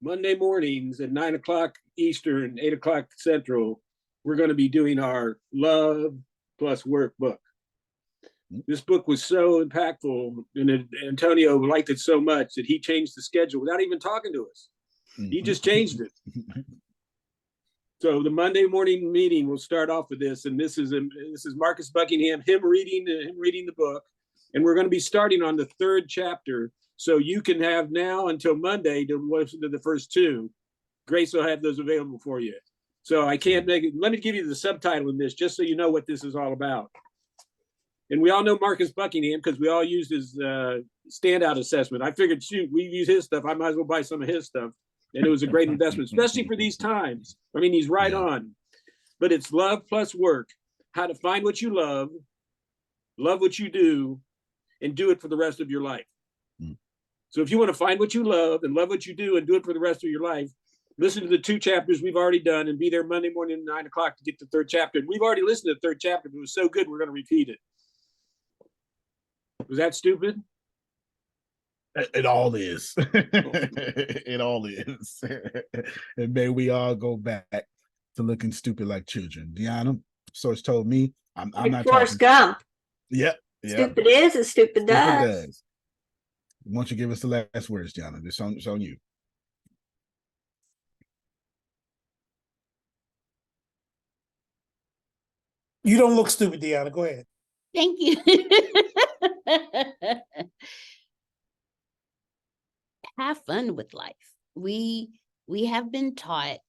Monday mornings at 9 o'clock Eastern, 8 o'clock Central, we're going to be doing our Love Plus Work book. This book was so impactful, and Antonio liked it so much that he changed the schedule without even talking to us. He just changed it. So the Monday morning meeting will start off with this, and this is Marcus Buckingham, him reading the book, and we're going to be starting on the 3rd chapter. So you can have now until Monday to listen to the first 2. Grace will have those available for you. So I can't make it. Let me give you the subtitle in this, just so you know what this is all about. And we all know Marcus Buckingham because we all used his standout assessment. I figured, shoot, we use his stuff. I might as well buy some of his stuff. And it was a great investment, especially for these times. I mean, he's right on. But it's Love Plus Work, how to find what you love what you do, and do it for the rest of your life. So if you want to find what you love and love what you do and do it for the rest of your life, listen to the 2 chapters we've already done and be there Monday morning at 9 o'clock to get the 3rd chapter. And we've already listened to the 3rd chapter, but it was so good, we're going to repeat it. Was that stupid? It all is. It all is. And may we all go back to looking stupid like children. Deanna, Source told me I'm not Forrest Gump. Yep. Stupid is as stupid does. Why don't you give us the last words, Deanna? It's on you. You don't look stupid, Deanna. Go ahead. Thank you. Have fun with life. We have been taught,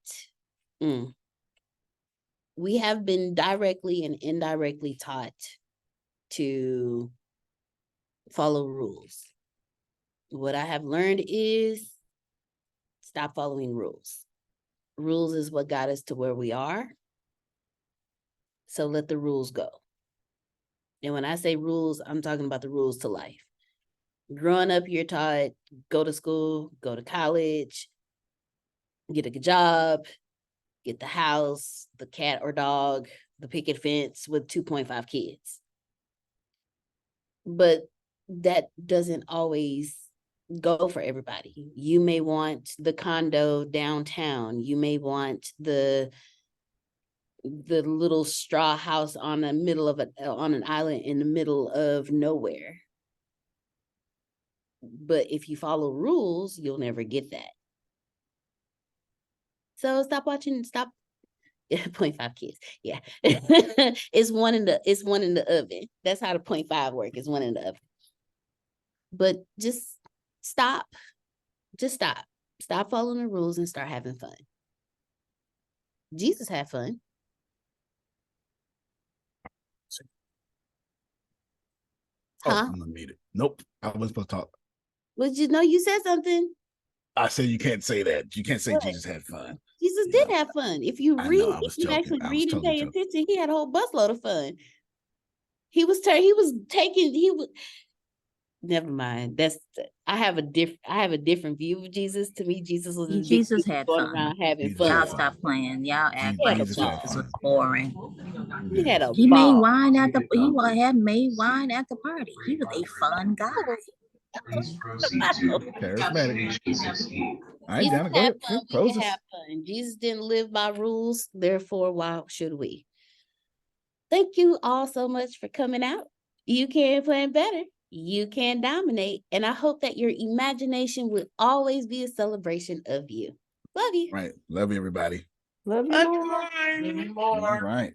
we have been directly and indirectly taught to follow rules. What I have learned is stop following rules. Rules is what got us to where we are. So let the rules go. And when I say rules, I'm talking about the rules to life. Growing up, you're taught, go to school, go to college, get a good job, get the house, the cat or dog, the picket fence with 2.5 kids. But that doesn't always go for everybody. You may want the condo downtown. You may want the little straw house on the middle of on an island in the middle of nowhere. But if you follow rules, you'll never get that. So stop 0.5 kids. Yeah. It's one in the oven. That's how the 0.5 work. It's one in the oven. But just stop. Just stop. Stop following the rules and start having fun. Jesus had fun. I'm gonna need it. Nope. I wasn't supposed to talk. Well, you said something. I said you can't say that. You can't say Jesus had fun. Jesus did have fun. If you actually read and pay attention, he had a whole busload of fun. Never mind. I have a different view of Jesus. To me, Jesus was had going fun. Around having fun. Y'all stop playing. Y'all act like Jesus was boring. He made wine at the party. He was a fun guy. Charismatic. All right, Jesus Dana, go ahead. had fun. We can have fun. Jesus didn't live by rules. Therefore, why should we? Thank you all so much for coming out. You can plan better. You can dominate. And I hope that your imagination will always be a celebration of you. Love you. Right. Love you, everybody. Love you more. All right.